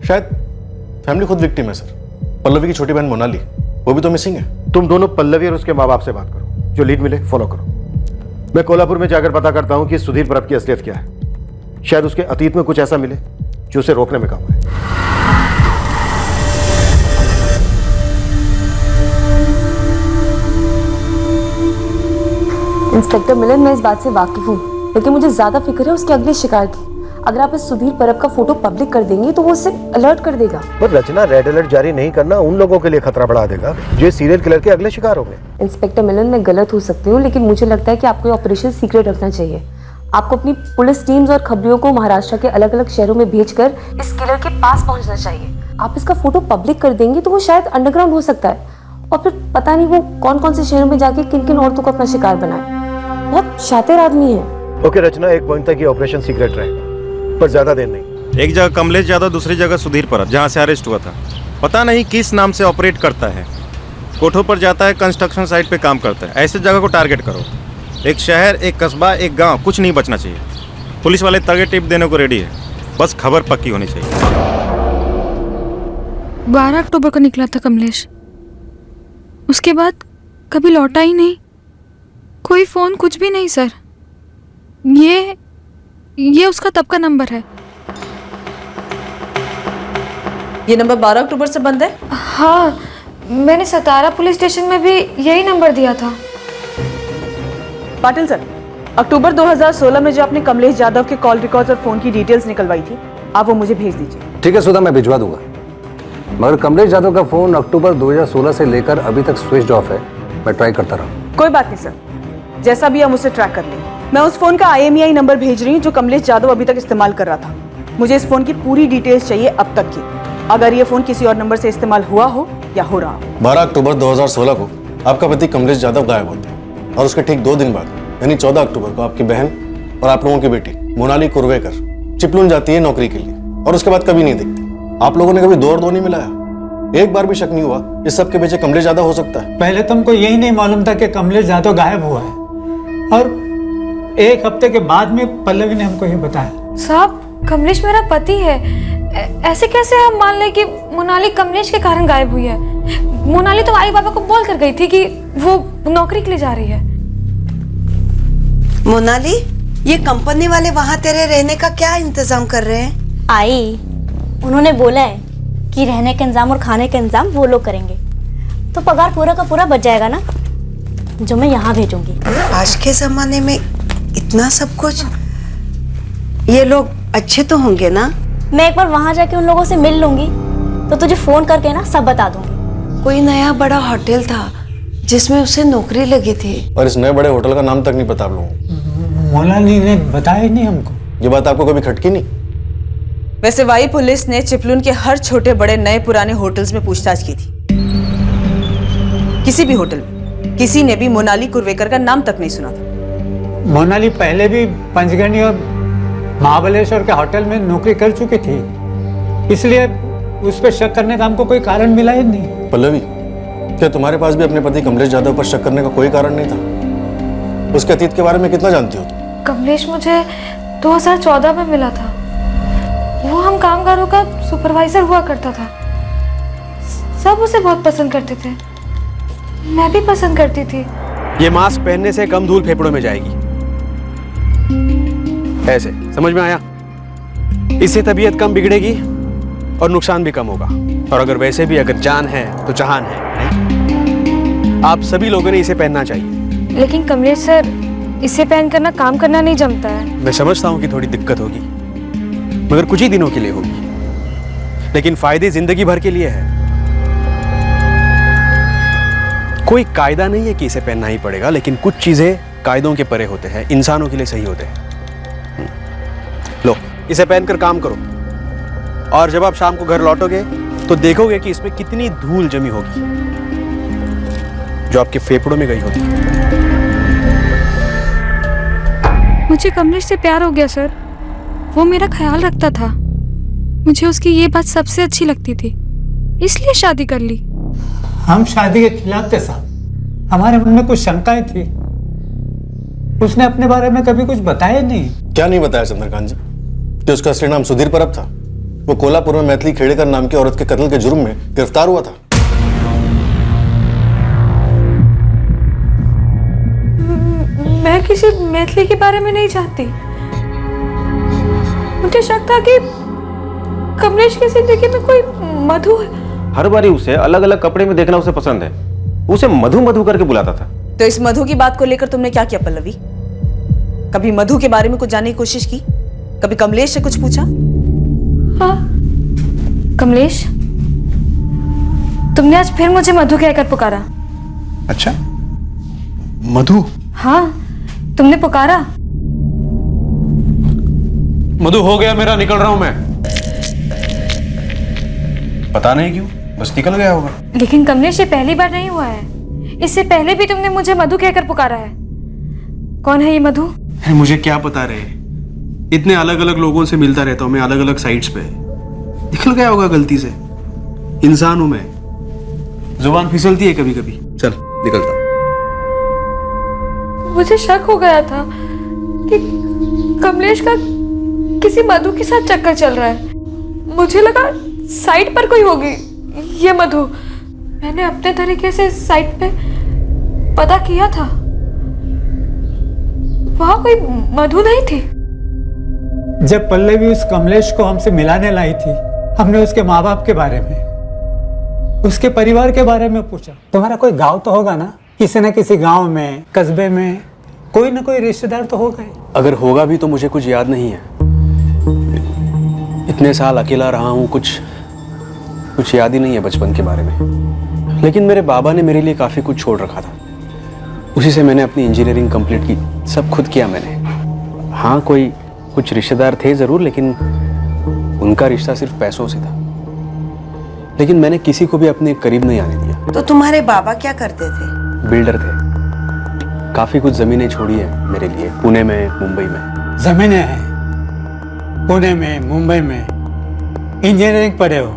शायद फैमिली खुद विक्टिम है सर। पल्लवी की छोटी बहन मोनाली, वो भी तो मिसिंग है। तुम दोनों पल्लवी और उसके माँ बाप से बात करो, जो लीड मिले फॉलो करो। मैं कोल्हापुर में जाकर पता करता हूँ कि सुधीर परब की असलियत क्या है। शायद उसके अतीत में कुछ ऐसा मिले जो उसे रोकने में काम आए। इंस्पेक्टर मिलन, मैं इस बात से वाकिफ हूँ, लेकिन मुझे ज्यादा फिक्र है उसके अगले शिकार की। अगर आप इस सुधीर परब का फोटो पब्लिक कर देंगे तो वो उसे अलर्ट कर देगा। पर रचना, रेड अलर्ट जारी नहीं करना उन लोगों के लिए खतरा बढ़ा देगा जो सीरियल किलर के अगले शिकार होंगे। इंस्पेक्टर मिलन, मैं गलत हो सकती हूँ, लेकिन मुझे लगता है कि आपको ये ऑपरेशन सीक्रेट रखना चाहिए। आपको अपनी पुलिस टीम्स और खबरियों को महाराष्ट्र के अलग अलग शहरों में भेजकर इस किलर के पास पहुंचना चाहिए। आप इसका फोटो पब्लिक कर देंगे तो वो शायद अंडरग्राउंड हो सकता है, और फिर पता नहीं वो कौन कौन से शहरों में जाके किन किन औरतों को अपना शिकार बनाए। बहुत शातिर आदमी है। ओके रचना, एक पॉइंट तक ये ऑपरेशन सीक्रेट रहेगा, पर ज्यादा देर नहीं। एक जगह कमलेश यादव, दूसरी जगह सुधीर परब, जहाँ से अरेस्ट हुआ था। पता नहीं किस नाम से ऑपरेट करता है। कोठों पर जाता है, कंस्ट्रक्शन साइट पे काम करता है। ऐसे जगह को टारगेट करो। एक शहर, एक कस्बा, एक गांव, कुछ नहीं बचना चाहिए। पुलिस वाले टारगेट टिप देने को रेडी है, बस खबर पक्की होनी चाहिए। 12 अक्टूबर को निकला था कमलेश, उसके बाद कभी लौटा ही नहीं। कोई फोन, कुछ भी नहीं सर। ये उसका तब का नंबर है। ये नंबर 12 अक्टूबर से बंद है? हाँ, मैंने सतारा पुलिस स्टेशन में भी यही नंबर दिया था। पाटिल सर, अक्टूबर 2016 में जो आपने कमलेश यादव के कॉल रिकॉर्ड्स और फोन की डिटेल्स निकलवाई थी, आप वो मुझे भेज दीजिए। ठीक है सुधा, मैं भिजवा दूंगा। मगर कमलेश यादव का फोन अक्टूबर 2016 से लेकर अभी तक स्विच ऑफ है। मैं ट्राई करता रहा। कोई बात नहीं सर, जैसा भी हम उसे ट्रैक कर लेंगे। मैं उस फोन का IMEI नंबर भेज रही हूँ जो कमलेश यादव अभी तक इस्तेमाल कर रहा था। मुझे इस फोन की पूरी डिटेल्स चाहिए अब तक की, अगर ये फोन किसी और नंबर से इस्तेमाल हुआ हो या हो रहा हो। 12 अक्टूबर 2016 को आपका पति कमलेश यादव गायब होता है, और उसके ठीक 2 दिन बाद यानी 14 अक्टूबर को आपकी बहन और आप लोगों की बेटी मोनाली कुर्वेकर चिपलून जाती है नौकरी के लिए, और उसके बाद कभी नहीं दिखती। आप लोगों ने कभी दो और दो नहीं मिलाया? एक बार भी शक नहीं हुआ इस सब के पीछे कमलेश यादव हो सकता है? पहले तो हमको यही नहीं मालूम था कि कमलेश यादव गायब हुआ है, और एक हफ्ते के बाद में पल्लवी ने हमको ये बताया। साहब, कमलेश मेरा पति है, ऐसे कैसे हम मान लें कि मोनाली कमलेश के कारण गायब हुई है? मोनाली तो आई बाबा को बोल कर गई थी कि वो नौकरी के लिए जा रही है। मोनाली, ये कंपनी वाले वहाँ तेरे रहने का क्या इंतजाम कर रहे हैं? आई, उन्होंने बोला है कि रहने का इंतजाम और खाने का इंतजाम वो लोग करेंगे, तो पगार पूरा का पूरा बच जाएगा ना, जो मैं यहाँ भेजूंगी। आज के जमाने में इतना सब कुछ, ये लोग अच्छे तो होंगे ना? मैं एक बार वहाँ जाके उन लोगों से मिल लूंगी, तो तुझे फोन करके ना सब बता दूंगी। कोई नया बड़ा होटल था जिसमें उसे नौकरी लगी थी, और इस नए बड़े होटल का नाम तक नहीं पता आप लोगों को। मोनाली ने बताया ही नहीं हमको। ये बात आपको कभी खटकी नहीं? वैसे वाई पुलिस ने चिपलून के हर छोटे बड़े नए पुराने होटल्स में पूछताछ की थी। किसी भी होटल में किसी ने भी मोनाली कुर्वेकर का नाम तक नहीं सुना था। मोनाली पहले भी पंचगनी और महाबलेश्वर के होटल में नौकरी कर चुकी थी, इसलिए उस पर शक करने का हमको कोई कारण मिला ही नहीं। पल्लवी, क्या तुम्हारे पास भी अपने पति कमलेश यादव पर शक करने का कोई कारण नहीं था? उसके अतीत के बारे में कितना जानती हो तुम? कमलेश मुझे 2014 में मिला था। वो हम कामगारों का सुपरवाइजर हुआ करता था। सब उसे बहुत पसंद करते थे, मैं भी पसंद करती थी। ये मास्क पहनने से कम धूल फेफड़ों में जाएगी। ऐसे समझ में आया? इससे तबीयत कम बिगड़ेगी और नुकसान भी कम होगा। और अगर वैसे भी अगर जान है तो जहान है, नहीं? आप सभी लोगों ने इसे पहनना चाहिए। लेकिन कमलेश सर, इसे पहन कर ना काम करना नहीं जमता है। मैं समझता हूँ कि थोड़ी दिक्कत होगी, मगर कुछ ही दिनों के लिए होगी, लेकिन फायदे जिंदगी भर के लिए है। कोई कायदा नहीं है कि इसे पहनना ही पड़ेगा, लेकिन कुछ चीजें कायदों के परे होते हैं, इंसानों के लिए सही होते हैं। लो, इसे पहनकर काम करो, और जब आप शाम को घर लौटोगे तो देखोगे कि इसमें कितनी धूल जमी होगी जो आपके फेफड़ों में गई होगी। मुझे कमलेश से प्यार हो गया सर। वो मेरा ख्याल रखता था, मुझे उसकी ये बात सबसे अच्छी लगती थी, इसलिए शादी कर ली। हम शादी के खिलाफ थे साहब, हमारे मन में कुछ शंकाएं थी। उसने अपने बारे में कभी कुछ बताया नहीं। क्या नहीं बताया चंद्रकांत जी? कि उसका असली नाम सुधीर परब था? वो कोल्हापुर में मैथिली खेड़ेकर नाम की औरत के कत्ल के जुर्म में गिरफ्तार हुआ था। मैं किसी मैथिली के बारे में नहीं जानती। मुझे शक था कि कमलेश की जिंदगी में कोई मधु है। हर बारी उसे अलग अलग कपड़े में देखना उसे पसंद है। उसे मधु मधु करके बुलाता था। तो इस मधु की बात को लेकर तुमने क्या किया पल्लवी? कभी मधु के बारे में कुछ जानने की कोशिश की? कभी कमलेश से कुछ पूछा? हाँ कमलेश, तुमने आज फिर मुझे मधु कहकर पुकारा। अच्छा, मधु? हाँ तुमने पुकारा। मधु, हो गया मेरा, निकल रहा हूं मैं। पता नहीं क्यों, बस निकल गया होगा। लेकिन कमलेश, ये पहली बार नहीं हुआ है। इससे पहले भी तुमने मुझे मधु कहकर पुकारा है। कौन है ये मधु? अरे मुझे क्या पता रहे, इतने अलग अलग लोगों से मिलता रहता हूं मैं, अलग अलग साइट्स पे। निकल गया होगा गलती से। इंसान हूं मैं, जुबान फिसलती है कभी कभी। चल निकलता। मुझे शक हो गया था कि कमलेश का किसी मधु के साथ चक्कर चल रहा है। मुझे लगा साइट पर कोई होगी ये मधु। मैंने अपने तरीके से साइट पे पता किया था, वहां कोई मधु नहीं थी। जब पल्लवी उस कमलेश को हमसे मिलाने लाई थी, हमने उसके माँ बाप के बारे में, उसके परिवार के बारे में पूछा। तुम्हारा कोई गांव तो होगा ना, किसी न किसी गांव में, कस्बे में कोई ना कोई रिश्तेदार तो होगा ही। अगर होगा भी तो मुझे कुछ याद नहीं है। इतने साल अकेला रहा हूँ, कुछ याद ही नहीं है बचपन के बारे में। लेकिन मेरे बाबा ने मेरे लिए काफ़ी कुछ छोड़ रखा था। उसी से मैंने अपनी इंजीनियरिंग कंप्लीट की। सब खुद किया मैंने। हाँ, कुछ रिश्तेदार थे ज़रूर, लेकिन उनका रिश्ता सिर्फ पैसों से था। लेकिन मैंने किसी को भी अपने करीब नहीं आने दिया। तो तुम्हारे बाबा क्या करते थे? बिल्डर थे। काफ़ी कुछ ज़मीनें छोड़ी है मेरे लिए, पुणे में, मुंबई में। ज़मीनें हैं पुणे में, मुंबई में, इंजीनियरिंग पढ़े हो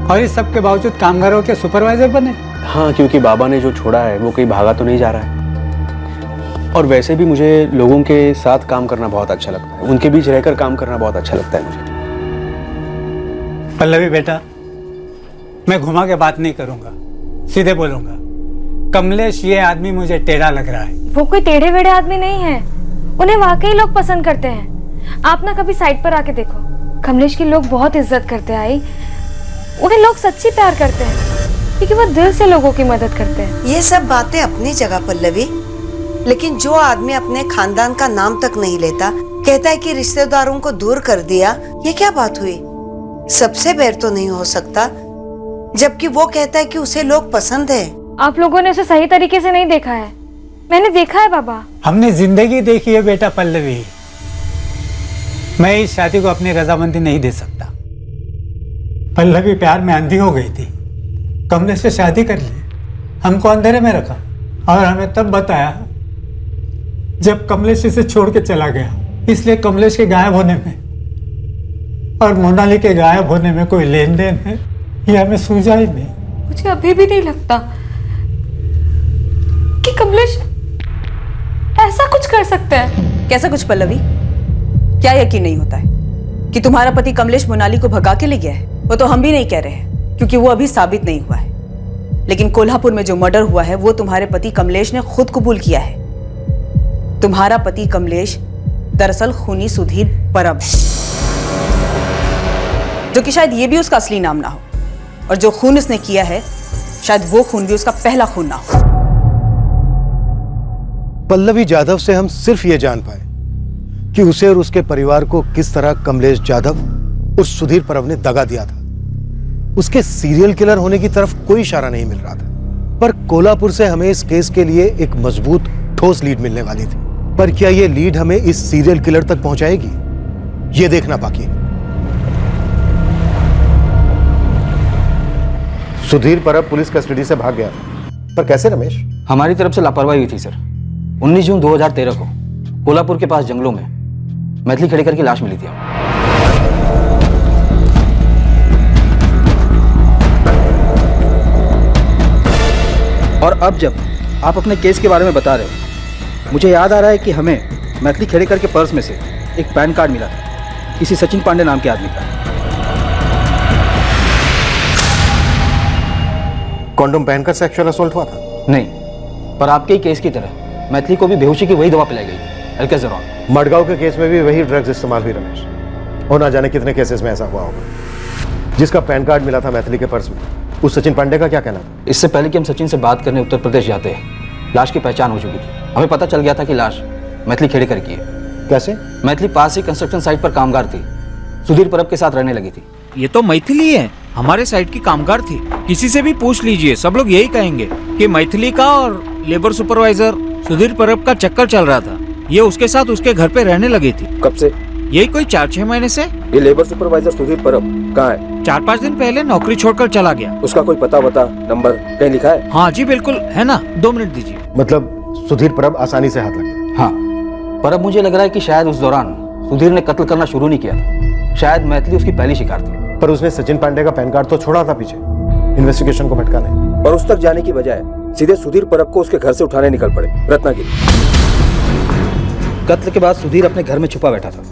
और इस सब के बावजूद कामगारों के सुपरवाइजर बने। हाँ, क्योंकि बाबा ने जो छोड़ा है वो कहीं भागा तो नहीं जा रहा है। और वैसे भी मुझे लोगों के साथ काम करना बहुत अच्छा लगता है, उनके बीच रहकर काम करना बहुत अच्छा लगता है मुझे। पल्लवी बेटा, मैं घुमा के बात नहीं करूंगा, सीधे बोलूंगा। कमलेश ये आदमी मुझे टेढ़ा लग रहा है। वो कोई टेढ़े वेढ़े आदमी नहीं है, उन्हें वाकई लोग पसंद करते हैं। आप ना कभी साइट पर आके देखो, कमलेश की लोग बहुत इज्जत करते हैं। आई, उन्हें लोग सच्ची प्यार करते हैं क्योंकि वो दिल से लोगों की मदद करते हैं। ये सब बातें अपनी जगह पल्लवी, लेकिन जो आदमी अपने खानदान का नाम तक नहीं लेता, कहता है कि रिश्तेदारों को दूर कर दिया, ये क्या बात हुई? सबसे बैर तो नहीं हो सकता, जबकि वो कहता है कि उसे लोग पसंद है। आप लोगों ने उसे सही तरीके से नहीं देखा है। मैंने देखा है बाबा। हमने जिंदगी देखी है बेटा पल्लवी। मैं इस शादी को अपनी रजामंदी नहीं दे सकता। पल्लवी प्यार में अंधी हो गई थी, कमलेश से शादी कर ली, हमको अंधेरे में रखा और हमें तब बताया जब कमलेश इसे छोड़ के चला गया। इसलिए कमलेश के गायब होने में और मोनाली के गायब होने में कोई लेन देन है, ये हमें सूझा ही नहीं। मुझे अभी भी नहीं लगता कि कमलेश ऐसा कुछ कर सकता है। कैसा कुछ पल्लवी? क्या यकीन नहीं होता है कि तुम्हारा पति कमलेश मोनाली को भगा के ले गया है? वो तो हम भी नहीं कह रहे हैं, क्योंकि वो अभी साबित नहीं हुआ है। लेकिन कोल्हापुर में जो मर्डर हुआ है वो तुम्हारे पति कमलेश ने खुद कबूल किया है। तुम्हारा पति कमलेश दरअसल खूनी सुधीर परब है, जो कि शायद ये भी उसका असली नाम ना हो, और जो खून उसने किया है शायद वो खून भी उसका पहला खून ना हो। पल्लवी जाधव से हम सिर्फ ये जान पाए कि उसे और उसके परिवार को किस तरह कमलेश जाधव उस सुधीर परब ने दगा दिया था। उसके सीरियल किलर होने की तरफ कोई इशारा नहीं मिल रहा था, पर कोल्हापुर से हमें इस केस के लिए एक मजबूत ठोस लीड मिलने वाली थी। पर क्या ये लीड हमें इस सीरियल किलर तक पहुंचाएगी, ये देखना बाकी है। सुधीर परब पुलिस कस्टडी से भाग गया, पर कैसे रमेश? हमारी तरफ से लापरवाही हुई थी सर। 19 जून 2013 को कोल्हापुर के पास जंगलों में मैथिली खेड़ेकर की लाश मिली थी। और अब जब आप अपने केस के बारे में बता रहे हो, मुझे याद आ रहा है कि हमें मैथिली खेड़ेकर के पर्स में से एक पैन कार्ड मिला था किसी सचिन पांडे नाम के आदमी का। कॉन्डोम पहनकर सेक्सुअल असॉल्ट हुआ था? नहीं, पर आपके ही केस की तरह मैथिली को भी बेहोशी की वही दवा पिलाई गई थी, एल्केजरॉन। मडगांव के केस में भी वही ड्रग्स इस्तेमाल हुई रमेश, और ना जाने कितने केसेस में ऐसा हुआ होगा। जिसका पैन कार्ड मिला था मैथिली के पर्स में, उस सचिन पांडे का क्या कहना था? इससे पहले कि हम सचिन से बात करने उत्तर प्रदेश जाते हैं, लाश की पहचान हो चुकी थी। हमें पता चल गया था कि लाश मैथिली खेड़ेकर की है। कैसे? मैथिली पास ही कंस्ट्रक्शन साइट पर कामगार थी, सुधीर परब के साथ रहने लगी थी। ये तो मैथिली है, हमारे साइट की कामगार थी। किसी से भी पूछ लीजिए, सब लोग यही कहेंगे कि मैथिली का और लेबर सुपरवाइजर सुधीर परब का चक्कर चल रहा था। ये उसके साथ उसके घर पे रहने लगी थी। कब से? यही कोई 4-6 महीने से। ये लेबर सुपरवाइजर सुधीर परब कहाँ है? 4-5 दिन पहले नौकरी छोड़कर चला गया। उसका कोई पता नंबर कहीं लिखा है? हाँ जी बिल्कुल है ना, 2 मिनट दीजिए। मतलब सुधीर परब आसानी से हाथ लग गया? हाँ, पर अब मुझे लग रहा है कि शायद उस दौरान सुधीर ने कत्ल करना शुरू नहीं किया था। शायद मैथिली उसकी पहली शिकार थी। पर उसने सचिन पांडे का पैन कार्ड तो छोड़ा था पीछे, इन्वेस्टिगेशन को भटकाने। और उस तक जाने की बजाय सीधे सुधीर परब को उसके घर से उठाने निकल पड़े रत्नागिरी। कत्ल के बाद सुधीर अपने घर में छुपा बैठा था।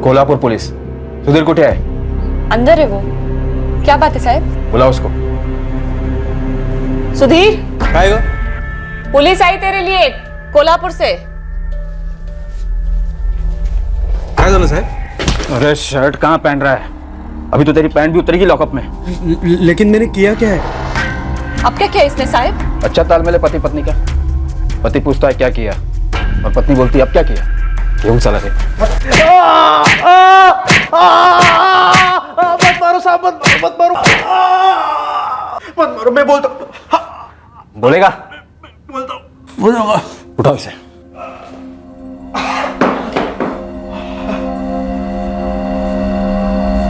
कोल्हापुर पुलिस सुधीर कुठे है? अंदर है वो। क्या बात है साहब? बुलाओ उसको। सुधीर, आएगा? पुलिस आई तेरे लिए कोल्हापुर से। काय झालं साहेब? अरे शर्ट कहाँ पहन रहा है? अभी तो तेरी पैंट भी उतरेगी लॉकअप में। लेकिन मैंने किया क्या है? अब क्या किया इसने साहब? अच्छा तालमेल है पति पत्नी का। पति पूछता है क्या किया, और पत्नी बोलती है अब क्या किया। यूं चला है। मत मारो साहब, मत मारो, मत मारो। मैं बोलता हूं। बोलेगा? बोलूंगा। उठाओ इसे।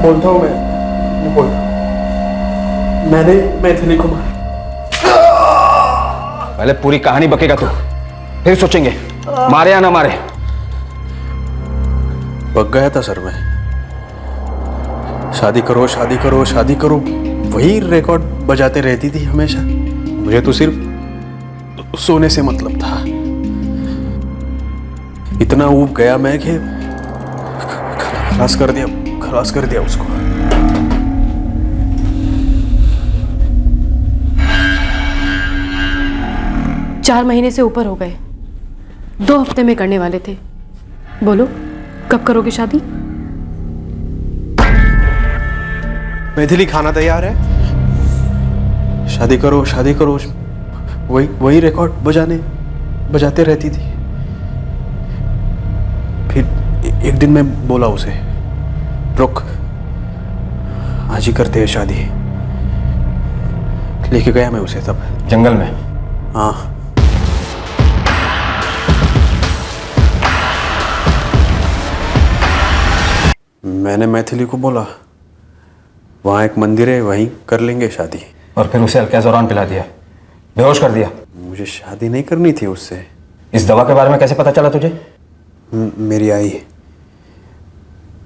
बोलता हूं मैं बोलता हूं। मैंने मैथिली को मारा। पहले पूरी कहानी बकेगा तू, फिर सोचेंगे मारे या ना मारे। पक गया था सर मैं। शादी करो शादी करो शादी करो, वही रिकॉर्ड बजाते रहती थी हमेशा। मुझे तो सिर्फ सोने से मतलब था। इतना ऊब गया मैं कि खलास कर दिया उसको। चार महीने से ऊपर हो गए, 2 हफ्ते में करने वाले थे। बोलो कब करोगे शादी? मैथिली खाना तैयार है? शादी करो वही रिकॉर्ड बजाते रहती थी। फिर एक दिन मैं बोला उसे, रुक आज ही करते हैं शादी। लेके गया मैं उसे तब जंगल में। हाँ, मैंने मैथिली को बोला वहाँ एक मंदिर है, वहीं कर लेंगे शादी। और फिर उसे एल्केजरॉन पिला दिया, बेहोश कर दिया। मुझे शादी नहीं करनी थी उससे। इस दवा के बारे में कैसे पता चला तुझे? मेरी आई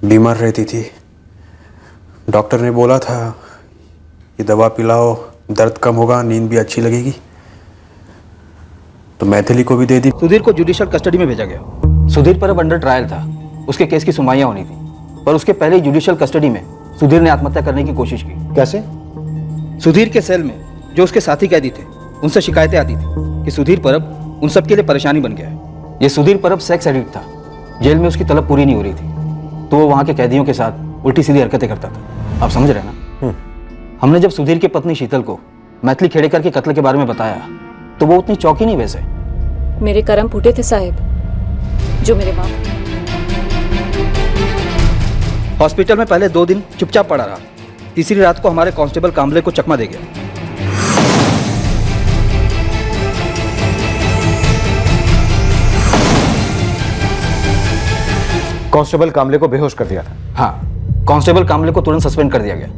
बीमार रहती थी, डॉक्टर ने बोला था ये दवा पिलाओ, दर्द कम होगा, नींद भी अच्छी लगेगी, तो मैथिली को भी दे दी। सुधीर को जुडिशियल कस्टडी में भेजा गया। सुधीर पर अब अंडर ट्रायल था, उसके केस की सुनवाइयां होनी थी, पर उसके पहले जुडिशियल कस्टडी में सुधीर ने आत्महत्या करने की कोशिश की। कैसे? सुधीर के सेल में जो उसके साथी कैदी थे, उनसे शिकायतें आती थी कि सुधीर परब उन सब के लिए परेशानी बन गया है। ये सुधीर परब सेक्स एडिक्ट था, जेल में उसकी तलब पूरी नहीं हो रही थी, तो वो वहाँ के कैदियों के साथ उल्टी सीधी हरकतें करता था। आप समझ रहे ना? हमने जब सुधीर की पत्नी शीतल को मैथिली खेड़ेकर के कत्ल के बारे में बताया, तो वो उतनी चौंकी नहीं वैसे। मेरे कर्म फूटे थे साहिब, जो मेरे बाप। हॉस्पिटल में पहले 2 दिन चुपचाप पड़ा रहा, तीसरी रात को हमारे कांस्टेबल कांबले को चकमा दे गया। कांस्टेबल कामले को बेहोश कर दिया था? हाँ, कांस्टेबल कामले को तुरंत सस्पेंड कर दिया गया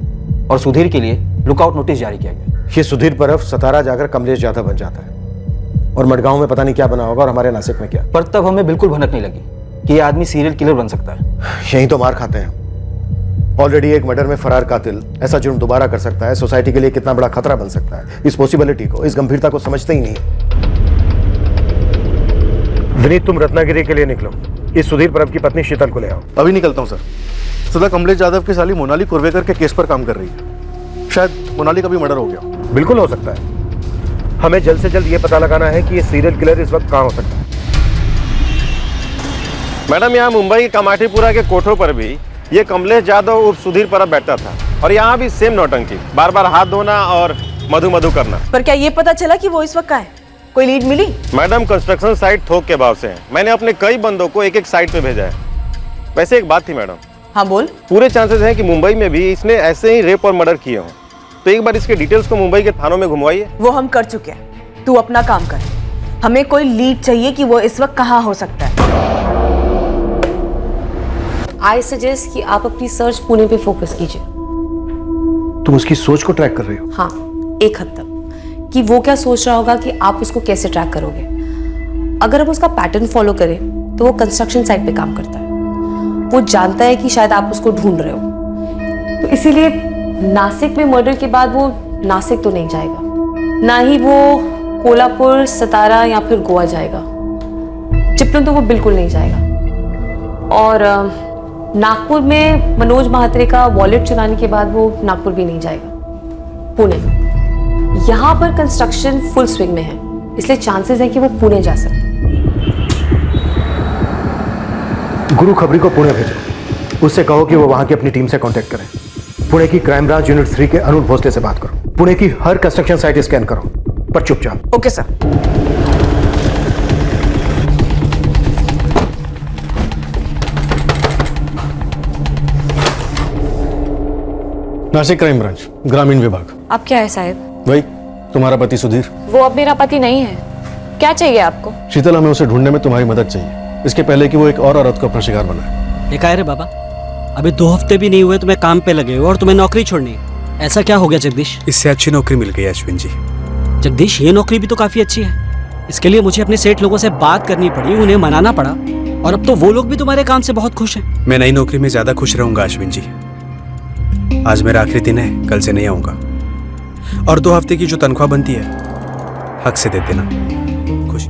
और सुधीर के लिए लुकआउट नोटिस जारी किया गया। ये सुधीर परब सतारा जाकर कमलेश यादव बन जाता है, और मडगांव में पता नहीं क्या बना होगा, और हमारे नासिक में क्या। पर तब हमें बिल्कुल भनक नहीं लगी कि ये आदमी सीरियल किलर बन सकता है। यही तो मार खाते हैं। ऑलरेडी एक मर्डर में फरार कातिल ऐसा जुर्म दोबारा कर सकता है, सोसाइटी के लिए कितना बड़ा खतरा बन सकता है। इस पॉसिबिलिटी को, इस गंभीरता को समझते ही नहीं। विनीत, तुम रत्नागिरी के लिए निकलो। इस सुधीर परब की पत्नी शीतल को ले आओ। अभी निकलता हूँ सर। सदा कमलेश यादव की साली मोनाली कुर्वेकर के केस पर काम कर रही है। शायद मोनाली का भी मर्डर हो गया। बिल्कुल हो सकता है। हमें जल्द से जल्द ये पता लगाना है कि ये सीरियल किलर इस वक्त कहाँ हो सकता है। मैडम, यहाँ मुंबई के कमाटीपुरा के कोठों पर भी ये कमलेश यादव उर्फ सुधीर परब बैठता था, और यहाँ भी सेम नौटंकी, बार बार हाथ धोना और मधु मधु करना। पर क्या ये पता चला कि वो इस वक्त कहाँ है? कोई लीड मिली? मैडम, कंस्ट्रक्शन साइट थोक के भाव से है। मैंने अपने कई बंदों को एक एक साइट पे भेजा है। वैसे एक बात थी मैडम। हाँ बोल। पूरे चांसेस हैं कि मुंबई में भी इसने ऐसे ही रेप और मर्डर किए हों, तो एक बार इसके डिटेल्स को मुंबई के थानों में घुमवाइए। वो हम कर चुके हैं, तू अपना काम कर। हमें कोई लीड चाहिए कि वो इस वक्त कहाँ हो सकता है। आई सजेस्ट कि आप अपनी सर्च पुणे पे फोकस कीजिए। तुम उसकी सोच को ट्रैक कर रही हो? हाँ, एक हद तक। कि वो क्या सोच रहा होगा कि आप उसको कैसे ट्रैक करोगे। अगर हम उसका पैटर्न फॉलो करें तो वो कंस्ट्रक्शन साइट पे काम करता है। वो जानता है कि शायद आप उसको ढूंढ रहे हो, तो इसीलिए नासिक में मर्डर के बाद वो नासिक तो नहीं जाएगा, ना ही वो कोल्हापुर, सतारा या फिर गोवा जाएगा। चिपळूण तो वो बिल्कुल नहीं जाएगा। और नागपुर में मनोज महात्रे का वॉलेट चुराने के बाद वो नागपुर भी नहीं जाएगा। पुणे, यहाँ पर कंस्ट्रक्शन फुल स्विंग में है, इसलिए चांसेस है कि वो पुणे जा सकते हैं। गुरु खबरी को पुणे भेजो। उससे कहो कि वो वहां की अपनी टीम से कांटेक्ट करें। पुणे की क्राइम ब्रांच यूनिट 3 के अरुण भोसले से बात करो। पुणे की हर कंस्ट्रक्शन साइट स्कैन करो, पर चुपचाप। Okay sir. Nashik crime branch, ग्रामीण विभाग। अब क्या है साहब? वही तुम्हारा पति सुधीर। वो अब मेरा पति नहीं है। क्या चाहिए आपको? शीतल, हमें उसे ढूंढने में तुम्हारी मदद चाहिए, इसके पहले कि वो एक और औरत को अपना शिकार बनाए। ये काय रे बाबा, अभी 2 हफ्ते भी नहीं हुए तुम्हें काम पे लगे हो और तुम्हें नौकरी छोड़नी है। ऐसा क्या हो गया जगदीश? इससे अच्छी नौकरी मिल गई अश्विन जी। जगदीश, ये नौकरी भी तो काफी अच्छी है। इसके लिए मुझे अपने सेठ लोगों से बात करनी पड़ी, उन्हें मनाना पड़ा, और अब तो वो लोग भी तुम्हारे काम से बहुत खुश हैं। मैं नई नौकरी में ज्यादा खुश रहूंगा अश्विन जी। आज मेरा आखिरी दिन है, कल से नहीं आऊंगा। और 2 हफ्ते की जो तनख्वाह बनती है हक से दे देना। खुश।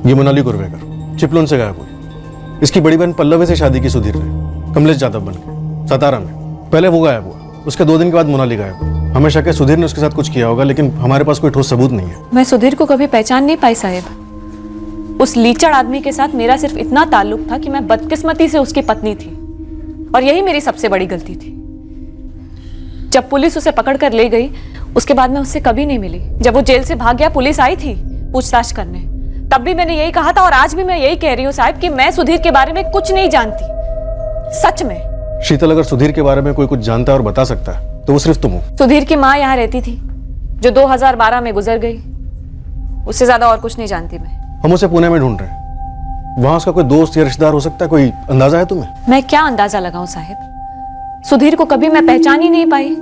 ये मोनाली कुर्वेकर चिपळूण से गायब हुई। इसकी बड़ी बहन पल्लवी से शादी की सुधीर ने, कमलेश यादव बन के सतारा में। पहले वो गायब हुआ, उसके 2 दिन के बाद मोनाली गायब हुई। हमें शक है सुधीर ने उसके साथ कुछ किया होगा, लेकिन हमारे पास कोई ठोस सबूत नहीं है। मैं सुधीर को कभी पहचान नहीं पाई साहब। उस लीचड़ आदमी के साथ मेरा सिर्फ इतना ताल्लुक था कि मैं बदकिस्मती से उसकी पत्नी थी, और यही मेरी सबसे बड़ी गलती थी। जब पुलिस उसे पकड़ कर ले गई, उसके बाद मैं उससे कभी नहीं मिली। जब वो जेल से भाग गया, पुलिस आई थी पूछताछ करने, तब भी मैंने यही कहा था, और आज भी मैं यही कह रही हूँ साहब कि मैं सुधीर के बारे में कुछ नहीं जानती, सच में। शीतल, अगर सुधीर के बारे में कोई कुछ जानता है और बता सकता है तो वो सिर्फ तुम हो। सुधीर की माँ यहाँ रहती थी, जो 2012 में गुजर गई। उससे ज्यादा और कुछ नहीं जानती मैं। हम उसे पुणे में ढूंढ रहे हैं। वहां उसका कोई दोस्त या रिश्तेदार हो सकता है, कोई अंदाजा है तुम्हें? मैं क्या अंदाजा लगाऊं साहब? सुधीर को कभी मैं पहचान ही नहीं पाई।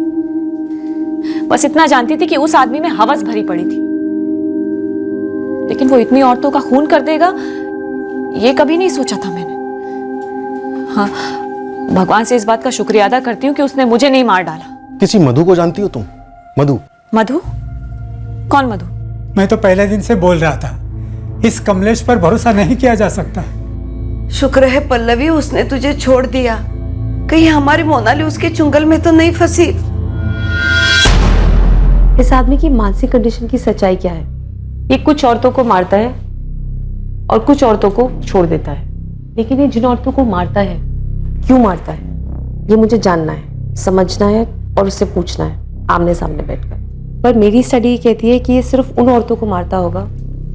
बस इतना जानती थी कि उस आदमी में हवस भरी पड़ी थी, लेकिन वो इतनी औरतों का खून कर देगा, ये कभी नहीं सोचा था मैंने। हाँ, भगवान से इस बात का शुक्रिया अदा करती हूँ कि उसने मुझे नहीं मार डाला। किसी मधु को जानती हो तुम? मधु? मधु? कौन मधु? मैं तो पहले दिन से बोल रहा था, इस कमलेश पर भरोसा नहीं किया जा सकता। शुक्र है पल्लवी, उसने तुझे छोड़ दिया। कहीं हमारी मोनाली उसके चुंगल में तो नहीं फंसी। इस आदमी की मानसिक कंडीशन की सच्चाई क्या है? ये कुछ औरतों को मारता है और कुछ औरतों को छोड़ देता है, लेकिन ये जिन औरतों को मारता है, क्यों मारता है, ये मुझे जानना है, समझना है और उससे पूछना है आमने सामने बैठकर। पर मेरी स्टडी कहती है कि ये सिर्फ उन औरतों को मारता होगा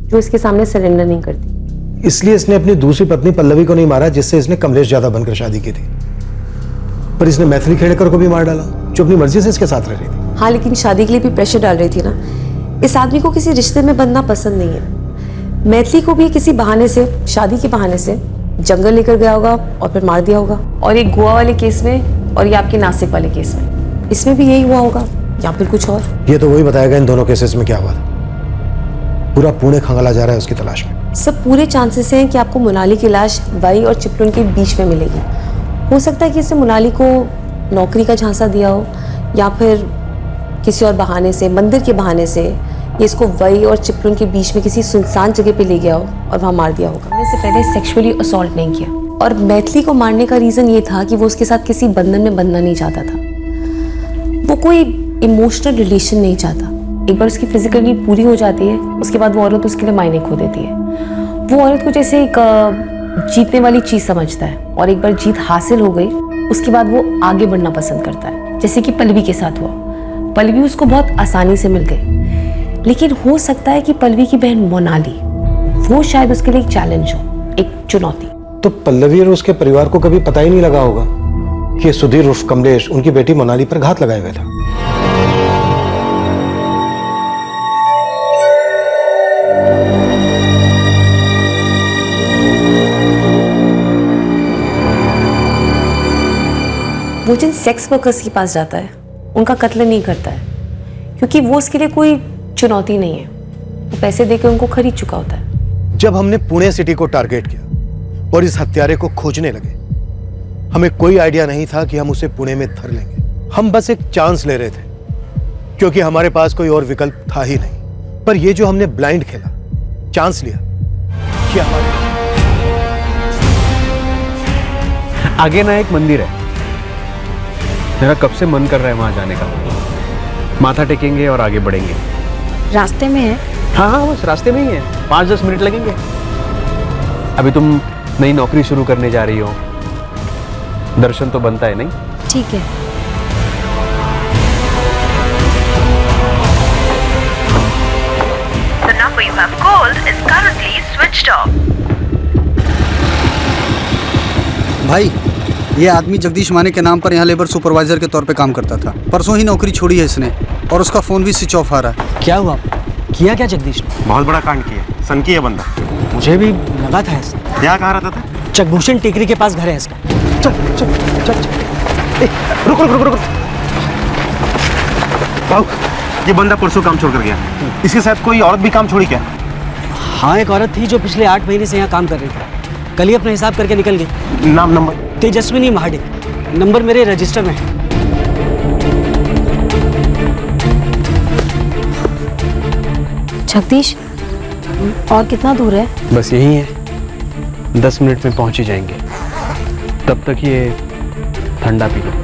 जो इसके सामने सरेंडर नहीं करती। इसलिए इसने अपनी दूसरी पत्नी पल्लवी को नहीं मारा, जिससे इसने कमलेश यादव बनकर शादी की थी। पर इसने मैथिली खेड़कर को भी मार डाला, जो अपनी मर्जी से इसके साथ रह रही थी। हाँ, लेकिन शादी के लिए भी प्रेशर डाल रही थी ना। इस आदमी को किसी रिश्ते में बंधना पसंद नहीं है। मैथिली को भी किसी बहाने से, शादी के बहाने से जंगल लेकर गया होगा और फिर मार दिया होगा। और ये गोवा वाले केस में और ये आपके नासिक वाले केस में, इसमें भी यही हुआ होगा या फिर कुछ और। ये तो वही बताएगा इन दोनों केसेस में क्या हुआ था। पूरा पुणे खंगाला जा रहा है उसकी तलाश में। सब पूरे चांसेस हैं कि आपको मोनाली की लाश वाई और चिपळूण के बीच में मिलेगी। हो सकता है कि इसने मोनाली को नौकरी का झांसा दिया हो, या फिर किसी और बहाने से, मंदिर के बहाने से, ये इसको वही और चिपलुन के बीच में किसी सुनसान जगह पे ले गया हो और वहां मार दिया होगा। मैंने इससे पहले सेक्सुअली असॉल्ट नहीं किया, और मैथिली को मारने का रीजन ये था कि वो उसके साथ किसी बंधन में बंधना नहीं चाहता था। वो कोई इमोशनल रिलेशन नहीं चाहता। एक बार उसकी फिजिकल नीड पूरी हो जाती है, उसके बाद वो औरत उसके लिए मायने खो देती है। वो औरत को जैसे एक जीतने वाली चीज समझता है, और एक बार जीत हासिल हो गई उसके बाद वो आगे बढ़ना पसंद करता है, जैसे कि पल्लवी के साथ हुआ। पल्लवी उसको बहुत आसानी से मिल गई, लेकिन हो सकता है कि पल्लवी की बहन मोनाली, वो शायद उसके लिए एक चैलेंज हो, एक चुनौती। तो पल्लवी और उसके परिवार को कभी पता ही नहीं लगा होगा कि सुधीर उर्फ कमलेश उनकी बेटी मोनाली पर घात लगाए हुए था। वो जिन सेक्स वर्कर्स के पास जाता है उनका कत्ल नहीं करता है, क्योंकि वो उसके लिए कोई चुनौती नहीं है। वो पैसे देकर उनको खरीद चुका होता है। जब हमने पुणे सिटी को टारगेट किया और इस हत्यारे को खोजने लगे, हमें कोई आइडिया नहीं था कि हम उसे पुणे में धर लेंगे। हम बस एक चांस ले रहे थे, क्योंकि हमारे पास कोई और विकल्प था ही नहीं। पर ये जो हमने ब्लाइंड खेला, चांस लिया, कि हमारे आगे ना एक मंदिर है, मेरा कब से मन कर रहा है वहां जाने का। माथा टेकेंगे और आगे बढ़ेंगे। रास्ते में है? हाँ हाँ, बस रास्ते में ही है, 5-10 मिनट लगेंगे। अभी तुम नई नौकरी शुरू करने जा रही हो, दर्शन तो बनता है नहीं? ठीक है। The number you have called is currently switched off. भाई, ये आदमी जगदीश माने के नाम पर यहाँ लेबर सुपरवाइजर के तौर पे काम करता था। परसों ही नौकरी छोड़ी है इसने, और उसका फोन भी स्विच ऑफ आ रहा है। क्या हुआ? किया क्या जगदीश ने? बहुत बड़ा कांड किया, सनकी है बंदा। मुझे भी लगा था ऐसा। यहाँ कहाँ रहता था? चकभूषण टेकरी के पास घर है इसका। चल चल चल चल। रुक रुक रुक रुक। भाऊ, ये बंदा परसों काम छोड़ कर गया। इसके साथ कोई औरत भी काम छोड़ी क्या? हाँ, एक औरत थी जो पिछले 8 महीने से यहाँ काम कर रही थी। कल ही अपना हिसाब करके निकल गई। नाम नंबर? तेजस्विनी महाडिक। नंबर मेरे रजिस्टर में है। जगदीश, और कितना दूर है? बस यही है, 10 मिनट में पहुंच ही जाएंगे। तब तक ये ठंडा पी लो।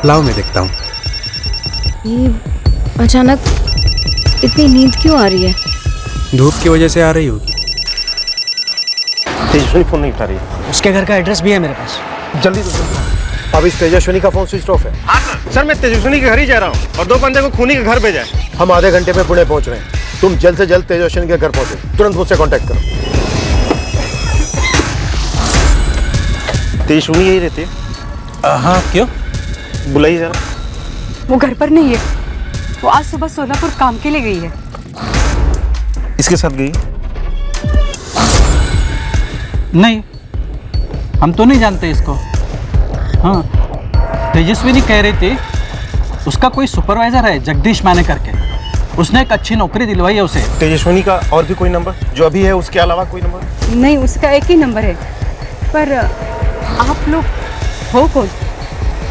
लाओ मैं देखता हूँ। ये अचानक इतनी नींद क्यों आ रही है? धूप की वजह से आ रही होगी। तेजस्विनी फोन नहीं उठा रही है। उसके घर का एड्रेस भी है मेरे पास। जल्दी तो जल्दी। अब इस तेजस्विनी का फोन स्विच ऑफ है। हाँ सर, मैं तेजस्विनी के घर ही जा रहा हूँ, और 2 बंदे को खूनी के घर भेजा है। हम आधे घंटे में पुणे पहुंच रहे हैं। तुम जल्द से जल्द तेजस्विनी के घर पहुंचो। तुरंत मुझसे कांटेक्ट करो। तेजस्विनी यही रहती है? हाँ, क्यों? बुलाइए जरा। वो घर पर नहीं है। वो आज सुबह सोलापुर काम के लिए गई है। इसके साथ गई? नहीं, हम तो नहीं जानते इसको। हाँ, तेजस्विनी कह रही थी उसका कोई सुपरवाइजर है जगदीश माने करके, उसने एक अच्छी नौकरी दिलवाई है उसे। तेजस्विनी का और भी कोई नंबर जो अभी है, उसके अलावा कोई नंबर? नहीं, उसका एक ही नंबर है। पर आप लोग हो कौन,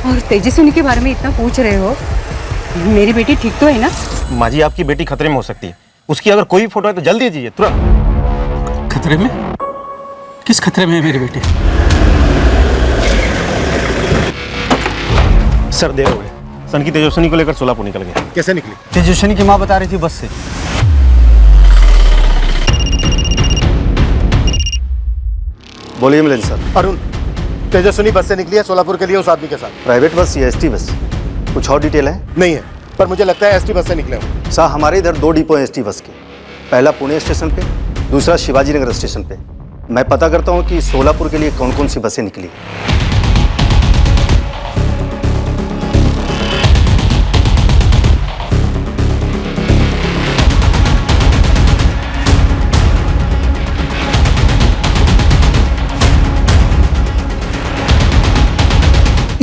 और तेजस्विनी के बारे में इतना पूछ रहे हो? मेरी बेटी ठीक तो है ना? माँ जी, आपकी बेटी खतरे में हो सकती है। उसकी अगर कोई भी फोटो है तो जल्दी दीजिए, तुरंत। खतरे में? किस खतरे में है मेरी बेटी? सर, देर हो गई। सनकी तेजस्विनी को लेकर सोलापुर निकल गया। कैसे निकली? तेजस्विनी की माँ बता रही थी बस से। बोलिए मिलिंद सर। अरुण, तेजस्विनी बस से निकली है सोलापुर के लिए उस आदमी के साथ। प्राइवेट बस या एसटी बस? कुछ और डिटेल है? नहीं है, पर मुझे लगता है एसटी बस से निकले हो। सर, हमारे इधर 2 डिपो हैं एसटी बस के। पहला पुणे स्टेशन पे, दूसरा शिवाजी नगर स्टेशन पे। मैं पता करता हूँ कि सोलापुर के लिए कौन कौन सी बसें निकली।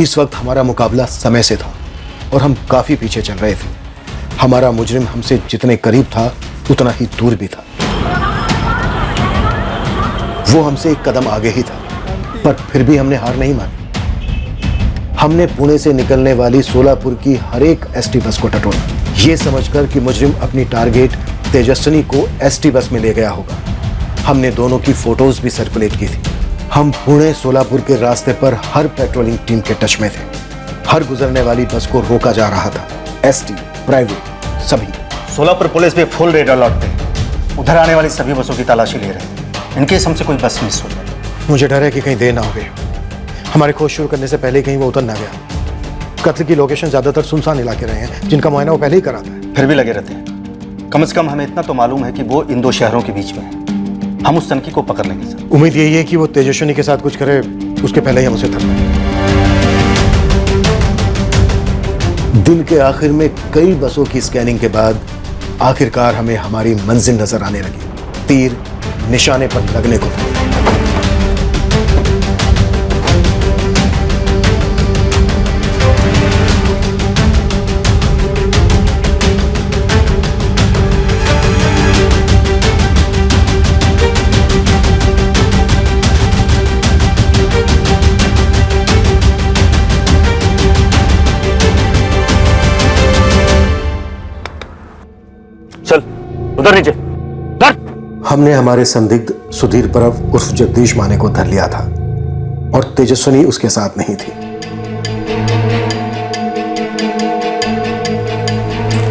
इस वक्त हमारा मुकाबला समय से था और हम काफी पीछे चल रहे थे। हमारा मुजरिम हमसे जितने करीब था उतना ही दूर भी था। वो हमसे एक कदम आगे ही था, पर फिर भी हमने हार नहीं मानी। हमने पुणे से निकलने वाली सोलापुर की हर एक एसटी बस को टटोला, ये समझकर कि मुजरिम अपनी टारगेट तेजस्विनी को एसटी बस में ले गया होगा। हमने दोनों की फोटोज भी सर्कुलेट की थी। हम पुणे सोलापुर के रास्ते पर हर पेट्रोलिंग टीम के टच में थे। हर गुजरने वाली बस को रोका जा रहा था, एसटी, प्राइवेट, सभी। सोलापुर पुलिस भी फुल रेड अलर्ट पे उधर आने वाली सभी बसों की तलाशी ले रहे हैं, इनकेस हमसे कोई बस मिस हो जाए। मुझे डर है कि कहीं देर ना हो गई, हमारी खोज शुरू करने से पहले कहीं वो उतर ना गया। कत्ल की लोकेशन ज्यादातर सुनसान इलाके रहे हैं, जिनका मुआयना वो पहले ही करा था। फिर भी लगे रहते हैं। कम से कम हमें इतना तो मालूम है कि वो इन दो शहरों के बीच में है। हम उस सनकी को पकड़ लेंगे सर। उम्मीद यही है कि वो तेजस्विनी के साथ कुछ करे, उसके पहले ही हम उसे थक लें। दिन के आखिर में कई बसों की स्कैनिंग के बाद आखिरकार हमें हमारी मंजिल नजर आने लगी। तीर निशाने पर लगने को। चल उधर नीचे धर। हमने हमारे संदिग्ध सुधीर परब उर्फ जगदीश माने को धर लिया था और तेजस्विनी उसके साथ नहीं थी।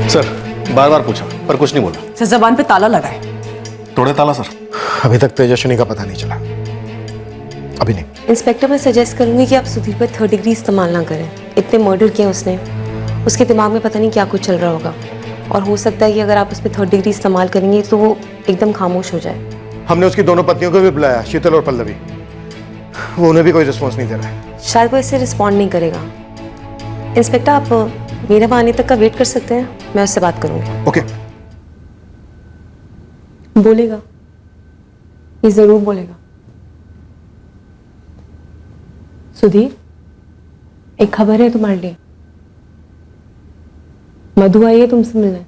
सर बार बार पूछा पर कुछ नहीं बोला। सर जबान पे ताला लगा है। तोड़े ताला सर। अभी तक तेजस्विनी का पता नहीं चला। अभी नहीं। इंस्पेक्टर, मैं सजेस्ट करूंगी कि आप सुधीर पर 3rd डिग्री इस्तेमाल ना करें। इतने मर्डर किए उसने, उसके दिमाग में पता नहीं क्या कुछ चल रहा होगा और हो सकता है कि अगर आप उस पर 3rd डिग्री इस्तेमाल करेंगे तो वो एकदम खामोश हो जाए। हमने उसकी दोनों पत्नियों को भी बुलाया, शीतल और पल्लवी। वो उन्हें भी कोई रिस्पॉन्स नहीं दे रहा है। शायद वो इससे रिस्पॉन्ड नहीं करेगा। इंस्पेक्टर, आप मेरे वहाँ आने तक का वेट कर सकते हैं, मैं उससे बात करूंगी। ओके। बोलेगा, ये जरूर बोलेगा। सुधीर, एक खबर है तुम्हारे लिए। मधु आई है तुमसे मिलने।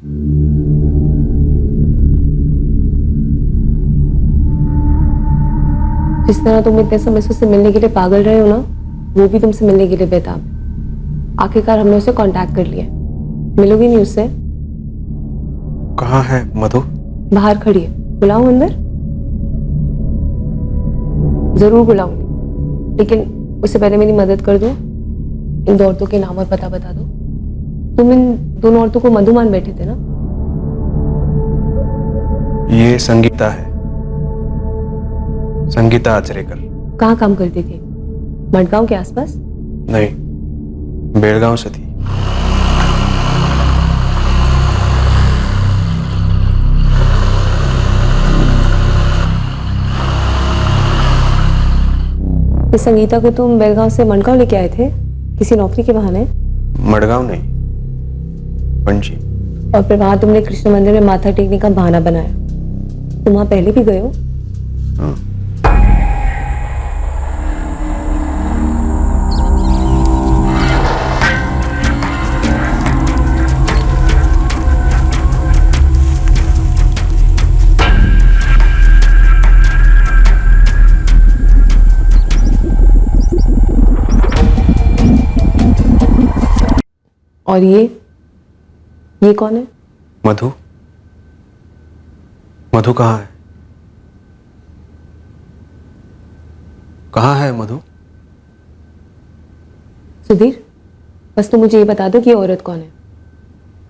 जिस तरह तुम इतने समय से उससे मिलने के लिए पागल रहे हो ना, वो भी तुमसे मिलने के लिए बेताब है। आखिरकार हमने उसे कांटेक्ट कर लिया। मिलोगी नहीं उससे? कहाँ है मधु? बाहर खड़ी है, बुलाऊं अंदर? जरूर बुलाऊंगी, लेकिन उससे पहले मेरी मदद कर दो। इन दो औरतों के नाम और पता बता दो। तुम इन दोनों औरतों को मधु मान बैठे थे ना? ये संगीता है, संगीता आचरेकर। कहाँ काम करती थी? मडगांव के आसपास? नहीं, बेलगांव से थी। इस संगीता को तुम बेलगांव से मडगांव लेके आए थे किसी नौकरी के बहाने? मडगांव नहीं, पणजी। और फिर वहां तुमने कृष्ण मंदिर में माथा टेकने का बहाना बनाया। तुम वहां पहले भी गए हो? हाँ। और ये कौन है? मधु। मधु कहाँ है? कहाँ है मधु? सुधीर, बस तुम मुझे ये बता दो कि ये औरत कौन है,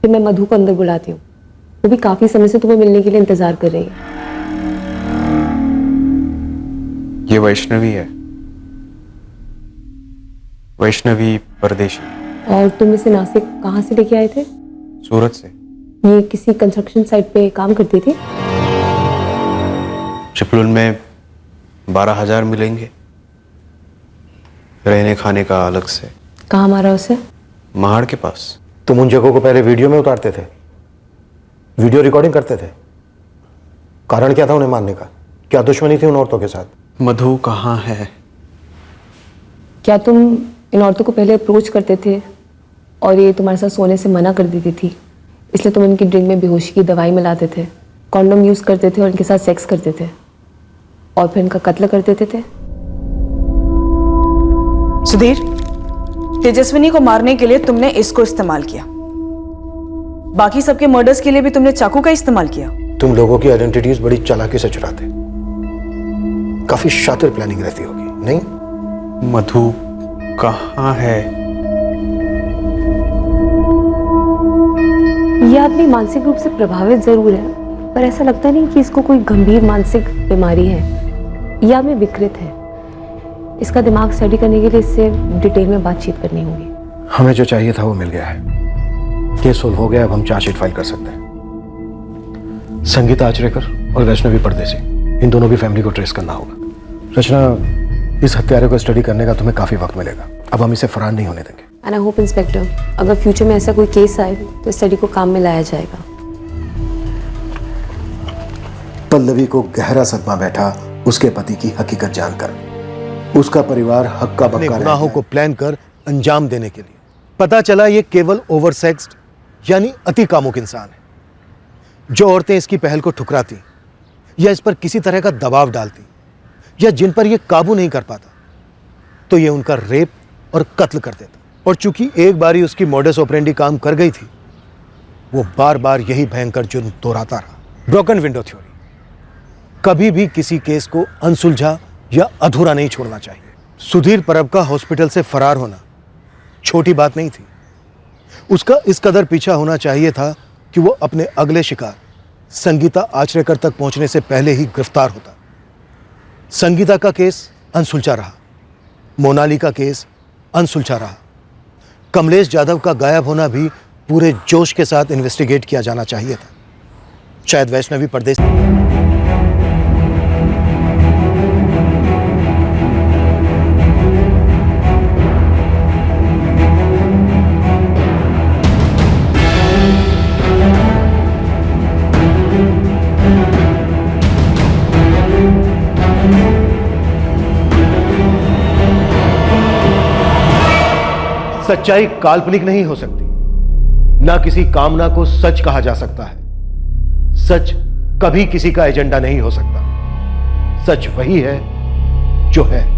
फिर मैं मधु को अंदर बुलाती हूँ। वो भी काफी समय से तुम्हें मिलने के लिए इंतजार कर रही है। ये वैष्णवी है, वैष्णवी परदेशी। और तुम इसे नासिक कहाँ से लेके आए थे? सूरत से। ये किसी कंस्ट्रक्शन साइट पे काम करती थी? चिपलुन में 12,000 मिलेंगे, रहने खाने का अलग से। कहाँ मारा उसे? महाड़ के पास। तुम उन जगहों को पहले वीडियो में उतारते थे, वीडियो रिकॉर्डिंग करते थे। कारण क्या था उन्हें मारने का? क्या दुश्मनी थी उन औरतों के साथ? मधु कहाँ है? क्या तुम इन औरतों को पहले अप्रोच करते थे और ये तुम्हारे साथ सोने से मना कर देती थी, इसलिए तुम इनकी ड्रिंक में बेहोशी की दवाई मिलाते थे, कॉन्डोम यूज़ करते थे और इनके साथ सेक्स करते थे और फिर इनका कत्ल कर देते थे। सुधीर, तेजस्विनी को मारने के लिए तुमने इसको इस्तेमाल किया, बाकी सबके मर्डर्स के लिए भी तुमने चाकू का इस्तेमाल किया। तुम लोगों की आइडेंटिटीज बड़ी चालाकी से चुराते, काफी शातिर प्लानिंग रहती होगी, नहीं? मधु कहाँ है? ये आदमी मानसिक रूप से प्रभावित जरूर है, पर ऐसा लगता नहीं कि इसको कोई गंभीर मानसिक बीमारी है। ये आदमी विकृत है। इसका दिमाग स्टडी करने के लिए इससे डिटेल में बातचीत करनी होगी। हमें जो चाहिए था वो मिल गया है, केस सोल्व हो गया। अब हम चार्जशीट फाइल कर सकते हैं। संगीता आचरेकर और वैष्णवी परदेसी, इन दोनों की फैमिली को ट्रेस करना होगा। रचना, इस हत्यारे को स्टडी करने का तुम्हें काफी वक्त मिलेगा। अब हम इसे फरार नहीं होने देंगे। एंड आई होप इंस्पेक्टर, अगर फ्यूचर में ऐसा कोई केस आए तो स्टडी को काम में लाया जाएगा। पल्लवी को गहरा सदमा बैठा उसके पति की हकीकत जानकर। उसका परिवार हक्का बक्का गुनाहों को प्लान कर अंजाम देने के लिए। पता चला ये केवल ओवरसेक्स्ड यानी अति कामुक इंसान है। जो औरतें इसकी पहल को ठुकराती या इस पर किसी तरह का दबाव डालती या जिन पर यह काबू नहीं कर पाता, तो ये उनका रेप और कत्ल कर देता। और चूंकि एक बारी उसकी मॉडस ऑपरेंडी काम कर गई थी, वो बार बार यही भयंकर जुर्म दोहराता रहा। ब्रोकन विंडो थ्योरी, कभी भी किसी केस को अनसुलझा या अधूरा नहीं छोड़ना चाहिए। सुधीर परब का हॉस्पिटल से फरार होना छोटी बात नहीं थी। उसका इस कदर पीछा होना चाहिए था कि वो अपने अगले शिकार संगीता आचरेकर तक पहुंचने से पहले ही गिरफ्तार होता। संगीता का केस अनसुलझा रहा, मोनाली का केस अनसुलझा रहा। कमलेश जाधव का गायब होना भी पूरे जोश के साथ इन्वेस्टिगेट किया जाना चाहिए था। शायद वैष्णवी परदेसी सच्चाई काल्पनिक नहीं हो सकती, ना किसी कामना को सच कहा जा सकता है। सच कभी किसी का एजेंडा नहीं हो सकता। सच वही है जो है।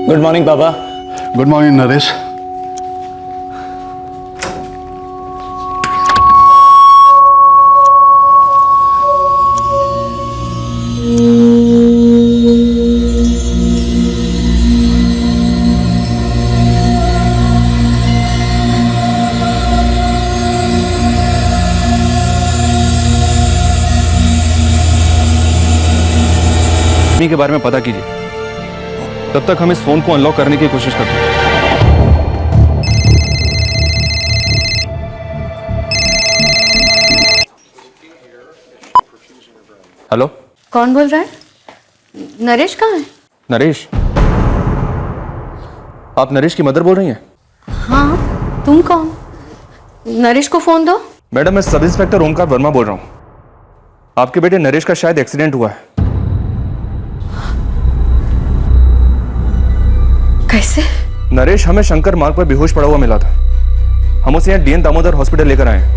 गुड मॉर्निंग पापा। Good morning Naresh. के बारे में पता कीजिए, तब तक हम इस फोन को अनलॉक करने की कोशिश करते हैं। हेलो, कौन बोल रहा है? नरेश कहाँ है? नरेश? आप नरेश की मदर बोल रही हैं? हाँ, तुम कौन? नरेश को फोन दो। मैडम, मैं सब इंस्पेक्टर ओमकार वर्मा बोल रहा हूँ। आपके बेटे नरेश का शायद एक्सीडेंट हुआ है। कैसे? नरेश हमें शंकर मार्ग पर बेहोश पड़ा हुआ मिला था। हम उसे यहाँ डीएन दामोदर हॉस्पिटल लेकर आए हैं।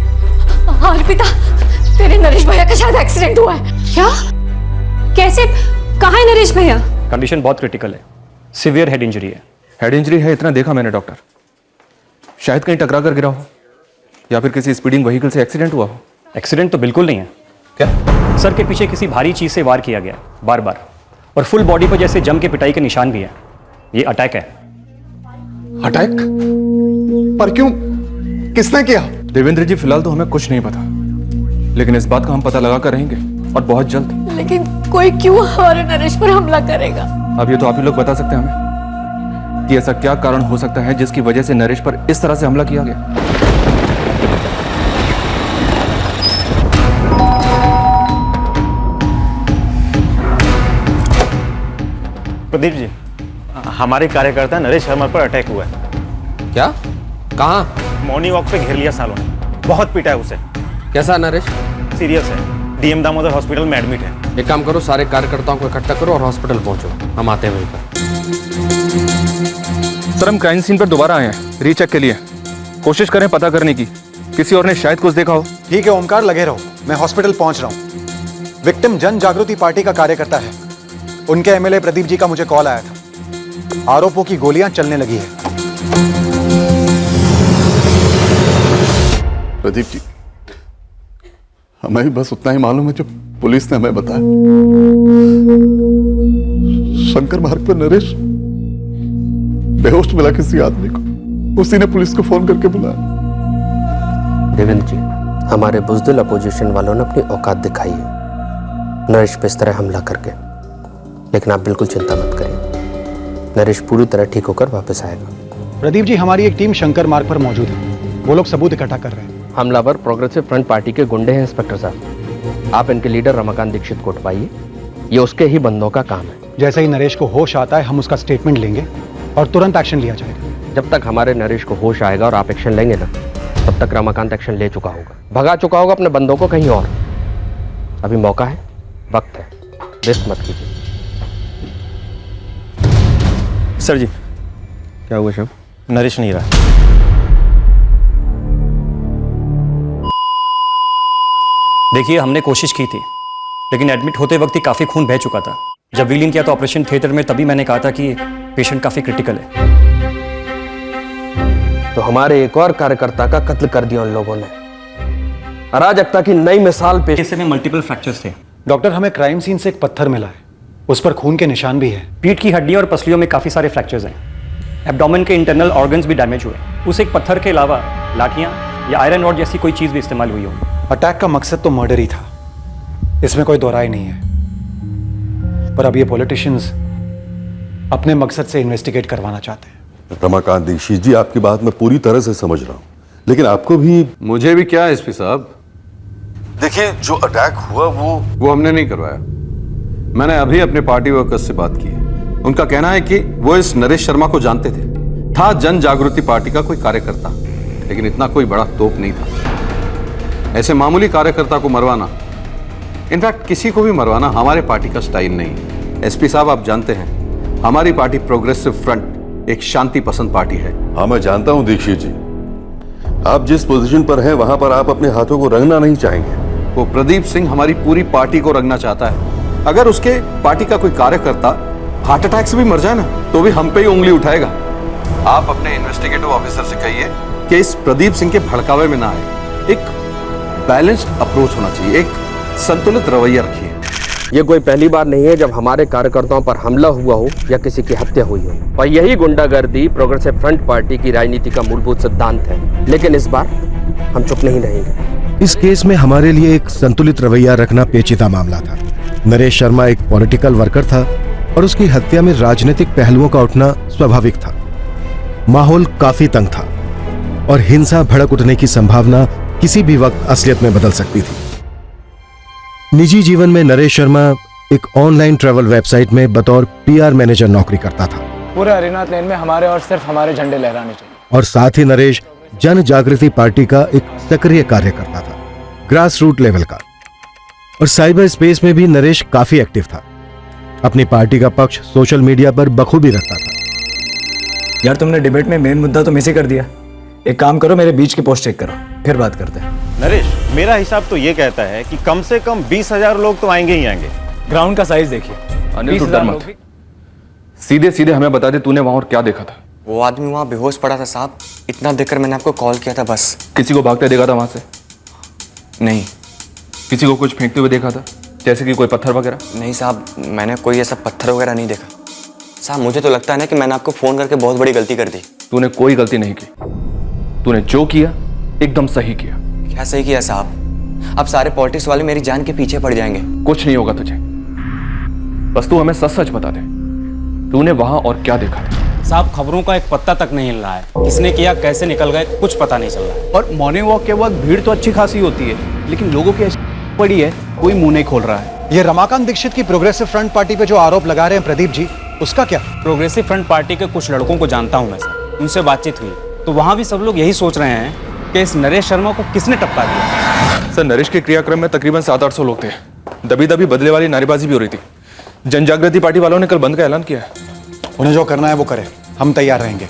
अर्पिता, तेरे नरेश भैया का शायद एक्सीडेंट हुआ है। क्या? कैसे? कहाँ है नरेश भैया? कंडीशन बहुत क्रिटिकल है, सीवियर हेड इंजरी है। हेड इंजरी है, इतना देखा मैंने डॉक्टर। शायद कहीं टकरा कर गिरा हो या फिर किसी स्पीडिंग व्हीकल से एक्सीडेंट हुआ हो। एक्सीडेंट तो बिल्कुल नहीं है। क्या? सर के पीछे किसी भारी चीज से वार किया गया बार बार, और फुल बॉडी पर जैसे जम के पिटाई के निशान भी है। ये अटैक है। अटैक? पर क्यों? किसने किया? देवेंद्र जी, फिलहाल तो हमें कुछ नहीं पता, लेकिन इस बात का हम पता लगा कर रहेंगे और बहुत जल्द। लेकिन कोई क्यों हमारे नरेश पर हमला करेगा? अब ये तो आप ही लोग बता सकते हैं हमें। कि ऐसा क्या कारण हो सकता है जिसकी वजह से नरेश पर इस तरह से हमला किया गया। प्रदीप जी, हमारे कार्यकर्ता नरेश शर्मा पर अटैक हुआ है। क्या? कहाँ? मॉर्निंग वॉक पे घेर लिया सालों ने, बहुत पीटा है उसे। कैसा नरेश? सीरियस है, डीएम दामोदर हॉस्पिटल में एडमिट है। एक काम करो, सारे कार्यकर्ताओं को इकट्ठा करो और हॉस्पिटल पहुंचो, हम आते हैं वहीं पर। सर, हम क्राइम सीन पर दोबारा आए हैं रीचेक के लिए। कोशिश करें पता करने की, किसी और ने शायद कुछ देखा हो। ठीक है ओमकार, लगे रहो, मैं हॉस्पिटल पहुंच रहा हूं। विक्टिम जन जागृति पार्टी का कार्यकर्ता है। उनके एमएलए प्रदीप जी का मुझे कॉल आया था। आरोपों की गोलियां चलने लगी है। प्रदीप जी, हमें बस उतना ही मालूम है जो पुलिस ने हमें बताया। शंकर मार्ग पर नरेश बेहोश मिला किसी आदमी को, उसी ने पुलिस को फोन करके बुलाया। देवेंद्र जी, हमारे बुजदिल अपोजिशन वालों ने अपनी औकात दिखाई है नरेश पे इस तरह हमला करके, लेकिन आप बिल्कुल चिंता मत करिए, नरेश पूरी तरह ठीक होकर वापस आएगा। प्रदीप जी, हमारी एक टीम शंकर मार्ग पर मौजूद है। वो लोग सबूत इकट्ठा कर रहे हैं। हमलावर प्रोग्रेसिव फ्रंट पार्टी के गुंडे हैं इंस्पेक्टर साहब। आप इनके लीडर रमाकांत दीक्षित को उठवाइए, ये उसके ही बंदों का काम है। जैसे ही नरेश को होश आता है हम उसका स्टेटमेंट लेंगे और तुरंत एक्शन लिया जाएगा। जब तक हमारे नरेश को होश आएगा और आप एक्शन लेंगे ना, तब तक रमाकांत एक्शन ले चुका होगा, भगा चुका होगा अपने बंदों को कहीं और। अभी मौका है, वक्त है, वेस्ट मत कीजिए। सर जी, क्या हुआ शब? नरेश नहीं रहा। देखिए, हमने कोशिश की थी, लेकिन एडमिट होते वक्त ही काफ़ी खून बह चुका था। जब व्हीलिंग किया तो ऑपरेशन थिएटर में, तभी मैंने कहा था कि पेशेंट काफ़ी क्रिटिकल है। तो हमारे एक और कार्यकर्ता का कत्ल कर दिया उन लोगों ने। अराजकता की नई मिसाल पेश में मल्टीपल फ्रैक्चर्स थे। डॉक्टर, हमें क्राइम सीन से एक पत्थर मिला है, उस पर खून के निशान भी है। पीठ की हड्डियों और पसलियों में काफ़ी सारे फ्रैक्चर्स हैं। एब्डोमेन के इंटरनल ऑर्गन्स भी डैमेज हुए। उस एक पत्थर के अलावा लाठियाँ या आयरन रॉड जैसी कोई चीज़ भी इस्तेमाल हुई होगी। अटैक का मकसद तो मर्डर ही था, इसमें कोई दोहराई नहीं है। पर अब ये पॉलिटिशियंस अपने मकसद से इन्वेस्टिगेट करवाना चाहते हैं। रमाकांत दीक्षित जी, आपकी बात मैं पूरी तरह से समझ रहा हूं, लेकिन आपको भी। मुझे भी क्या एसपी साहब? देखिए, जो अटैक हुआ वो हमने नहीं करवाया। मैंने अभी अपने पार्टी वर्कर्स से बात की है। उनका कहना है कि वो इस नरेश शर्मा को जानते थे, था जन जागृति पार्टी का कोई कार्यकर्ता, लेकिन इतना कोई बड़ा तोप नहीं था। ऐसे मामूली कार्यकर्ता को मरवाना, इनफैक्ट किसी को भी मरवाना हमारे पार्टी का स्टाइल नहीं है। एसपी साहब, आप जानते हैं हमारी पार्टी प्रोग्रेसिव फ्रंट एक शांति पसंद पार्टी है। हाँ, मैं जानता हूं दीक्षित जी, आप जिस पोजीशन पर हैं वहां पर आप अपने हाथों को रंगना नहीं चाहेंगे। वो प्रदीप सिंह हमारी पूरी पार्टी को रंगना चाहता है। अगर उसके पार्टी का कोई कार्यकर्ता हार्ट अटैक से भी मर जाए ना, तो भी हम पे ही उंगली उठाएगा। आप अपने इन्वेस्टिगेटिव ऑफिसर से कहिए कि इस प्रदीप सिंह के भड़कावे में ना आए। एक बैलेंस्ड अप्रोच होना चाहिए, एक संतुलित रवैया रखिए। ये कोई पहली बार नहीं है जब हमारे कार्यकर्ताओं पर हमला हुआ हो या किसी की हत्या हुई हो, और यही गुंडागर्दी प्रोग्रेसिव फ्रंट पार्टी की राजनीति का मूलभूत सिद्धांत है। लेकिन इस बार हम चुप नहीं रहेंगे। इस केस में हमारे लिए एक संतुलित रवैया रखना पेचीदा मामला था। नरेश शर्मा एक पॉलिटिकल वर्कर था और उसकी हत्या में राजनीतिक पहलुओं का उठना स्वाभाविक था। माहौल काफी तंग था और हिंसा भड़क उठने की संभावना किसी भी वक्त असलियत में बदल सकती थी। निजी जीवन में नरेश शर्मा एक ऑनलाइन ट्रैवल वेबसाइट में बतौर पीआर मैनेजर नौकरी करता था। पूरे हरिनाथ लेन में हमारे और सिर्फ हमारे झंडे लहराने चाहिए। और साथ ही नरेश जन जागृति पार्टी का एक सक्रिय कार्यकर्ता था, ग्रास रूट लेवल का। और साइबर स्पेस में भी नरेश काफी एक्टिव था। अपनी पार्टी का पक्ष सोशल मीडिया पर बखूबी रखता था। यार, तुमने डिबेट में मेन मुद्दा तो मिस ही कर दिया। एक काम करो, मेरे बीच की पोस्ट चेक करो, फिर बात करते हैं। नरेश, मेरा हिसाब तो ये कहता है कि कम से कम 20,000 लोग तो आएंगे ही आएंगे। ग्राउंड का साइज देखिए। अनिल, तू डर मत, सीधे सीधे हमें बता दे तूने वहां और क्या देखा था। वो आदमी वहां बेहोश पड़ा था साहब, इतना देखकर मैंने आपको कॉल किया था बस। किसी को भागते देखा था वहां से? नहीं। किसी को कुछ फेंकते हुए देखा था, जैसे कि कोई पत्थर वगैरह? नहीं साहब, मैंने कोई ऐसा पत्थर वगैरह नहीं देखा। साहब, मुझे तो लगता है ना कि मैंने आपको फोन करके बहुत बड़ी गलती कर दी। तूने कोई गलती नहीं की, तूने जो किया एकदम सही किया। क्या सही किया साहब? अब सारे पॉलिटिक्स वाले मेरी जान के पीछे पड़ जाएंगे। कुछ नहीं होगा तुझे, बस तू हमें सच सच बता दे, तूने वहां और क्या देखा था? साहब खबरों का एक पत्ता तक नहीं हिल रहा है। किसने किया, कैसे निकल गए, कुछ पता नहीं चल रहा है। और मॉर्निंग वॉक के वक्त भीड़ तो अच्छी खासी होती है, लेकिन लोगों की ऐसी पड़ी है, कोई मुंह नहीं खोल रहा है। ये रमाकांत दीक्षित की प्रोग्रेसिव फ्रंट पार्टी पे जो आरोप लगा रहे हैं प्रदीप जी, उसका क्या? प्रोग्रेसिव फ्रंट पार्टी के कुछ लड़कों को जानता हूं मैं सर, उनसे बातचीत हुई तो वहां भी सब लोग यही सोच रहे हैं कि इस नरेश शर्मा को किसने टपका दिया। सर नरेश के क्रियाक्रम में तकरीबन 700-800 लोग थे। दबी दबी बदले वाली नारेबाजी भी हो रही थी। जन जागृति पार्टी वालों ने कल बंद का ऐलान किया है। उन्हें जो करना है वो करें, हम तैयार रहेंगे।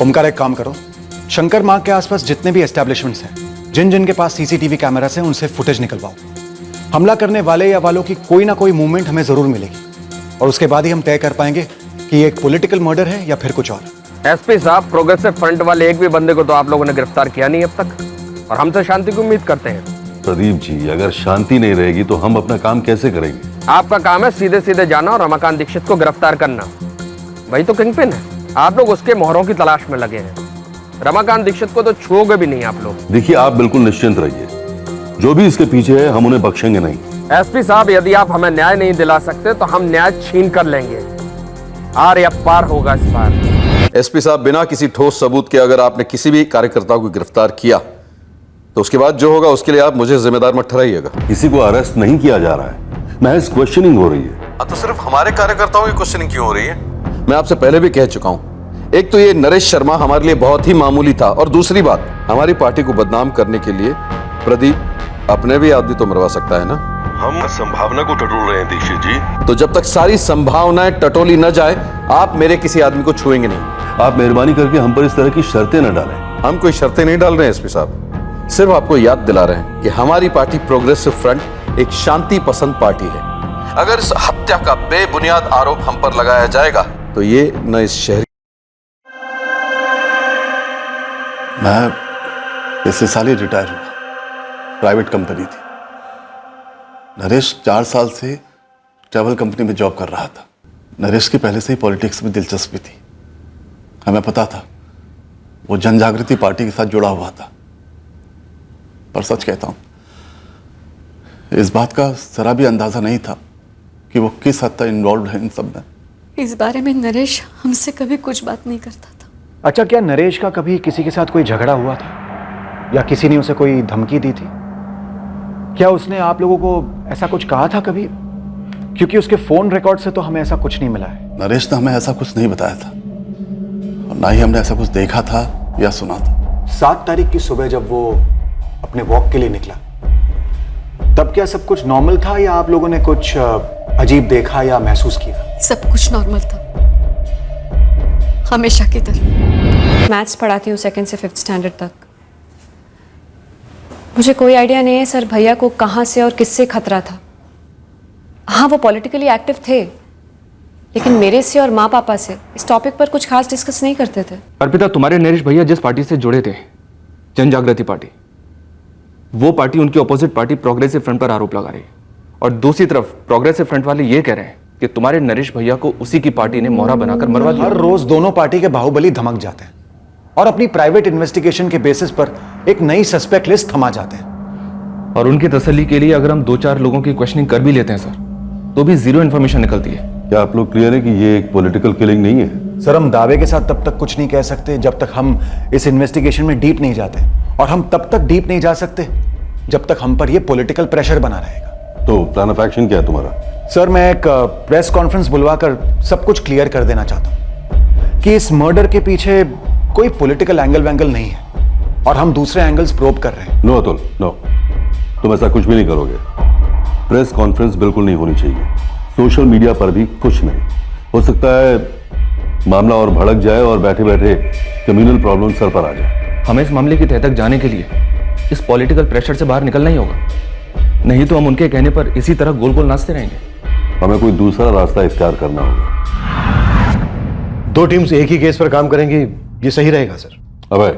ओमकार एक काम करो, शंकर मार्ग के आसपास जितने भी एस्टैब्लिशमेंट्स हैं, जिन जिन के पास सीसीटीवी कैमरास हैं, उनसे फुटेज निकलवाओ। हमला करने वाले या वालों की कोई ना कोई मूवमेंट हमें जरूर मिलेगी और उसके बाद ही हम तय कर पाएंगे कि ये एक पॉलिटिकल मर्डर है या फिर कुछ और। एसपी साहब, प्रोग्रेसिव फ्रंट वाले एक भी बंदे को तो आप लोगों ने गिरफ्तार किया नहीं अब तक, और हम तो शांति की उम्मीद करते हैं। प्रदीप जी, अगर शांति नहीं रहेगी तो हम अपना काम कैसे करेंगे? आपका काम है सीधे सीधे जाना और रमाकांत दीक्षित को गिरफ्तार करना, वही तो किंगपिन है। आप लोग उसके मोहरों की तलाश में लगे हैं। रमाकांत दीक्षित को तो छूओगे भी नहीं आप लोग। देखिए, आप बिल्कुल निश्चिंत रहिए, जो भी इसके पीछे है हम उन्हें बख्शेंगे नहीं। एसपी साहब, यदि आप हमें न्याय नहीं दिला सकते तो हम न्याय छीन कर लेंगे। आर या पार होगा इस बार। एसपी साहब, बिना किसी ठोस सबूत के अगर आपने किसी भी कार्यकर्ता को गिरफ्तार किया तो उसके बाद जो होगा उसके लिए आप मुझे जिम्मेदार मत ठहराइएगा। किसी को अरेस्ट नहीं किया जा रहा है, महज क्वेश्चनिंग हो रही है। तो सिर्फ हमारे कार्यकर्ताओं की क्वेश्चनिंग क्यों हो रही है? मैं आपसे पहले भी कह चुका हूं, एक तो ये नरेश शर्मा हमारे लिए बहुत ही मामूली था, और दूसरी बात, हमारी पार्टी को बदनाम करने के लिए प्रदीप अपने भी आदमी तो मरवा सकता है ना। हम संभावना को टटोल रहे हैं दीक्षित जी। तो जब तक सारी संभावनाएं टटोली न जाए, आप मेरे किसी आदमी को छुएंगे नहीं। आप मेहरबानी करके हम पर इस तरह की शर्तें न डालें। हम कोई शर्तें नहीं डाल रहे हैं एसपी साहब, सिर्फ आपको याद दिला रहे हैं कि हमारी पार्टी प्रोग्रेसिव फ्रंट एक शांति पसंद पार्टी है। अगर इस हत्या का बेबुनियाद आरोप हम पर लगाया जाएगा तो ये न इस शहर। मैं पिछले साल ही रिटायर हुआ, प्राइवेट कंपनी थी। नरेश 4 साल से ट्रैवल कंपनी में जॉब कर रहा था। नरेश की पहले से ही पॉलिटिक्स में दिलचस्पी थी। हमें पता था वो जन जागृति पार्टी के साथ जुड़ा हुआ था, पर सच कहता हूं, इस बात का जरा भी अंदाजा नहीं था कि वो किस हद तक इन्वॉल्व है इन सब में। इस बारे में नरेश हमसे कभी कुछ बात नहीं करता था। अच्छा, क्या नरेश का कभी किसी के साथ कोई झगड़ा हुआ था या किसी ने उसे कोई धमकी दी थी? क्या उसने आप लोगों को ऐसा कुछ कहा था कभी? क्योंकि उसके फोन रिकॉर्ड से तो हमें ऐसा कुछ नहीं मिला है। नरेश ने हमें ऐसा कुछ नहीं बताया था और ना ही हमने ऐसा कुछ देखा था या सुना था। 7 तारीख की सुबह जब वो अपने वॉक के लिए निकला, तब क्या सब कुछ नॉर्मल था या आप लोगों ने कुछ अजीब देखा या महसूस किया? सब कुछ नॉर्मल था, हमेशा की तरह। मैथ्स पढ़ाती हूँ 2nd से 5th स्टैंडर्ड तक। मुझे कोई आइडिया नहीं है सर भैया को कहाँ से और किससे खतरा था। हाँ, वो पॉलिटिकली एक्टिव थे, लेकिन मेरे से और माँ पापा से इस टॉपिक पर कुछ खास डिस्कस नहीं करते थे। अर्पिता, तुम्हारे नरेश भैया जिस पार्टी से जुड़े थे, जन जागृति पार्टी, वो पार्टी उनकी ऑपोजिट पार्टी प्रोग्रेसिव फ्रंट पर आरोप लगा रही है, और दूसरी तरफ प्रोग्रेसिव फ्रंट वाले ये कह रहे हैं कि तुम्हारे नरेश भैया को उसी की पार्टी ने मोहरा बनाकर मरवा दिया। हर रोज दोनों पार्टी के बाहुबली धमक जाते हैं और अपनी प्राइवेट इन्वेस्टिगेशन के बेसिस पर एक नई सस्पेक्ट लिस्ट थमा जाते हैं। और उनकी तसल्ली के लिए अगर हम 2-4 लोगों की क्वेश्चनिंग कर भी लेते हैं सर, तो भी जीरो इन्फॉर्मेशन निकलती है। क्या आप लोग क्लियर है कि ये एक पॉलिटिकल किलिंग नहीं है? सर, हम दावे के साथ तब तक कुछ नहीं कह सकते जब तक हम इस इन्वेस्टिगेशन में डीप नहीं जाते, और हम तब तक डीप नहीं जा सकते जब तक हम पर ये पॉलिटिकल प्रेशर बना रहेगा। तो प्लान ऑफ एक्शन क्या है तुम्हारा? सर, मैं एक प्रेस कॉन्फ्रेंस बुलवाकर सब कुछ क्लियर कर देना चाहता हूं कि इस मर्डर के पीछे कोई पॉलिटिकल एंगल नहीं है और हम दूसरे एंगल्स प्रोब कर रहे हैं। नो अतुल, नो, तुम ऐसा कुछ भी नहीं करोगे। प्रेस कॉन्फ्रेंस बिल्कुल नहीं होनी चाहिए, सोशल मीडिया पर भी कुछ नहीं। हो सकता है मामला और भड़क जाए और बैठे बैठे कम्युनल प्रॉब्लम सर पर आ जाए। हमें इस मामले की तह तक जाने के लिए इस पॉलिटिकल प्रेशर से बाहर निकलना ही होगा, नहीं तो हम उनके कहने पर इसी तरह गोल गोल नाचते रहेंगे। हमें कोई दूसरा रास्ता इख्तियार करना होगा। 2 टीम्स एक ही केस पर काम करेंगी, ये सही रहेगा सर? अबे,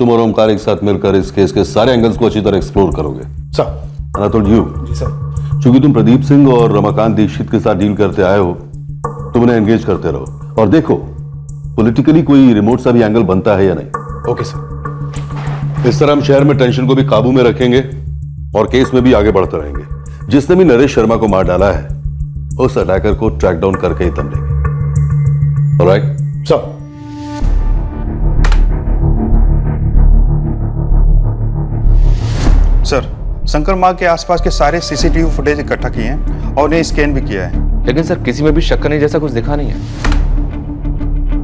तुम और ओमकार एक साथ मिलकर इस केस के सारे एंगल्स को अच्छी तरह एक्सप्लोर करोगे। सर। तो जी सर। चूंकि तुम प्रदीप सिंह और रमाकांत दीक्षित के साथ डील करते आए हो, तुम उन्हें एंगेज करते रहो और देखो पॉलिटिकली कोई रिमोट सा भी एंगल बनता है या नहीं। Okay sir. इस तरह हम शहर में टेंशन को भी काबू में रखेंगे और केस में भी आगे बढ़ते रहेंगे। जिसने भी नरेश शर्मा को मार डाला है, उस अटैकर को ट्रैक डाउन करके ही दम लेंगे। ऑलराइट? सर, शंकर मार्ग के आसपास के सारे सीसीटीवी फुटेज इकट्ठा किए हैं और उन्हें स्कैन भी किया है। लेकिन सर किसी में भी शक करने जैसा कुछ दिखा नहीं है।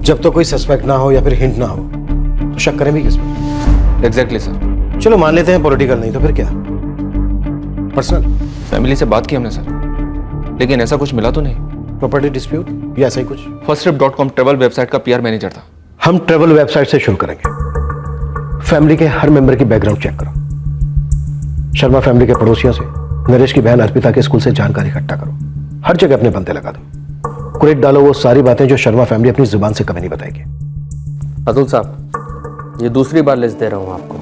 जब तो कोई सस्पेक्ट ना हो या फिर हिंट ना हो तो शक करें भी किस पर? Exactly sir. चलो मान लेते हैं पॉलिटिकल नहीं तो फिर क्या, पर्सनल? फैमिली से बात की हमने सर, लेकिन ऐसा कुछ मिला तो नहीं। प्रॉपर्टी डिस्प्यूट या ऐसा ही कुछ? फर्स्टट्रिप.com ट्रैवल वेबसाइट का पीआर मैनेजर था। हम ट्रैवल वेबसाइट से शुरू करेंगे। फैमिली के हर मेंबर की बैकग्राउंड चेक करो। शर्मा फैमिली के पड़ोसियों से नरेश की बहन अर्पिता के स्कूल से जानकारी इकट्ठा करो। हर जगह अपने बंदे लगा दो। क्रेडिट डालो वो सारी बातें जो शर्मा फैमिली अपनी जुबान से कभी नहीं बताएगी। अतुल साहब, ये दूसरी बार लिस्ट दे रहा हूँ आपको।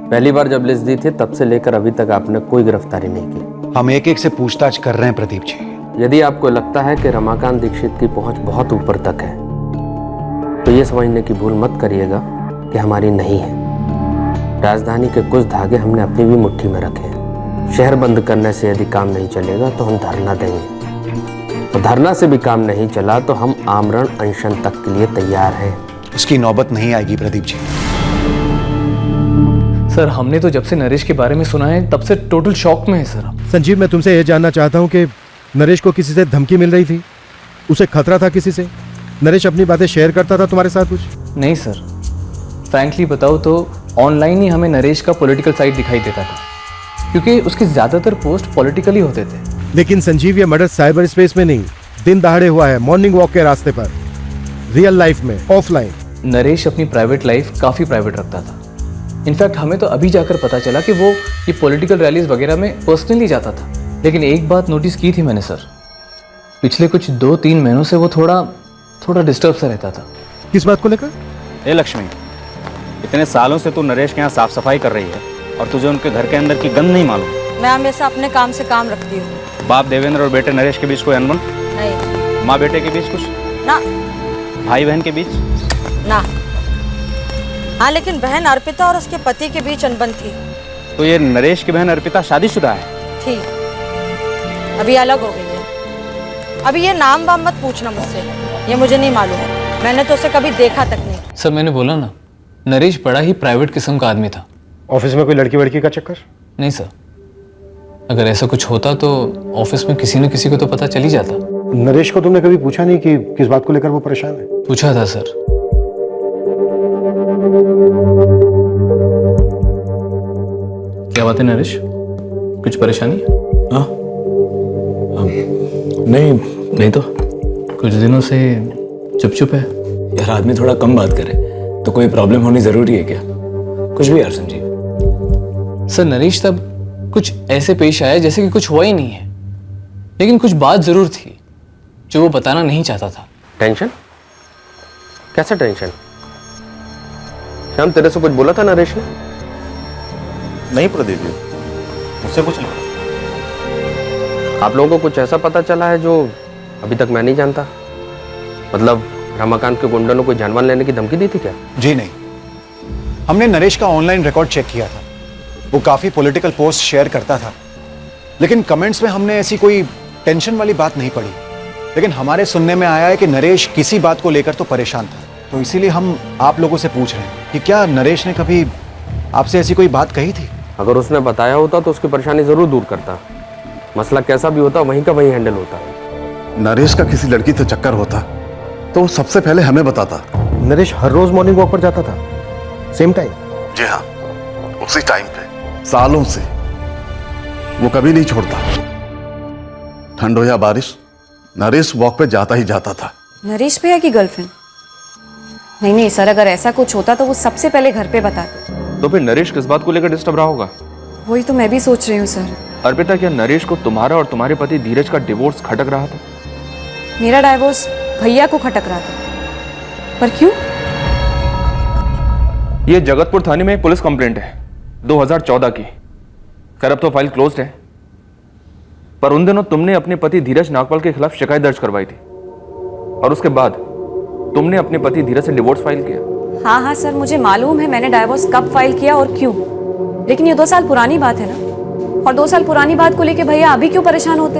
पहली बार जब लिस्ट दी थी तब से लेकर अभी तक आपने कोई गिरफ्तारी नहीं की। हम एक एक से पूछताछ कर रहे हैं प्रदीप जी। यदि आपको लगता है कि रमाकांत दीक्षित की पहुंच बहुत ऊपर तक है तो ये समझने की भूल मत करिएगा कि हमारी नहीं है। राजधानी के कुछ धागे हमने अपनी भी मुट्ठी में रखे हैं। शहर बंद करने से यदि काम नहीं चलेगा तो हम धरना देंगे, और धरना से भी काम नहीं चला तो हम आमरण अनशन तक के लिए तैयार हैं। उसकी नौबत नहीं आएगी प्रदीप जी। सर, हमने तो जब से नरेश के बारे में सुना है तब से टोटल शॉक में है सर। संजीव, मैं तुमसे यह जानना चाहता हूं कि नरेश को किसी से धमकी मिल रही थी? उसे खतरा था किसी से? नरेश अपनी बातें शेयर करता था तुम्हारे साथ कुछ? नहीं सर, फ्रैंकली बताओ तो ऑनलाइन ही हमें नरेश का पॉलिटिकल साइड दिखाई देता था, क्योंकि उसके ज्यादातर पोस्ट पॉलिटिकली होते थे। लेकिन संजीव, ये मर्डर साइबर स्पेस में नहीं, दिन दहाड़े हुआ है, मॉर्निंग वॉक के रास्ते पर, रियल लाइफ में, ऑफलाइन। नरेश अपनी प्राइवेट लाइफ काफी प्राइवेट रखता था। इनफैक्ट हमें तो अभी जाकर पता चला कि वो ये पॉलिटिकल रैलीज वगैरह में पर्सनली जाता था। लेकिन एक बात नोटिस की थी मैंने सर, पिछले कुछ 2-3 महीनों से वो थोड़ा डिस्टर्ब सा रहता था। किस बात को लेकर? ए लक्ष्मी, इतने सालों से तू नरेश के यहाँ साफ सफाई कर रही है और तुझे उनके घर के अंदर की गंध नहीं मालूम? मैं हमेशा अपने काम से काम रखती हूँ। बाप देवेंद्र और बेटे नरेश के बीच कोई अनबन? नहीं। माँ बेटे के बीच कुछ? ना। भाई बहन के बीच? ना। हाँ, लेकिन बहन अर्पिता और उसके पति के बीच अनबन थी। तो ये नरेश की बहन अर्पिता शादीशुदा है? थी, अभी अलग हो गई है। अभी ये नाम वाम मत पूछना मुझसे, ये मुझे नहीं मालूम, मैंने तो उसे कभी देखा तक नहीं। सर, मैंने बोला ना, नरेश बड़ा ही प्राइवेट किस्म का आदमी था। ऑफिस में कोई लड़की वड़की का चक्कर? नहीं सर, अगर ऐसा कुछ होता तो ऑफिस में किसी न किसी को तो पता चल ही जाता। नरेश को तुमने कभी पूछा नहीं कि किस बात को लेकर वो परेशान है? पूछा था सर। क्या बात है नरेश, कुछ परेशानी है? हाँ, नहीं तो कुछ दिनों से चुप है। यार, आदमी थोड़ा कम बात करे तो कोई प्रॉब्लम होनी जरूरी है क्या? कुछ भी यार संजीव। सर, नरेश तब कुछ ऐसे पेश आया जैसे कि कुछ हुआ ही नहीं है, लेकिन कुछ बात जरूर थी जो वो बताना नहीं चाहता था। टेंशन? कैसा टेंशन? श्याम, तेरे से कुछ बोला था नरेश ने? नहीं प्रदीप जी, मुझसे कुछ नहीं। आप लोगों को कुछ ऐसा पता चला है जो अभी तक मैं नहीं जानता? मतलब रमाकांत के गुंडों ने कोई जानवर लेने की धमकी दी थी क्या? जी नहीं, हमने नरेश का ऑनलाइन रिकॉर्ड चेक किया था। वो काफी पॉलिटिकल पोस्ट शेयर करता था, लेकिन कमेंट्स में हमने ऐसी कोई टेंशन वाली बात नहीं पढ़ी। लेकिन हमारे सुनने में आया है कि नरेश किसी बात को लेकर तो परेशान था, तो इसीलिए हम आप लोगों से पूछ रहे हैं कि क्या नरेश ने कभी आपसे ऐसी कोई बात कही थी? अगर उसने बताया होता तो उसकी परेशानी जरूर दूर करता। मसला कैसा भी होता वहीं का वहीं हैंडल होता। नरेश का किसी लड़की से चक्कर होता तो वो सबसे पहले हमें बताता। नरेश हर रोज मॉर्निंग वॉक पर जाता था, सेम टाइम? जी हाँ, उसी टाइम पे सालों से वो कभी नहीं छोड़ता। ठंड हो या बारिश, नरेश वॉक पे जाता ही जाता था। नरेश भैया की गर्लफ्रेंड? नहीं सर, अगर ऐसा कुछ होता तो वो सबसे पहले घर पे बताते। तो फिर नरेश किस बात को लेकर डिस्टर्ब रहा होगा? वही तो मैं भी सोच रही हूँ सर। अर्पिता, क्या नरेश को तुम्हारा और तुम्हारे पति धीरज का डिवोर्स खटक रहा था? मेरा डाइवोर्स भैया को खटक रहा था, पर क्यों? ये जगतपुर थाने में एक पुलिस कंप्लेंट है 2014 की। खैर अब तो फाइल क्लोज्ड है, पर उन दिनों तुमने अपने पति धीरज नागपाल के खिलाफ शिकायत दर्ज करवाई थी और उसके बाद तुमने अपने पति धीरज से डिवोर्स फाइल किया। हाँ सर, मुझे मालूम है मैंने डाइवोर्स कब फाइल किया और क्यों, लेकिन ये 2 साल पुरानी बात है ना, और 2 साल पुरानी बात को लेके भैया अभी क्यों परेशान होते?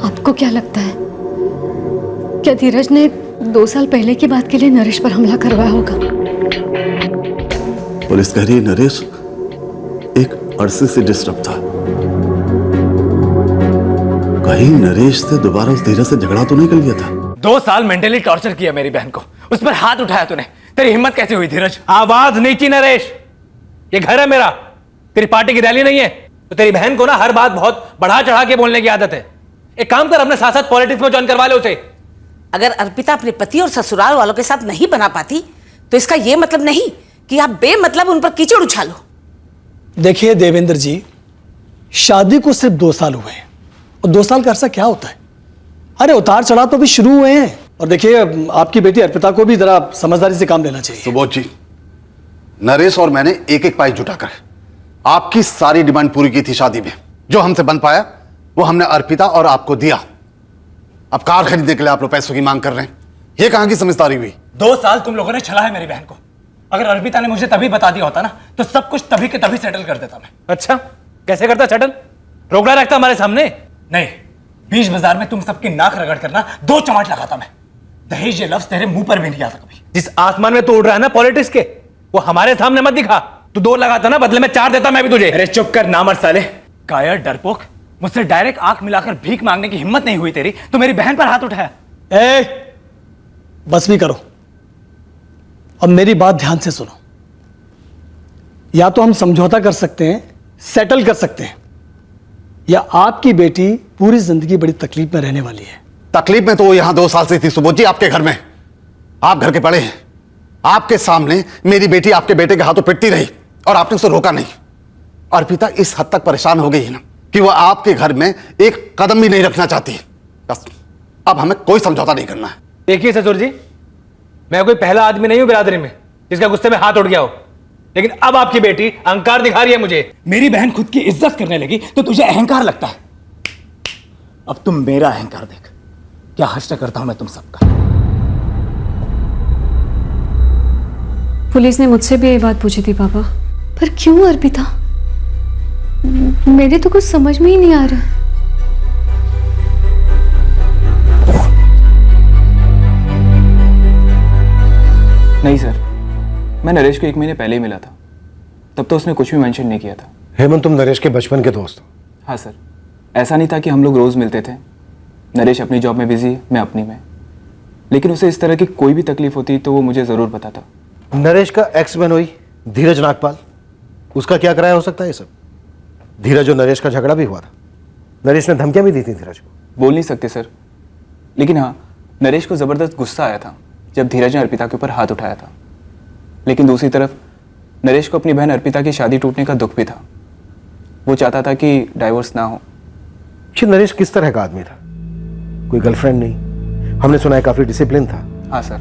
आपको क्या लगता है क्या धीरज ने 2 साल पहले की बात के लिए नरेश पर हमला करवाया होगा? पुलिस कह रही है नरेश एक अरसे से डिस्टर्ब था। कहीं नरेश से दोबारा उस धीरज से झगड़ा तो नहीं कर लिया था? 2 साल मेंटली टॉर्चर किया मेरी बहन को, उस पर हाथ उठाया तूने। तेरी हिम्मत कैसे हुई धीरज? आवाज नीची नरेश, ये घर है मेरा, तेरी पार्टी की रैली नहीं है। तो तेरी बहन को ना हर बात बहुत बढ़ा चढ़ा के बोलने की आदत है। एक काम कर, अपने साथ साथ पॉलिटिक्स में ज्वाइन करवा ले उसे। अगर अर्पिता अपने पति और ससुराल वालों के साथ नहीं बना पाती तो इसका यह मतलब नहीं कि आप बेमतलब उन पर कीचड़ उछालो। देखिए देवेंद्र जी, शादी को सिर्फ 2 साल हुए हैं और 2 साल का अरसा क्या होता है? अरे उतार चढ़ाव तो अभी शुरू हुए हैं। और देखिए आपकी बेटी अर्पिता को भी जरा समझदारी से काम लेना चाहिए। सुबोध जी, नरेश और मैंने एक एक पाई जुटाकर आपकी सारी डिमांड पूरी की थी शादी में। जो हमसे बन पाया वो हमने अर्पिता और आपको दिया। अब कार खरीदने के लिए आप लोग पैसों की मांग कर रहे हैं, ये कहां की समझदारी हुई? 2 साल तुम लोगों ने छला है मेरी बहन को। अगर अर्पिता ने मुझे तभी बता दिया होता ना तो सब कुछ तभी के तभी सेटल कर देता मैं। अच्छा, कैसे करता सेटल? रोकड़ा रखता हमारे सामने? नहीं, बीच बाजार में तुम सबकी नाक रगड़ करना 2 चमाट लगाता मैं। दहेज ये लफ्ज तेरे मुंह पर भी नहीं आता कभी। जिस आसमान में तू उड़ रहा है ना पॉलिटिक्स के, वो हमारे सामने मत दिखा। तू 2 लगाता ना, बदले में 4 देता मैं भी तुझे। अरे चुप कर नामर्द साले, कायर डरपोक। मुझसे डायरेक्ट आंख मिलाकर भीख मांगने की हिम्मत नहीं हुई तेरी तो मेरी बहन पर हाथ उठाया। बस भी करो, अब मेरी बात ध्यान से सुनो। या तो हम समझौता कर सकते हैं, सेटल कर सकते हैं, या आपकी बेटी पूरी जिंदगी बड़ी तकलीफ में रहने वाली है। तकलीफ में तो वो यहां 2 साल से थी सुबोध जी, आपके घर में। आप घर के बड़े हैं, आपके सामने मेरी बेटी आपके बेटे के हाथों पिटती रही और आपने उसे रोका नहीं। अर्पिता इस हद तक परेशान हो गई है ना कि वो आपके घर में एक कदम भी नहीं रखना चाहती। बस अब हमें कोई समझौता नहीं करना है। देखिए ससुर जी, मैं कोई पहला आदमी नहीं हूं बिरादरी में जिसका गुस्से में हाथ उठ गया हो, लेकिन अब आपकी बेटी अहंकार दिखा रही है मुझे। मेरी बहन खुद की इज्जत करने लगी तो तुझे अहंकार लगता है। अब तुम मेरा अहंकार देख, क्या हश्र करता हूं मैं तुम सबका। पुलिस ने मुझसे भी यही बात पूछी थी पापा। पर क्यों अर्पिता? मेरे तो कुछ समझ में ही नहीं आ रहा। नहीं सर, मैं नरेश को 1 महीने पहले ही मिला था, तब तो उसने कुछ भी मेंशन नहीं किया था। हेमंत, तुम नरेश के बचपन के दोस्त हो? हाँ सर, ऐसा नहीं था कि हम लोग रोज मिलते थे। नरेश अपनी जॉब में बिजी, मैं अपनी में। लेकिन उसे इस तरह की कोई भी तकलीफ होती तो वो मुझे जरूर बताता। नरेश का एक्स बनोई धीरज नागपाल, उसका क्या कराया हो सकता है ये सब? धीरज और नरेश का झगड़ा भी हुआ था, नरेश ने धमकियां भी दी थी धीरज को। बोल नहीं सकते सर, लेकिन हाँ, नरेश को जबरदस्त गुस्सा आया था जब धीरज ने अर्पिता के ऊपर हाथ उठाया था। लेकिन दूसरी तरफ नरेश को अपनी बहन अर्पिता की शादी टूटने का दुख भी था। वो चाहता था कि डाइवोर्स ना हो। नरेश किस तरह का आदमी था? कोई गर्लफ्रेंड नहीं, हमने सुना है काफी डिसिप्लिन था। हाँ सर,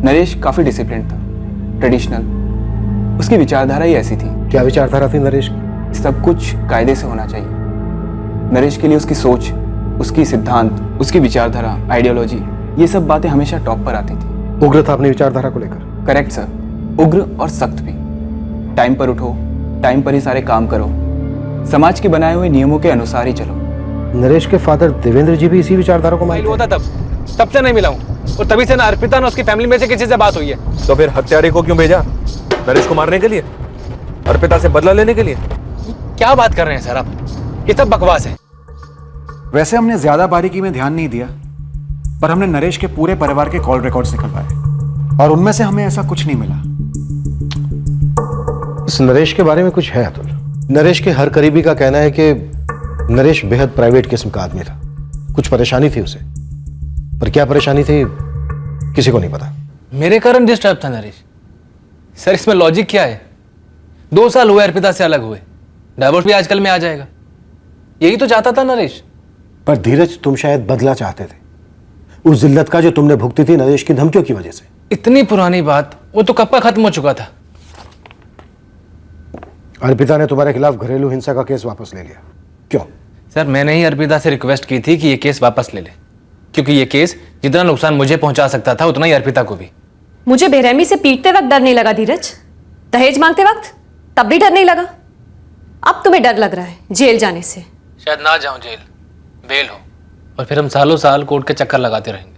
नरेश काफी डिसिप्लिन था, ट्रेडिशनल। उसकी विचारधारा ही ऐसी थी। क्या विचारधारा थी नरेश की? सब कुछ कायदे से होना चाहिए। नरेश के लिए उसकी सोच, उसकी सिद्धांत, उसकी विचारधारा, आइडियोलॉजी, ये सब बातें हमेशा टॉप पर आती थी। उग्र था अपनी विचारधारा को लेकर? करेक्ट सर, उग्र और सख्त भी। टाइम पर उठो, टाइम पर ही सारे काम करो, समाज के बनाए हुए नियमों के अनुसार ही चलो। नरेश के फादर देवेंद्र जी भी इसी विचारधारा को मानते हुआ था तब से नहीं मिला हूं, और तभी से ना अर्पिता ना उसकी फैमिली में से किसी से बात हुई है। तो फिर हत्यारे को क्यों भेजा? नरेश को मारने के लिए? अर्पिता से बदला लेने के लिए? क्या बात कर रहे हैं सर आप? ये सब बकवास है। वैसे हमने ज्यादा बारीकी में ध्यान नहीं दिया, पर हमने नरेश के पूरे परिवार के कॉल रिकॉर्ड्स निकलवाए और उनमें से हमें ऐसा कुछ नहीं मिला। इस नरेश के बारे में कुछ है अतुल? नरेश के हर करीबी का कहना है कि नरेश बेहद प्राइवेट किस्म का आदमी था, कुछ परेशानी थी उसे, पर क्या परेशानी थी किसी को नहीं पता। मेरे कारण डिस्टर्ब था नरेश? सर इसमें लॉजिक क्या है? 2 साल हुए अर्पिता से अलग हुए, डाइवोर्स भी आजकल में आ जाएगा, यही तो चाहता था नरेश। पर धीरज, तुम शायद बदला चाहते थे उस जिल्लत का जो तुमने भुगती थी नरेश की धमकियों की वजह से। इतनी पुरानी बात, वो तो कब का खत्म हो चुका था। अर्पिता ने तुम्हारे खिलाफ घरेलू हिंसा का केस वापस ले लिया, क्यों? सर मैंने ही अर्पिता से रिक्वेस्ट की थी कि ये केस वापस ले ले, क्योंकि ये केस जितना नुकसान मुझे पहुंचा सकता था उतना ही अर्पिता को भी। मुझे बेरहमी से पीटते वक्त डर नहीं लगा धीरज, दहेज मांगते वक्त तब भी डर नहीं लगा। अब तुम्हें डर लग रहा है जेल जाने से। शायद ना जाऊं जेल, बेल हो, और फिर हम सालों साल कोर्ट के चक्कर लगाते रहेंगे।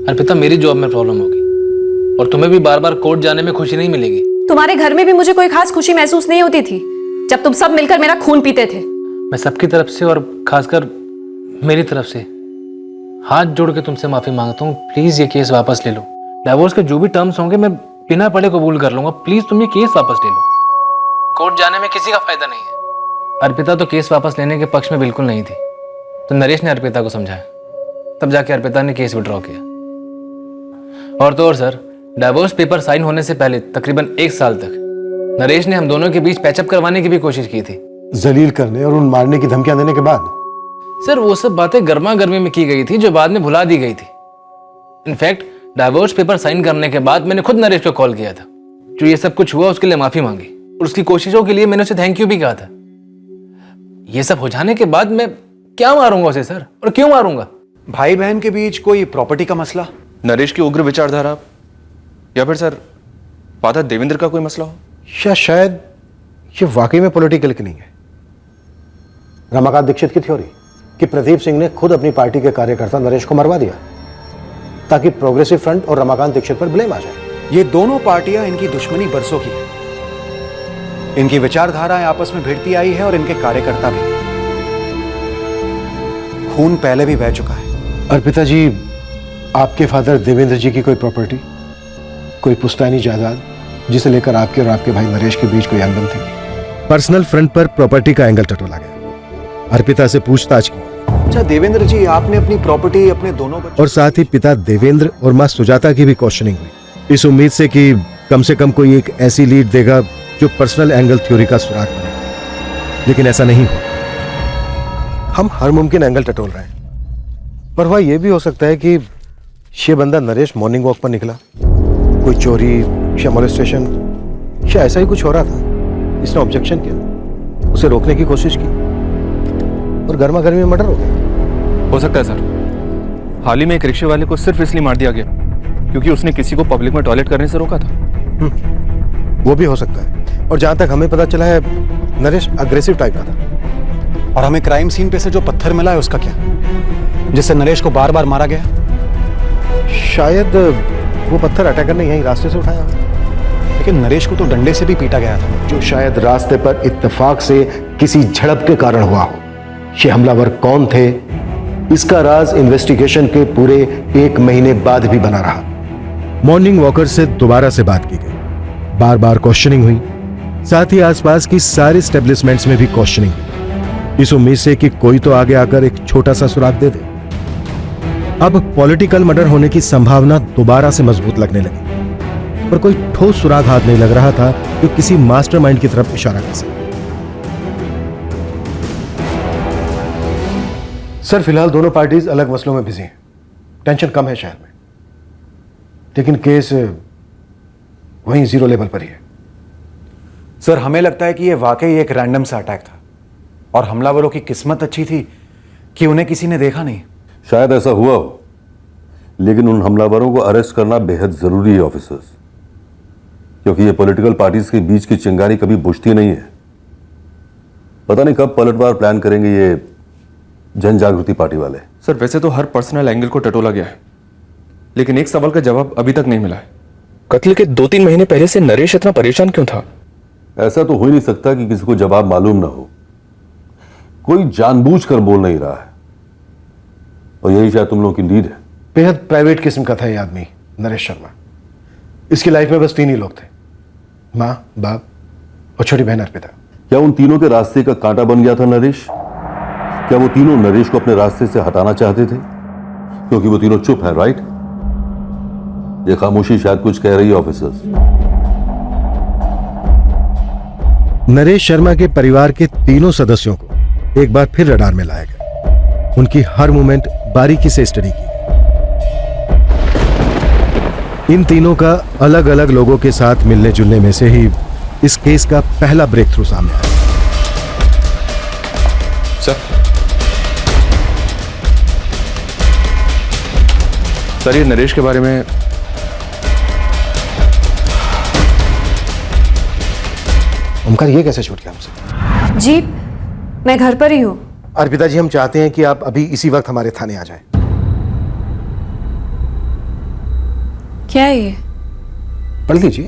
अर्पिता, मेरी जॉब में प्रॉब्लम होगी और तुम्हें भी बार बार कोर्ट जाने में खुशी नहीं मिलेगी। तुम्हारे घर में भी मुझे कोई खास खुशी महसूस नहीं होती थी जब तुम सब मिलकर मेरा खून पीते थे। मैं सबकी तरफ से और खासकर मेरी तरफ से हाथ जोड़ के तुमसे माफी मांगता हूँ। प्लीज ये केस वापस ले लो। डिवोर्स के जो भी टर्म्स होंगे मैं बिना पढ़े कबूल कर लूंगा। प्लीज तुम ये केस वापस ले लो। कोर्ट जाने में किसी का फायदा नहीं है। अर्पिता तो केस वापस लेने के पक्ष में बिल्कुल नहीं थी, तो नरेश ने अर्पिता को समझाया, तब जाके अर्पिता ने केस विड्रॉ किया। और तो और सर, डिवोर्स पेपर साइन होने से पहले तकरीबन 1 साल तक नरेश ने हम दोनों के बीच पैचअप करवाने की भी कोशिश की थी। जलील करने और उन मारने की धमकियां देने के बाद सर वो सब बातें गर्मा गर्मी में की गई थी जो बाद में भुला दी गई थी। इनफैक्ट डिवोर्स पेपर साइन करने के बाद मैंने खुद नरेश को कॉल किया था। जो ये सब कुछ हुआ उसके लिए माफी मांगी और उसकी कोशिशों के लिए मैंने उसे थैंक यू भी कहा था। ये सब हो जाने के बाद मैं क्या मारूंगा उसे सर, और क्यों मारूंगा? भाई बहन के बीच कोई प्रॉपर्टी का मसला, नरेश की उग्र विचारधारा, या फिर सर फादर देवेंद्र का कोई मसला हो? या शायद ये वाकई में पॉलिटिकल की नहीं है। रमाकांत दीक्षित की थ्योरी कि प्रदीप सिंह ने खुद अपनी पार्टी के कार्यकर्ता नरेश को मरवा दिया ताकि प्रोग्रेसिव फ्रंट और रमाकांत दीक्षित पर ब्लेम आ जाए। ये दोनों पार्टियां, इनकी दुश्मनी बरसों की है। इनकी विचारधाराएं आपस में भिड़ती आई है और इनके कार्यकर्ता भी। खून पहले भी बह चुका है। अर्पिता जी, आपके फादर देवेंद्र जी की कोई प्रॉपर्टी, कोई पुश्तैनी जायदाद जिसे लेकर आपके और आपके भाई नरेश के बीच कोई अनबन थी? पर्सनल फ्रंट पर प्रॉपर्टी का एंगल टटोला गया। अर्पिता से पूछताछ की। अच्छा देवेंद्र जी, आपने अपनी प्रॉपर्टी अपने दोनों और साथ ही पिता देवेंद्र और मां सुजाता की भी क्वेश्चनिंग हुई, इस उम्मीद से कि कम से कम कोई एक ऐसी लीड देगा जो पर्सनल एंगल थ्योरी का सुराग बनेगा। लेकिन ऐसा नहीं हुआ। हम हर मुमकिन एंगल टटोल रहे हैं, पर वह यह भी हो सकता है कि ये बंदा नरेश मॉर्निंग वॉक पर निकला, कोई चोरी या मोलेस्टेशन या ऐसा ही कुछ हो रहा था। इसने ऑब्जेक्शन किया, उसे रोकने की कोशिश की और गर्मा गर्मी में मर्डर हो गया। हो सकता है सर, हाल ही में एक रिक्शे वाले को सिर्फ इसलिए मार दिया गया क्योंकि उसने किसी को पब्लिक में टॉयलेट करने से रोका था। वो भी हो सकता है। और जहां तक हमें पता चला है, नरेश अग्रेसिव टाइप का था। और हमें क्राइम सीन पे से जो पत्थर मिला है उसका क्या, जिससे नरेश को बार बार मारा गया? शायद वो पत्थर अटैकर ने यहीं रास्ते से उठाया, लेकिन नरेश को तो डंडे से भी पीटा गया था, जो शायद रास्ते पर इत्तेफाक से किसी झड़प के कारण हुआ हो। ये हमलावर कौन थे, इसका राज इन्वेस्टिगेशन के पूरे 1 महीने बाद भी बना रहा। मॉर्निंग वॉकर से दोबारा से बात की गई, बार बार क्वेश्चनिंग हुई, साथ ही आसपास की सारी एस्टेब्लिशमेंट्स में भी क्वेश्चनिंग हुई, इस उम्मीद से कि कोई तो आगे आकर एक छोटा सा सुराग दे दे। अब पॉलिटिकल मर्डर होने की संभावना दोबारा से मजबूत लगने लगी, पर कोई ठोस सुराग हाथ नहीं लग रहा था जो किसी मास्टरमाइंड की तरफ इशारा कर सके। सर, फिलहाल दोनों पार्टीज अलग मसलों में बिजी हैं, टेंशन कम है शहर में, लेकिन केस वहीं 0 लेवल पर ही है। सर, हमें लगता है कि यह वाकई एक रैंडम सा अटैक था और हमलावरों की किस्मत अच्छी थी कि उन्हें किसी ने देखा नहीं। शायद ऐसा हुआ हो, लेकिन उन हमलावरों को अरेस्ट करना बेहद जरूरी है ऑफिसर्स, क्योंकि ये पॉलिटिकल पार्टीज के बीच की चिंगारी कभी बुझती नहीं है। पता नहीं कब पलटवार प्लान करेंगे ये जन जागृति पार्टी वाले। सर वैसे तो हर पर्सनल एंगल को टटोला गया है, लेकिन एक सवाल का जवाब अभी तक नहीं मिला है। कत्ल के 2-3 महीने पहले से नरेश इतना परेशान क्यों था? ऐसा तो हो ही नहीं सकता कि किसी को जवाब मालूम ना हो। कोई जानबूझकर बोल नहीं रहा है, और यही शायद तुम लोगों की नीड है। बेहद प्राइवेट किस्म का था ये आदमी, नरेश शर्मा। इसकी लाइफ में बस 3 ही लोग थे, माँ, बाप और छोटी बहन अर्पिता। क्या उन तीनों के रास्ते का कांटा बन गया था नरेश? क्या वो तीनों नरेश को अपने रास्ते से हटाना चाहते थे? क्योंकि वो तीनों चुप हैं, राइट? ये खामोशी शायद कुछ कह रही है ऑफिसर्स। नरेश शर्मा के परिवार के तीनों सदस्यों को एक बार फिर रडार में लाया गया। उनकी हर मूवमेंट बारीकी से स्टडी की गई। इन तीनों का अलग अलग लोगों के साथ मिलने जुलने में से ही इस केस का पहला ब्रेक थ्रू सामने आया। सर ये नरेश के बारे में ओमकार, ये कैसे छूट गया हमसे? जी मैं घर पर ही हूँ। अर्पिता जी, हम चाहते हैं कि आप अभी इसी वक्त हमारे थाने आ जाएं। क्या है ये? पढ़ लीजिए।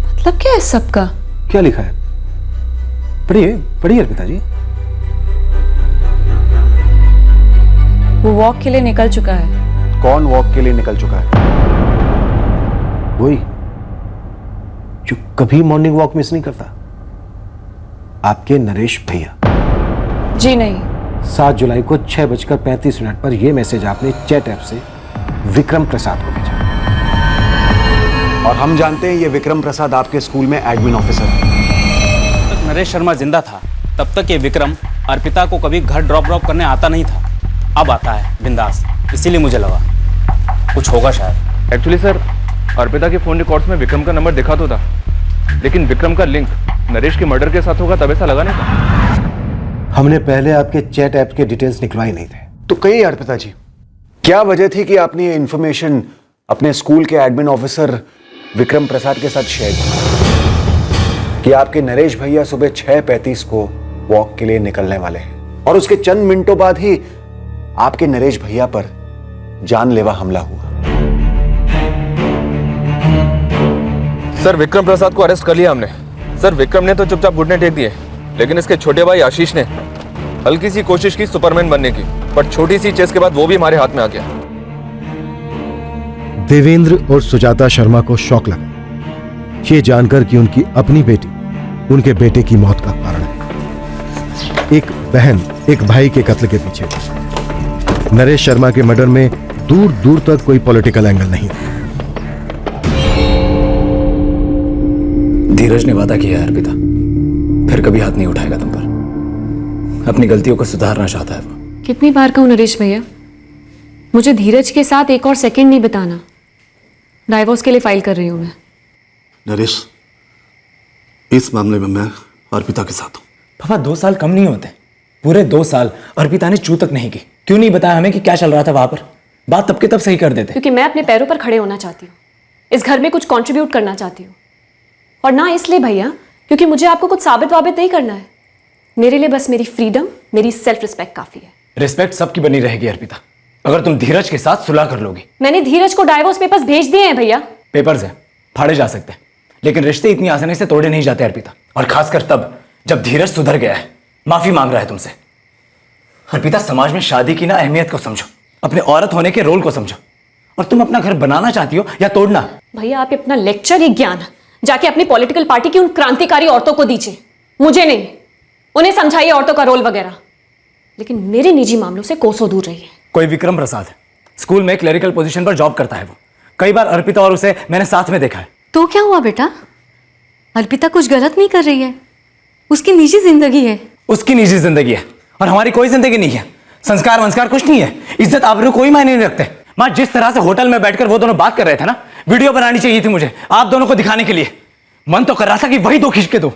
मतलब क्या है सबका? क्या लिखा है? पढ़िए पढ़िए अर्पिता जी। वो वॉक के लिए निकल चुका है। कौन वॉक के लिए निकल चुका है? वही जो कभी मॉर्निंग वॉक मिस नहीं करता, आपके नरेश भैया। जी नहीं। 7 जुलाई को 6:35 पर यह मैसेज आपने चैट ऐप से विक्रम प्रसाद को भेजा, और हम जानते हैं ये विक्रम प्रसाद आपके स्कूल में एडमिन ऑफिसर है। जब तक नरेश शर्मा जिंदा था तब तक ये विक्रम अर्पिता को कभी घर ड्रॉप करने आता नहीं था। अब आता है बिंदास, इसीलिए मुझे लगा कुछ होगा शायद। एक्चुअली सर, अर्पिता के फोन रिकॉर्ड्स में विक्रम का नंबर दिखा तो था, लेकिन विक्रम का लिंक नरेश के मर्डर के साथ होगा तब ऐसा लगा नहीं था। हमने पहले आपके चैट ऐप के डिटेल्स निकलवाए नहीं थे, तो कहिए अर्पिता जी, क्या वजह थी कि आपने ये इंफॉर्मेशन अपने स्कूल के एडमिन ऑफिसर विक्रम प्रसाद के साथ शेयर की कि आपके नरेश भैया सुबह 6:35 को वॉक के लिए निकलने वाले हैं, और उसके चंद मिनटों बाद ही आपके नरेश भैया पर जानलेवा हमला हुआ। सर, विक्रम प्रसाद को अरेस्ट कर लिया हमने। सर, विक्रम ने तो चुपचाप घुटने टेक दिए, लेकिन इसके छोटे भाई आशीष ने हल्की सी कोशिश की सुपरमैन बनने की, पर छोटी सी चेस के बाद वो भी हमारे हाथ में आ गया। देवेंद्र और सुजाता शर्मा को शौक लगा ये जानकर कि उनकी अपनी बेटी उनके बेटे की मौत का कारण है। एक बहन एक भाई के कत्ल के पीछे। नरेश शर्मा के मर्डर में दूर दूर तक कोई पॉलिटिकल एंगल नहीं था। धीरज ने वादा किया है अर्पिता, फिर कभी हाथ नहीं उठाएगा तुम पर। अपनी गलतियों को सुधारना चाहता है वो। कितनी बार कहूं नरेश भैया, मुझे धीरज के साथ एक और सेकंड नहीं बिताना। डाइवोर्स के लिए फाइल कर रही हूं मैं। नरेश, इस मामले में मैं अर्पिता के साथ हूं। पापा 2 साल कम नहीं होते, पूरे 2 साल अर्पिता ने चू तक नहीं की। क्यों नहीं बताया हमें कि क्या चल रहा था वहां पर? बात तब के तब सही कर देते। क्योंकि मैं अपने पैरों पर खड़े होना चाहती हूँ, इस घर में कुछ कंट्रीब्यूट करना चाहती हूँ, और ना इसलिए भैया क्योंकि मुझे आपको कुछ साबित वाबित नहीं करना है। मेरे लिए बस मेरी फ्रीडम, मेरी सेल्फ रिस्पेक्ट काफी है। रिस्पेक्ट सबकी बनी रहेगी अर्पिता, अगर तुम धीरज के साथ सुलह कर लोगी। मैंने धीरज को डाइवोर्स पेपर्स भेज दिए हैं भैया। पेपर्स हैं, फाड़े जा सकते हैं, लेकिन रिश्ते इतनी आसानी से तोड़े नहीं जाते अर्पिता, और खासकर तब जब धीरज सुधर गया है, माफी मांग रहा है तुमसे। अर्पिता, समाज में शादी की ना अहमियत को समझो, अपने औरत होने के रोल को समझो, और तुम अपना घर बनाना चाहती हो या तोड़ना? भैया आप अपना लेक्चर, ये ज्ञान जाके अपनी पॉलिटिकल पार्टी की उन क्रांतिकारी औरतों को दीजिए, मुझे नहीं। उन्हें समझाइए औरतों का रोल वगैरह, लेकिन मेरे निजी मामलों से कोसों दूर रहिए। कोई विक्रम प्रसाद स्कूल में क्लरिकल पोजीशन पर जॉब करता है, वो कई बार अर्पिता और उसे मैंने साथ में देखा है। तो क्या हुआ बेटा, अर्पिता कुछ गलत नहीं कर रही है, उसकी निजी जिंदगी है। उसकी निजी जिंदगी है और हमारी कोई जिंदगी नहीं है। संस्कार वंस्कार कुछ नहीं है, इज्जत आबरू कोई मायने नहीं रखते। माँ, जिस तरह से होटल में बैठकर वो दोनों बात कर रहे थे ना, वीडियो बनानी चाहिए थी मुझे आप दोनों को दिखाने के लिए। मन तो कर रहा था कि वही 2 खींच के दो।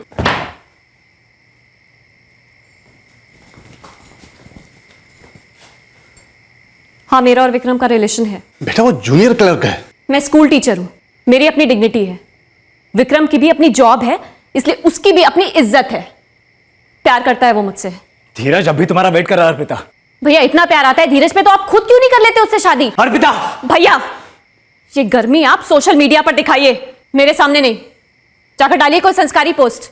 हाँ, मेरा और विक्रम का रिलेशन है। बेटा वो जूनियर क्लर्क है। मैं स्कूल टीचर हूं, मेरी अपनी डिग्निटी है। विक्रम की भी अपनी जॉब है, इसलिए उसकी भी अपनी इज्जत है। प्यार करता है वो मुझसे। धीरज अब भी तुम्हारा वेट कर रहा है अर्पिता। भैया इतना प्यार आता है धीरज पे तो आप खुद क्यों नहीं कर लेते उससे शादी? अर्पिता! भैया ये गर्मी आप सोशल मीडिया पर दिखाइए, मेरे सामने नहीं। जाकर डालिए कोई संस्कारी पोस्ट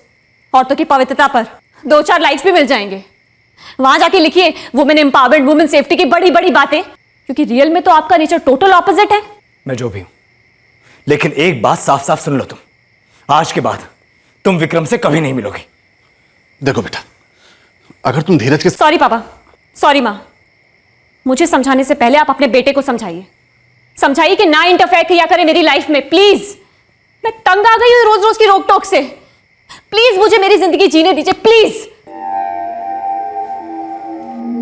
औरतों की पवित्रता पर, 2-4 लाइक्स भी मिल जाएंगे। वहां जाके लिखिए वुमेन एम्पावरमेंट, वुमेन सेफ्टी की बड़ी बड़ी बातें, क्योंकि रियल में तो आपका नेचर टोटल ऑपोजिट है। मैं जो भी हूं, लेकिन एक बात साफ साफ सुन लो, तुम आज के बाद तुम विक्रम से कभी नहीं मिलोगी। देखो बेटा, अगर तुम धीरज के... सॉरी पापा, सॉरी माँ, मुझे समझाने से पहले आप अपने बेटे को समझाइए। समझाइए कि ना इंटरफेयर किया करे मेरी लाइफ में, प्लीज। मैं तंग आ गई हूँ रोज रोज की रोक टोक से। प्लीज मुझे मेरी जिंदगी जीने दीजिए, प्लीज।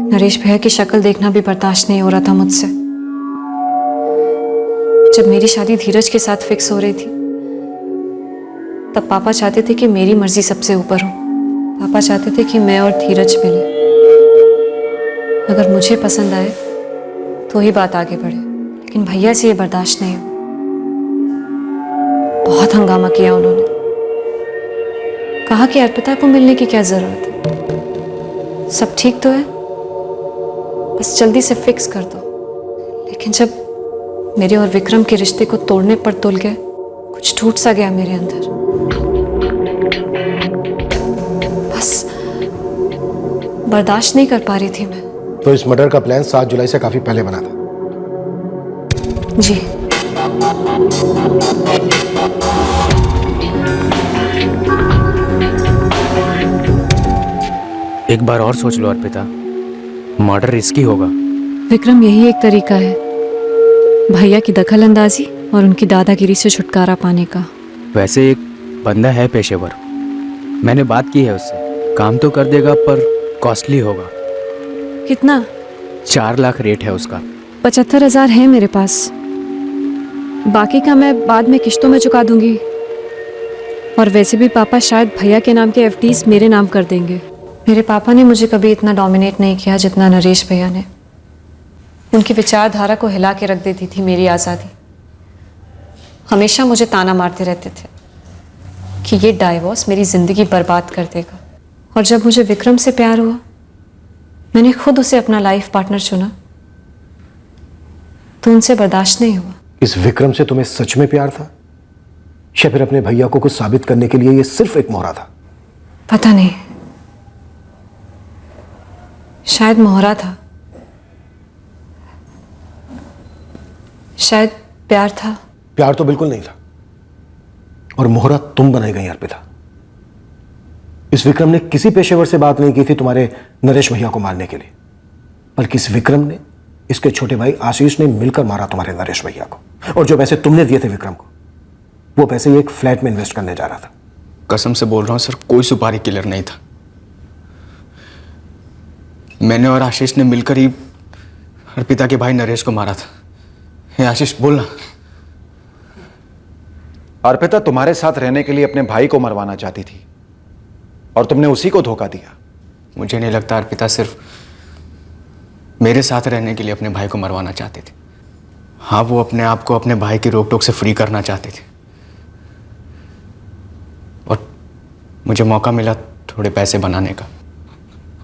नरेश भैया की शक्ल देखना भी बर्दाश्त नहीं हो रहा था मुझसे। जब मेरी शादी धीरज के साथ फिक्स हो रही थी, तब पापा चाहते थे कि मेरी मर्जी सबसे ऊपर हो। पापा चाहते थे कि मैं और धीरज मिले, अगर मुझे पसंद आए तो ही बात आगे बढ़े, लेकिन भैया से ये बर्दाश्त नहीं हो। बहुत हंगामा किया उन्होंने, कहा कि अर्पिता को मिलने की क्या जरूरत है, सब ठीक तो है, बस जल्दी से फिक्स कर दो। लेकिन जब मेरे और विक्रम के रिश्ते को तोड़ने पर तुल गए, कुछ टूट सा गया मेरे अंदर। बस बर्दाश्त नहीं कर पा रही थी मैं। तो इस मर्डर का प्लान 7 जुलाई से काफी पहले बना था? जी। एक बार और सोच लो अर्पिता, मर्डर रिस्की होगा। विक्रम, यही एक तरीका है भैया की दखल अंदाजी और उनकी दादागिरी से छुटकारा पाने का। वैसे एक बंदा है पेशेवर, मैंने बात की है उससे, काम तो कर देगा पर कॉस्टली होगा। कितना? 4 लाख रेट है उसका। 75,000 है मेरे पास, बाकी का मैं बाद में किश्तों में चुका दूंगी। और वैसे भी पापा शायद भैया के नाम के एफडीज मेरे नाम कर देंगे। मेरे पापा ने मुझे कभी इतना डोमिनेट नहीं किया जितना नरेश भैया ने। उनकी विचारधारा को हिला के रख देती थी मेरी आज़ादी। हमेशा मुझे ताना मारते रहते थे कि ये डाइवोर्स मेरी ज़िंदगी बर्बाद कर देगा। और जब मुझे विक्रम से प्यार हुआ, मैंने खुद उसे अपना लाइफ पार्टनर चुना, तो उनसे बर्दाश्त नहीं हुआ। इस विक्रम से तुम्हें सच में प्यार था या फिर अपने भैया को कुछ साबित करने के लिए ये सिर्फ एक मोहरा था? पता नहीं, शायद मोहरा था, शायद प्यार था। प्यार तो बिल्कुल नहीं था, और मोहरा तुम बनाई गई अर्पिता। इस विक्रम ने किसी पेशेवर से बात नहीं की थी तुम्हारे नरेश भैया को मारने के लिए, बल्कि इस विक्रम ने, इसके छोटे भाई आशीष ने मिलकर मारा तुम्हारे नरेश भैया को। और जो पैसे तुमने दिए थे विक्रम को, वो पैसे ये एक फ्लैट में इन्वेस्ट करने जा रहा था। कसम से बोल रहा हूं सर, कोई सुपारी किलर नहीं था। मैंने और आशीष ने मिलकर ही अर्पिता के भाई नरेश को मारा था। हे आशीष, बोलना। अर्पिता तुम्हारे साथ रहने के लिए अपने भाई को मरवाना चाहती थी और तुमने उसी को धोखा दिया। मुझे नहीं लगता अर्पिता सिर्फ मेरे साथ रहने के लिए अपने भाई को मरवाना चाहती थी। हाँ, वो अपने आप को अपने भाई की रोक टोक से फ्री करना चाहती थी, और मुझे मौका मिला थोड़े पैसे बनाने का।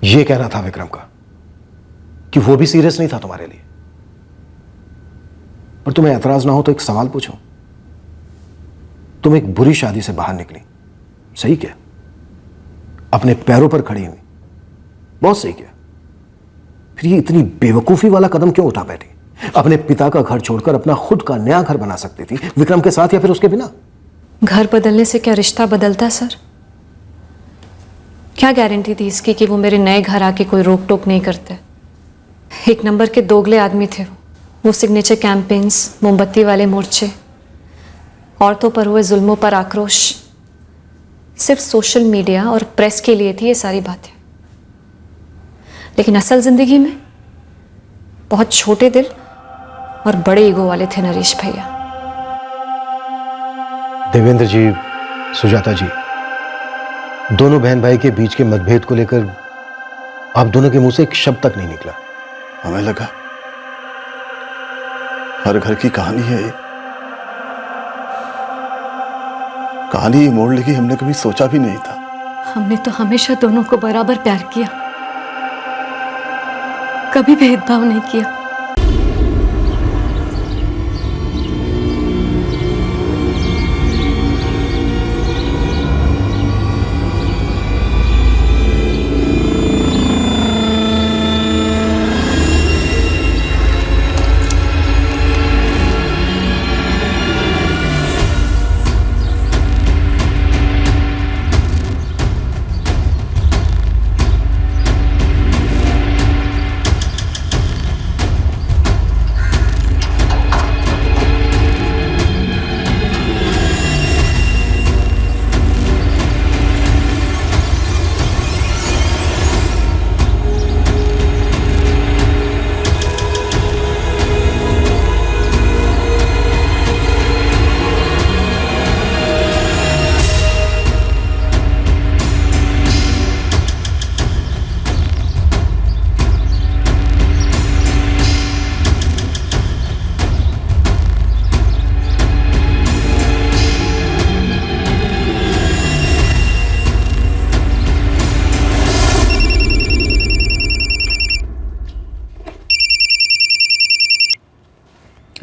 ये कहना था विक्रम का कि वो भी सीरियस नहीं था तुम्हारे लिए। पर तुम्हें ऐतराज ना हो तो एक सवाल पूछूं। तुम एक बुरी शादी से बाहर निकली, सही किया, अपने पैरों पर खड़ी हुई, बहुत सही किया। फिर ये इतनी बेवकूफी वाला कदम क्यों उठा बैठी? अपने पिता का घर छोड़कर अपना खुद का नया घर बना सकती थी, विक्रम के साथ या फिर उसके बिना। घर बदलने से क्या रिश्ता बदलता सर? क्या गारंटी थी इसकी कि वो मेरे नए घर आके कोई रोक टोक नहीं करते? एक नंबर के दोगले आदमी थे वो सिग्नेचर कैंपेन्स, मोमबत्ती वाले मोर्चे, औरतों पर हुए जुल्मों पर आक्रोश, सिर्फ सोशल मीडिया और प्रेस के लिए थी ये सारी बातें। लेकिन असल जिंदगी में बहुत छोटे दिल और बड़े ईगो वाले थे नरेश भैया। देवेंद्र जी, सुजाता जी, दोनों बहन भाई के बीच के मतभेद को लेकर आप दोनों के मुंह से एक शब्द तक नहीं निकला। हमें लगा हर घर की कहानी है ये, कहानी मोड़ लेगी हमने कभी सोचा भी नहीं था। हमने तो हमेशा दोनों को बराबर प्यार किया, कभी भेदभाव नहीं किया।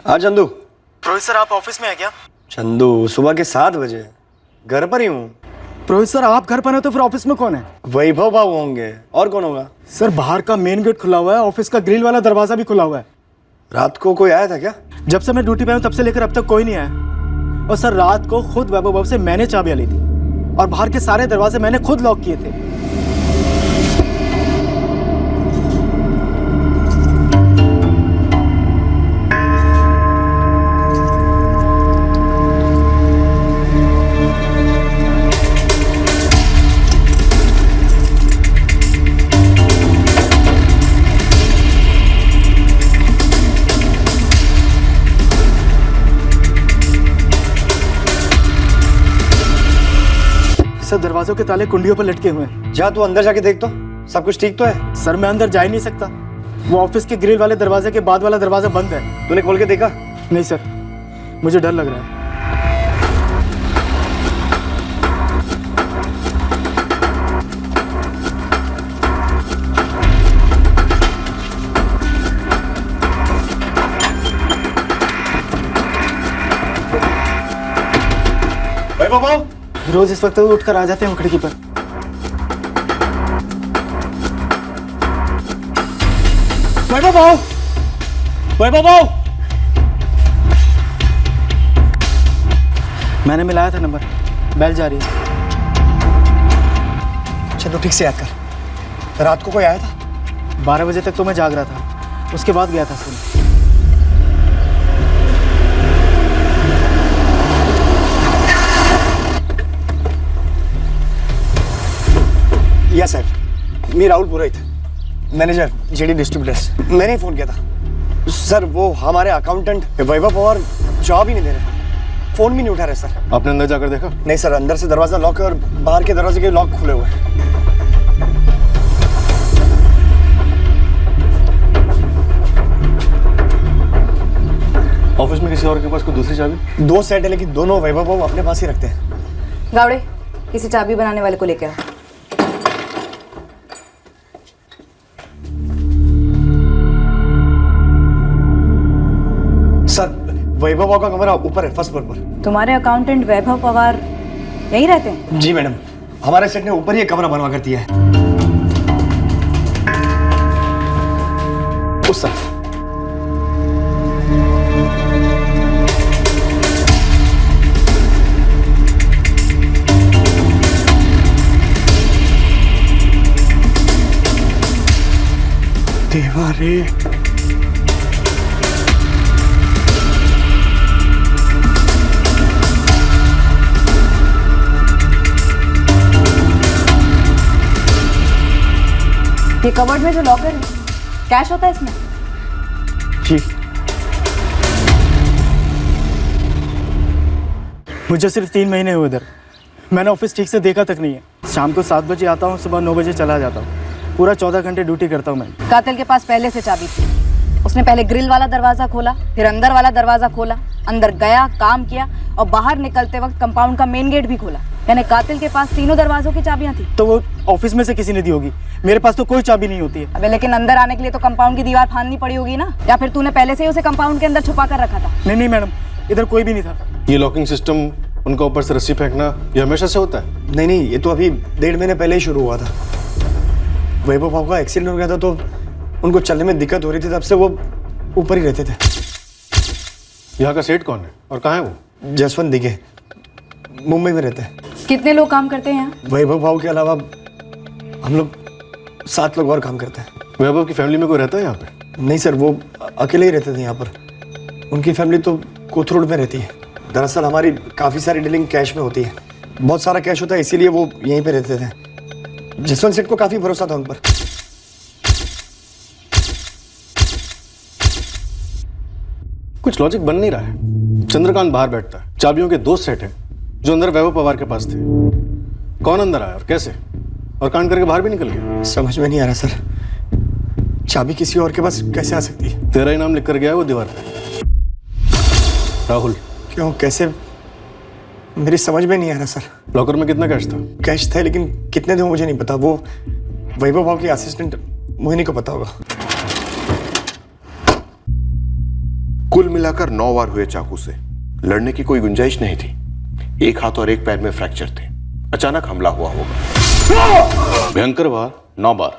हाँ चंदू। रोहित सर आप ऑफिस में है क्या? चंदू सुबह के 7 बजे घर पर ही हूँ। रोहित सर आप घर पर हो तो फिर ऑफिस में कौन है? वैभव बाबू होंगे, और कौन होगा? सर बाहर का मेन गेट खुला हुआ है, ऑफिस का ग्रिल वाला दरवाजा भी खुला हुआ है। रात को कोई आया था क्या? जब से मैं ड्यूटी पे हूँ तब से लेकर अब तक कोई नहीं आया। और सर रात को खुद वैभव बाबू से मैंने चाबियां ली थी और बाहर के सारे दरवाजे मैंने खुद लॉक किए थे। सर दरवाजों के ताले कुंडियों पर लटके हुए हैं। जा तू अंदर जाके देख तो, सब कुछ ठीक तो है? सर मैं अंदर जा ही नहीं सकता, वो ऑफिस के ग्रिल वाले दरवाजे के बाद वाला दरवाजा बंद है। तूने खोल के देखा? नहीं सर, मुझे डर लग रहा है। वैभव बाबू रोज इस वक्त उठकर आ जाते हैं खिड़की पर। वैभव बाबू, वैभव बाबू, मैंने मिलाया था नंबर, बेल जा रही है। चलो ठीक से याद कर। रात को कोई आया था? 12 बजे तक तो मैं जाग रहा था, उसके बाद गया था सुन। यस सर, मैं राहुल पुरोहित, मैनेजर जेडी डिस्ट्रीब्यूटर्स। मैंने ही फोन किया था सर। वो हमारे अकाउंटेंट वैभव पवार जॉब ही नहीं दे रहे, फोन भी नहीं उठा रहे सर। आपने अंदर जाकर देखा? नहीं सर, अंदर से दरवाजा लॉक है और बाहर के दरवाजे के लॉक खुले हुए हैं। ऑफिस में किसी और के पास कोई दूसरी चाबी? 2 सेट है, लेकिन दोनों वैभव बाबू अपने पास ही रखते हैं। गावड़े, किसी चाबी बनाने वाले को लेके आओ। सर वैभव बाबू का कमरा ऊपर है, फर्स्ट फ्लोर पर। तुम्हारे अकाउंटेंट वैभव पवार यहीं रहते हैं? जी मैडम, हमारे सेट ने ऊपर ही एक कमरा बनवा कर दिया है, उस तरफ। देवारे ये कवर्ड में जो लॉकर है, कैश होता है इसमें? जी। मुझे सिर्फ 3 महीने हुए इधर, मैंने ऑफिस ठीक से देखा तक नहीं है। शाम को 7 बजे आता हूँ, सुबह 9 बजे चला जाता हूँ, पूरा 14 घंटे ड्यूटी करता हूँ मैं। कातिल के पास पहले से चाबी थी, उसने पहले ग्रिल वाला दरवाजा खोला, फिर अंदर वाला दरवाजा खोला, अंदर गया, काम किया और बाहर निकलते वक्त कंपाउंड का मेन गेट भी खोला। यानी कातिल के पास तीनों दरवाजों की चाबियां थी। तो वो ऑफिस में से किसी ने दी होगी, मेरे पास तो कोई चाबी नहीं होती है। अबे लेकिन अंदर आने के लिए तो कंपाउंड की दीवार फाड़नी पड़ी होगी ना, या फिर तूने पहले से ही उसे कंपाउंड के अंदर छुपा कर रखा था? नहीं मैडम, इधर कोई भी नहीं था। ये लॉकिंग सिस्टम, उनका ऊपर से रस्सी फेंकना, ये हमेशा से होता है? नहीं, ये तो अभी 1.5 महीने पहले ही शुरू हुआ था। वैभव बाबू का एक्सीडेंट हो गया था तो उनको चलने में दिक्कत हो रही थी, तब से वो ऊपर ही रहते थे। यहाँ का सेठ कौन है और कहाँ है वो? जसवंत दिघे, मुंबई में रहते हैं। कितने लोग काम करते हैं यहाँ? वैभव बाबू के अलावा हम लोग 7 लोग और काम करते हैं। वैभव की फैमिली में कोई रहता है यहाँ पे? नहीं सर, वो अकेले ही रहते थे यहाँ पर। उनकी फैमिली तो कोथरूड में रहती है। दरअसल हमारी काफ़ी सारी डीलिंग कैश में होती है, बहुत सारा कैश होता है, इसीलिए वो यहीं पे रहते थे। जसवंत सेठ को काफ़ी भरोसा था उन पर। कुछ लॉजिक बन नहीं रहा है। चंद्रकांत बाहर बैठता है, चाबियों के 2 सेट हैं जो अंदर वैभव पवार के पास थे। कौन अंदर आया और कैसे, और कांड करके बाहर भी निकल गया? समझ में नहीं आ रहा सर, चाबी किसी और के पास कैसे आ सकती है? तेरा ही नाम लिख कर गया है वो दीवार पे, राहुल। क्यों, कैसे, मेरी समझ में नहीं आ रहा सर। लॉकर में कितना कैश था? कैश था, लेकिन कितने थे मुझे नहीं पता। वो वैभव बाबू की असिस्टेंट मोहिनी को पता होगा। कुल मिलाकर 9 वार हुए चाकू से। लड़ने की कोई गुंजाइश नहीं थी। एक हाथ और एक पैर में फ्रैक्चर थे। अचानक हमला हुआ होगा। भयंकर वार, 9 बार।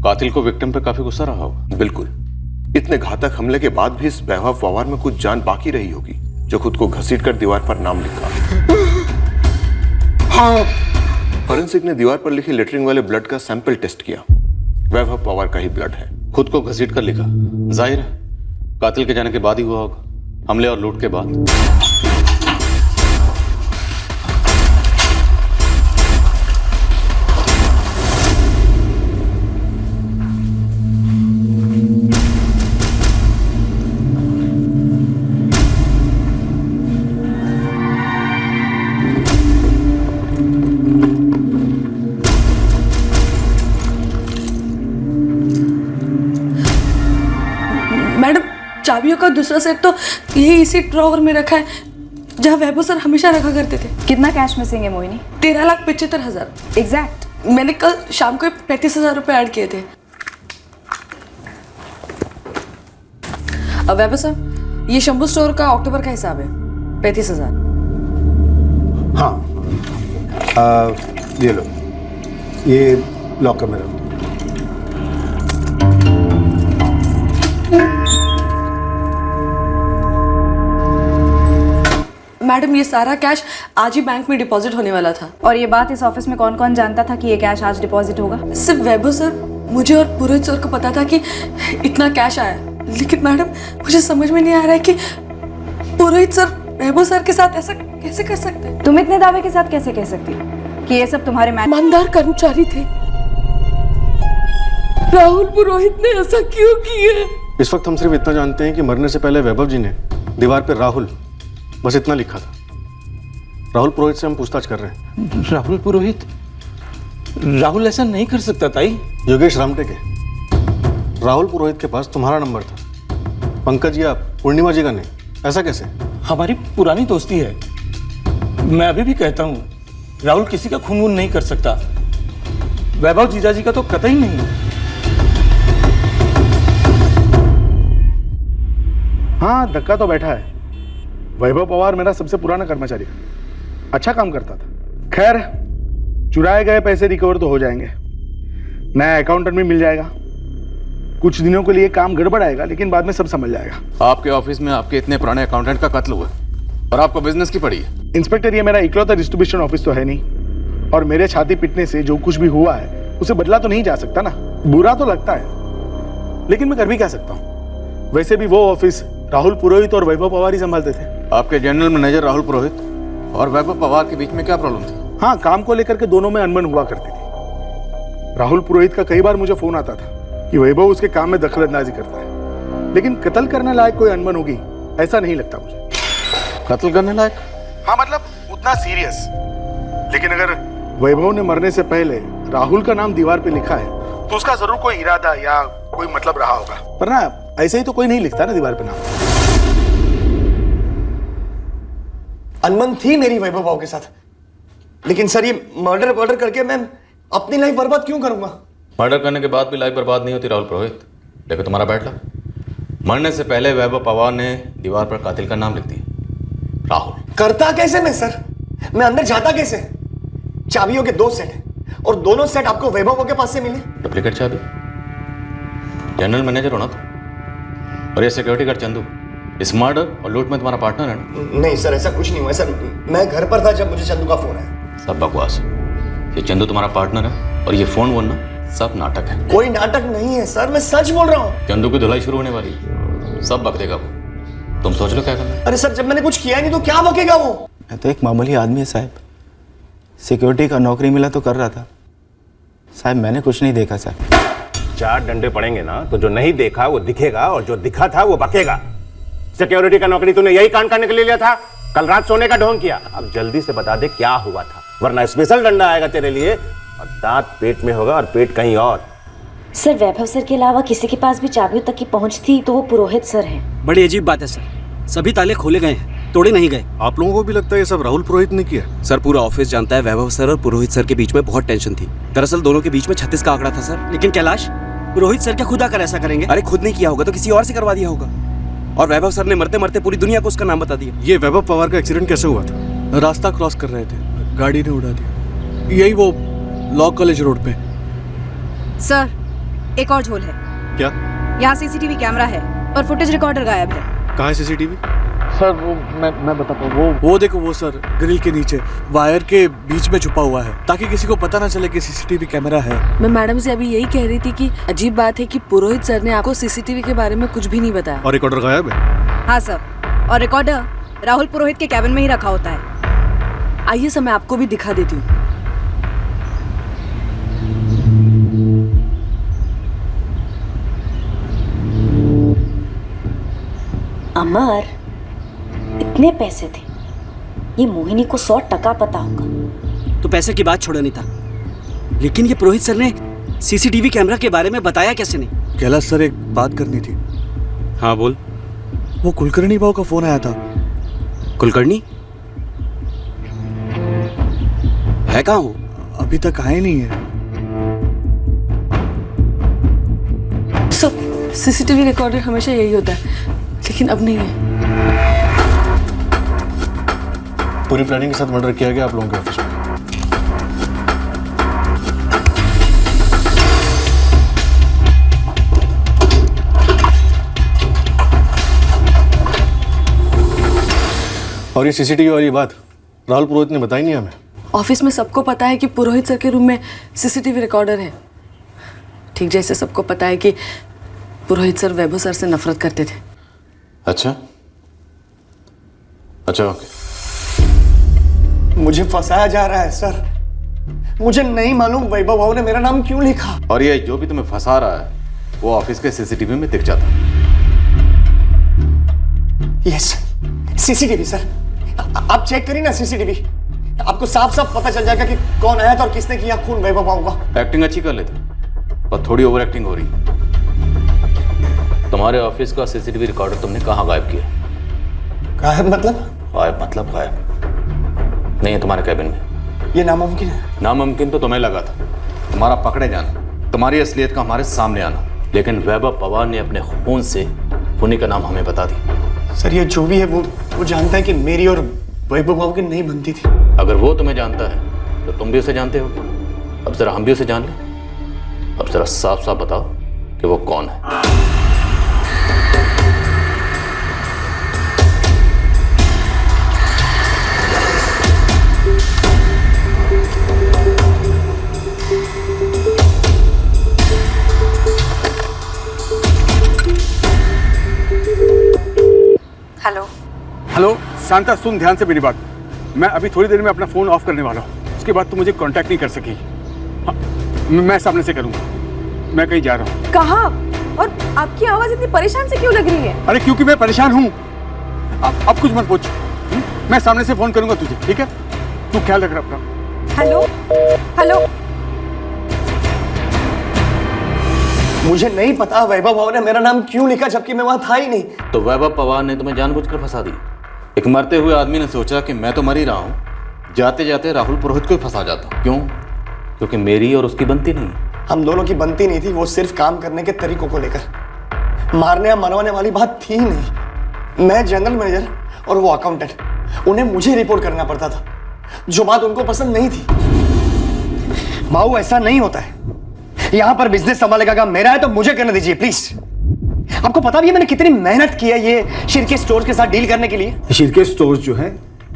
कातिल को विक्टिम पे काफी गुस्सा रहा होगा। बिल्कुल। इतने घातक हमले के बाद भी इस वैभव पवार में कुछ जान बाकी रही होगी, जो खुद को घसीटकर दीवार पर नाम लिखा। फॉरेंसिक ने दीवार पर लिखे लेटरिंग वाले ब्लड का सैंपल टेस्ट किया। वैभव पवार का ही ब्लड है। खुद को घसीटकर लिखा, जाहिर है कातिल के जाने के बाद ही हुआ होगा, हमले और लूट के बाद। चाबियों का दूसरा सेट तो यही इसी ड्रॉवर में रखा है जहाँ वैभव सर हमेशा रखा करते थे। कितना कैश मिसिंग है मोहिनी? 13,75,000 एग्जैक्ट। मैंने कल शाम को 35,000 रुपए ऐड किए थे। अब वैभव सर, ये शंभू स्टोर का अक्टूबर का हिसाब है 35,000। हाँ, ये लो, ये लॉकर में रखो। मैडम, ये सारा कैश आज ही बैंक में डिपॉजिट होने वाला था। और ये बात इस ऑफिस में कौन कौन जानता था कि ये कैश आज डिपॉजिट होगा? सिर्फ वैभव सर, मुझे और पुरोहित सर को पता था कि इतना कैश आया। लेकिन मैडम, मुझे समझ में नहीं आ रहा है कि पुरोहित सर वैभव सर के साथ ऐसा कैसे कर सकते हैं? तुम इतने दावे के साथ कैसे कह सकती हो कि ये सब तुम्हारे ईमानदार कर्मचारी थे? राहुल पुरोहित ने ऐसा क्यों किया? इस वक्त हम सिर्फ इतना जानते हैं कि मरने से पहले वैभव जी ने दीवार पर राहुल, बस इतना लिखा था। राहुल पुरोहित से हम पूछताछ कर रहे हैं। राहुल पुरोहित? राहुल ऐसा नहीं कर सकता ताई। योगेश रामटेके, राहुल पुरोहित के पास तुम्हारा नंबर था, पंकज या पूर्णिमा जी का नहीं। ऐसा कैसे? हमारी पुरानी दोस्ती है। मैं अभी भी कहता हूँ राहुल किसी का खून वून नहीं कर सकता। वैभव जीजा जी का तो कतई नहीं। हाँ, धक्का तो बैठा है। वैभव पवार मेरा सबसे पुराना कर्मचारी, अच्छा काम करता था। खैर, चुराए गए पैसे रिकवर तो हो जाएंगे, नया अकाउंटेंट भी मिल जाएगा। कुछ दिनों के लिए काम गड़बड़ आएगा, लेकिन बाद में सब समझ जाएगा। आपके ऑफिस में आपके इतने पुराने अकाउंटेंट का कत्ल हुआ और आपको बिजनेस की पड़ी है। इंस्पेक्टर, ये मेरा इकलौता डिस्ट्रीब्यूशन ऑफिस तो है नहीं, और मेरे छाती पीटने से जो कुछ भी हुआ है उसे बदला तो नहीं जा सकता ना। बुरा तो लगता है, लेकिन मैं कर भी क्या सकता हूँ। वैसे भी वो ऑफिस राहुल पुरोहित और वैभव पवार ही संभालते थे। आपके जनरल मैनेजर राहुल पुरोहित और वैभव पवार के बीच में क्या प्रॉब्लम थी? हाँ, काम को लेकर के दोनों में अनबन हुआ करती थी। राहुल पुरोहित का कई बार मुझे फोन आता था कि वैभव उसके काम में दखलंदाजी करता है, लेकिन कत्ल करने लायक कोई अनबन होगी ऐसा नहीं लगता मुझे। कत्ल करने लायक? हाँ, मतलब उतना सीरियस। लेकिन अगर वैभव ने मरने से पहले राहुल का नाम दीवार पे लिखा है तो उसका जरूर कोई इरादा या कोई मतलब रहा होगा, पर ना ऐसे ही तो कोई नहीं लिखता ना दीवार पे नाम। अनबन थी मेरी वैभव भाव के साथ, लेकिन सर ये मर्डर करके मैं अपनी लाइफ बर्बाद क्यों करूंगा? मर्डर करने के बाद भी लाइफ बर्बाद नहीं होती राहुल पुरोहित। देखो तुम्हारा बैठला, मरने से पहले वैभव पवार ने दीवार पर कातिल का नाम लिख दिया, राहुल। करता कैसे मैं सर? मैं अंदर जाता कैसे? चाबियों के 2 सेट हैं और दोनों सेट आपको वैभव के पास से मिले। डुप्लीकेट चाबी? जनरल मैनेजर हो ना तुम, और ये सिक्योरिटी गार्ड चंदू, इस मर्डर और लूट में तुम्हारा पार्टनर है ना? नहीं सर, ऐसा कुछ नहीं हुआ सर। मैं घर पर था जब मुझे चंदू का फोन आया। सब बकवास। ये चंदू तुम्हारा पार्टनर है और ये फोन वोन ना सब नाटक है। कोई नाटक नहीं है सर, मैं सच बोल रहा हूँ। चंदू की धुलाई शुरू होने वाली है, सब बक देगा वो। तुम सोच लो क्या करना है। अरे सर, जब मैंने कुछ किया नहीं तो क्या बकेगा वो? मैं तो एक मामूली आदमी है साहब, सिक्योरिटी का नौकरी मिला तो कर रहा था साहब। मैंने कुछ नहीं देखा सर। 4 डंडे पड़ेंगे ना तो जो नहीं देखा वो दिखेगा और जो दिखा था वो बकेगा। सिक्योरिटी का नौकरी तूने यही कांड करने के लिए लिया था? कल रात सोने का ढोंग किया। अब जल्दी से बता दे क्या हुआ था, वरना स्पेशल डंडा आएगा तेरे लिए और दांत पेट में होगा और पेट कहीं और। सर, वैभव सर के अलावा किसी के पास भी चाबियों तक की पहुंच थी तो वो पुरोहित सर हैं। बड़ी अजीब बात है सर, सभी ताले खोले गए हैं, तोड़े नहीं गए। आप लोगों को भी लगता है ये सब राहुल पुरोहित ने किया? सर, पूरा ऑफिस जानता है वैभव सर और पुरोहित सर के बीच में बहुत टेंशन थी। दरअसल दोनों के बीच में 36 का आंकड़ा था सर। लेकिन कैलाश, पुरोहित सर क्या खुद आकर ऐसा करेंगे? अरे खुद नहीं किया होगा तो किसी और से करवा दिया होगा। और वैभव सर ने मरते मरते पूरी दुनिया को उसका नाम बता दिया। ये वैभव पवार का एक्सीडेंट कैसे हुआ था? रास्ता क्रॉस कर रहे थे, गाड़ी ने उड़ा दिया। यही वो लॉ कॉलेज रोड पे। सर, एक और झोल है। क्या? यहाँ सीसीटीवी कैमरा है और फुटेज रिकॉर्डर गायब है। कहाँ है सीसीटीवी? सर वो मैं बताता हूँ। वो देखो, वो सर ग्रिल के नीचे वायर के बीच में छुपा हुआ है, ताकि किसी को पता ना चले कि सीसीटीवी कैमरा है। मैं मैडम से अभी यही कह रही थी कि अजीब बात है कि पुरोहित सर ने आपको सीसीटीवी के बारे में कुछ भी नहीं बताया। और रिकॉर्डर गायब है? हाँ सर, और रिकॉर्डर राहुल पुरोहित के कैबिन में ही रखा होता है। आइए सर, मैं आपको भी दिखा देती हूँ। अमर, इतने पैसे थे, ये मोहिनी को 100% पता होगा। तो पैसे की बात छोड़ो अनीता, लेकिन ये पुरोहित सर ने सीसीटीवी कैमरा के बारे में बताया कैसे नहीं? कैलाश सर, एक बात करनी थी। हाँ बोल। वो कुलकर्णी भाव का फोन आया था। कुलकर्णी है कहाँ हो? अभी तक आए नहीं है। सब सीसीटीवी रिकॉर्डर हमेशा यही होता है, लेकिन अब नहीं है। पूरी प्लानिंग के साथ मर्डर किया गया आप लोगों के ऑफिस में। और ये सीसीटीवी वाली बात राहुल पुरोहित ने बताई नहीं हमें। ऑफिस में सबको पता है कि पुरोहित सर के रूम में सीसीटीवी रिकॉर्डर है, ठीक जैसे सबको पता है कि पुरोहित सर वैभव सर से नफरत करते थे। अच्छा ओके। मुझे फंसाया जा रहा है सर। मुझे नहीं मालूम वैभव भाव ने मेरा नाम क्यों लिखा। और ये जो भी तुम्हें फंसा रहा है वो ऑफिस के सीसीटीवी में दिख जाता है। यस, सीसीटीवी सर, आप चेक करिए ना सीसीटीवी, आपको साफ साफ पता चल जाएगा कि कौन आया था और किसने किया खून वैभव भाव का। एक्टिंग अच्छी कर लेते पर थोड़ी ओवर एक्टिंग हो रही। तुम्हारे ऑफिस का सीसीटीवी रिकॉर्डर तुमने कहाँ गायब किया? गायब मतलब? गायब नहीं है तुम्हारे कैबिन में। ये नामुमकिन है। नामुमकिन तो तुम्हें लगा था, तुम्हारा पकड़े जाना, तुम्हारी असलियत का हमारे सामने आना, लेकिन वैभव पवार ने अपने खून से उन्हीं का नाम हमें बता दी। सर ये जो भी है वो जानता है कि मेरी और वैभव भाव की नहीं बनती थी। अगर वो तुम्हें जानता है तो तुम भी उसे जानते होगे। अब जरा हम भी उसे जान लें। अब जरा साफ साफ बताओ कि वो कौन है। हेलो शांता, सुन ध्यान से मेरी बात। मैं अभी थोड़ी देर में अपना फ़ोन ऑफ करने वाला हूँ, उसके बाद तुम मुझे कांटेक्ट नहीं कर सकी। हाँ, मैं सामने से करूँगा। मैं कहीं जा रहा हूँ। कहाँ? और आपकी आवाज़ इतनी परेशान से क्यों लग रही है? अरे क्योंकि मैं परेशान हूँ। अब कुछ मत पूछ, मैं सामने से फ़ोन करूँगा तुझे, ठीक है? तू ख्याल रख रहा अपना। हेलो। मुझे नहीं पता वैभव भाव ने मेरा नाम क्यों लिखा जबकि मैं वहां था ही नहीं। तो वैभव पवार ने तुम्हें जानबूझकर फंसा दी। एक मरते हुए आदमी ने सोचा कि मैं तो मर ही रहा हूँ, जाते जाते राहुल पुरोहित को ही फंसा जाता। क्यों? क्योंकि मेरी और उसकी बनती नहीं। हम दोनों की बनती नहीं थी, वो सिर्फ काम करने के तरीकों को लेकर। मारने या मरवाने वाली बात थी नहीं। मैं जनरल मैनेजर और वो अकाउंटेंट, उन्हें मुझे रिपोर्ट करना पड़ता था, जो बात उनको पसंद नहीं थी। माऊ, ऐसा नहीं होता है। यहां पर बिजनेस संभालने का काम मेरा है तो मुझे करने दीजिए प्लीज। आपको पता भी है मैंने कितनी मेहनत की है ये शिरके स्टोर्स के साथ डील करने के लिए। शिरके स्टोर्स जो है,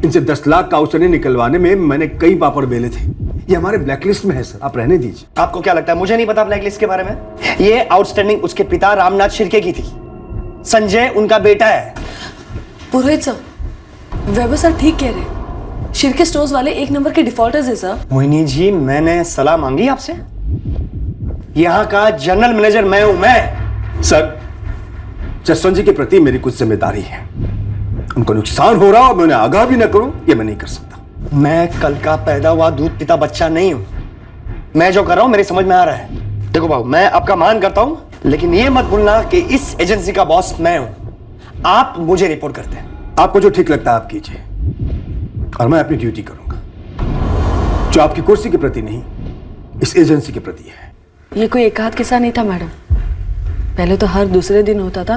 इनसे 10 लाख काउचने निकलवाने में मैंने कई पापड़ बेले थे। ये हमारे ब्लैकलिस्ट में है सर, आप रहने दीजिए। आपको क्या लगता है मुझे नहीं पता ब्लैकलिस्ट के बारे में? ये आउटस्टैंडिंग उसके पिता रामनाथ शिर्के की थी। संजय उनका बेटा है। पुरोहित सर, वैभव सर ठीक कह रहे। शिरके स्टोर्स वाले 1 नंबर के डिफॉल्टर्स हैं सर। मोहिनी जी, मैंने सलाह मांगी आपसे? यहाँ का जनरल मैनेजर मैं हूं। मैं सर, जसवंत जी के प्रति मेरी कुछ जिम्मेदारी है। उनको नुकसान हो रहा और मैं उन्हें आगाह भी न करूं, ये मैं नहीं कर सकता। मैं कल का पैदा हुआ दूध पिता बच्चा नहीं हूं। मैं जो कर रहा हूं मेरी समझ में आ रहा है। देखो बाबू, मैं आपका मान करता हूं, लेकिन ये मत भूलना कि इस एजेंसी का बॉस मैं हूं। आप मुझे रिपोर्ट करते हैं। आपको जो ठीक लगता है आप कीजिए, और मैं अपनी ड्यूटी करूंगा, जो आपकी कुर्सी के प्रति नहीं, इस एजेंसी के प्रति है। ये कोई एकाध किस्सा नहीं था मैडम। पहले तो हर दूसरे दिन होता था,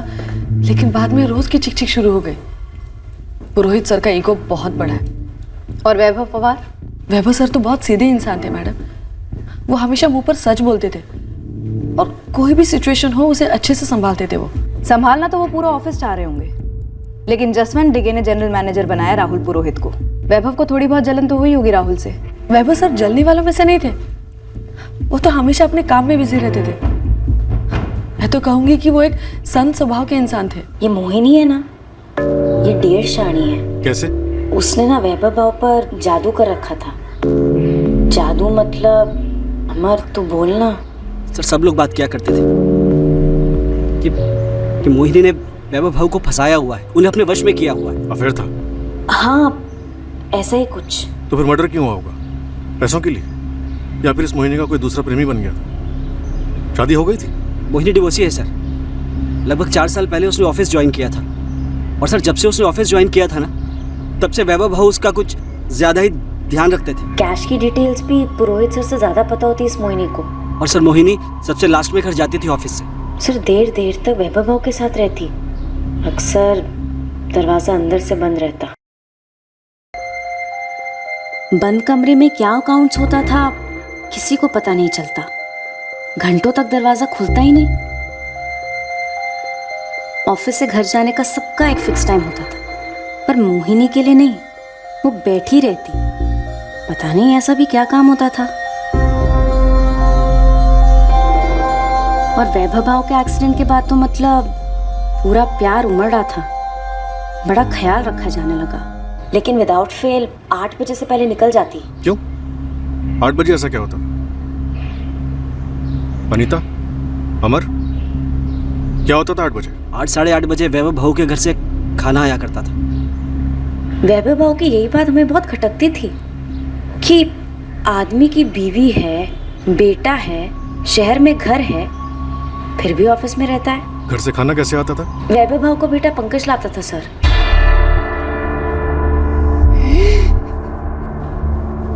लेकिन बाद में रोज की चिक चिक शुरू हो गई। पुरोहित सर का ईगो बहुत बड़ा है। और वैभव पवार? वैभव सर तो बहुत सीधे इंसान थे मैडम। वो हमेशा मुंह पर सच बोलते थे और कोई भी सिचुएशन हो उसे अच्छे से संभालते थे। वो संभालना तो वो पूरा ऑफिस चाह रहे होंगे, लेकिन जसवंत डिगे ने जनरल मैनेजर बनाया राहुल पुरोहित को। वैभव को थोड़ी बहुत जलन तो हुई होगी राहुल से। वैभव सर जलने वालों में से नहीं थे, वो तो हमेशा अपने काम में बिजी रहते थे। मैं तो कहूंगी कि वो एक संत स्वभाव के इंसान थे। ये मोहिनी है ना, ये डेढ़ शाणी है। कैसे? उसने ना वैभव भाव पर जादू कर रखा था। जादू मतलब अमर तू बोलना। सर सब लोग बात किया करते थे कि मोहिनी ने वैभव भाव को फंसाया हुआ है, उन्हें अपने वश में किया हुआ है। अफेयर था? हाँ ऐसा ही कुछ। तो फिर मर्डर क्यों हुआ होगा? पैसों के लिए, या फिर इस मोहिनी का कोई दूसरा प्रेमी बन गया था? शादी हो गई थी? मोहिनी डिवोर्सी है सर। लगभग 4 साल पहले उसने ऑफिस ज्वाइन किया था, और सर जब से उसने ऑफिस ज्वाइन किया था ना, तब से वैभव भाव उसका कुछ ज्यादा ही ध्यान रखते थे। कैश की डिटेल्स भी पुरोहित सर से ज्यादा पता होती इस मोहिनी को। और सर मोहिनी सबसे लास्ट में घर जाती थी ऑफिस से। सर देर तक वैभव भाव के साथ रहती, अक्सर दरवाजा अंदर से बंद रहता। बंद कमरे में क्या अकाउंट्स होता था किसी को पता नहीं चलता। घंटों तक दरवाजा खुलता ही नहीं। ऑफिस से घर जाने का सबका एक फिक्स टाइम होता था, पर मोहिनी के लिए नहीं। वो बैठी रहती, पता नहीं ऐसा भी क्या काम होता था। और वैभव भाव के एक्सीडेंट के बाद तो मतलब पूरा प्यार उमड़ रहा था, बड़ा ख्याल रखा जाने लगा। लेकिन विदाउट फेल 8 बजे से पहले निकल जाती। क्यों? 8 बजे ऐसा क्या होता? अनीता, अमर, क्या होता था 8 बजे? 8 साढ़े 8 बजे वैभव भाव के घर से खाना आया करता था। वैभव भाव की यही बात हमें बहुत खटकती थी कि आदमी की बीवी है, बेटा है, शहर में घर है, फिर भी ऑफिस में रहता है। घर से खाना कैसे आता था? वैभव भाव को बेटा पंकज लाता था सर।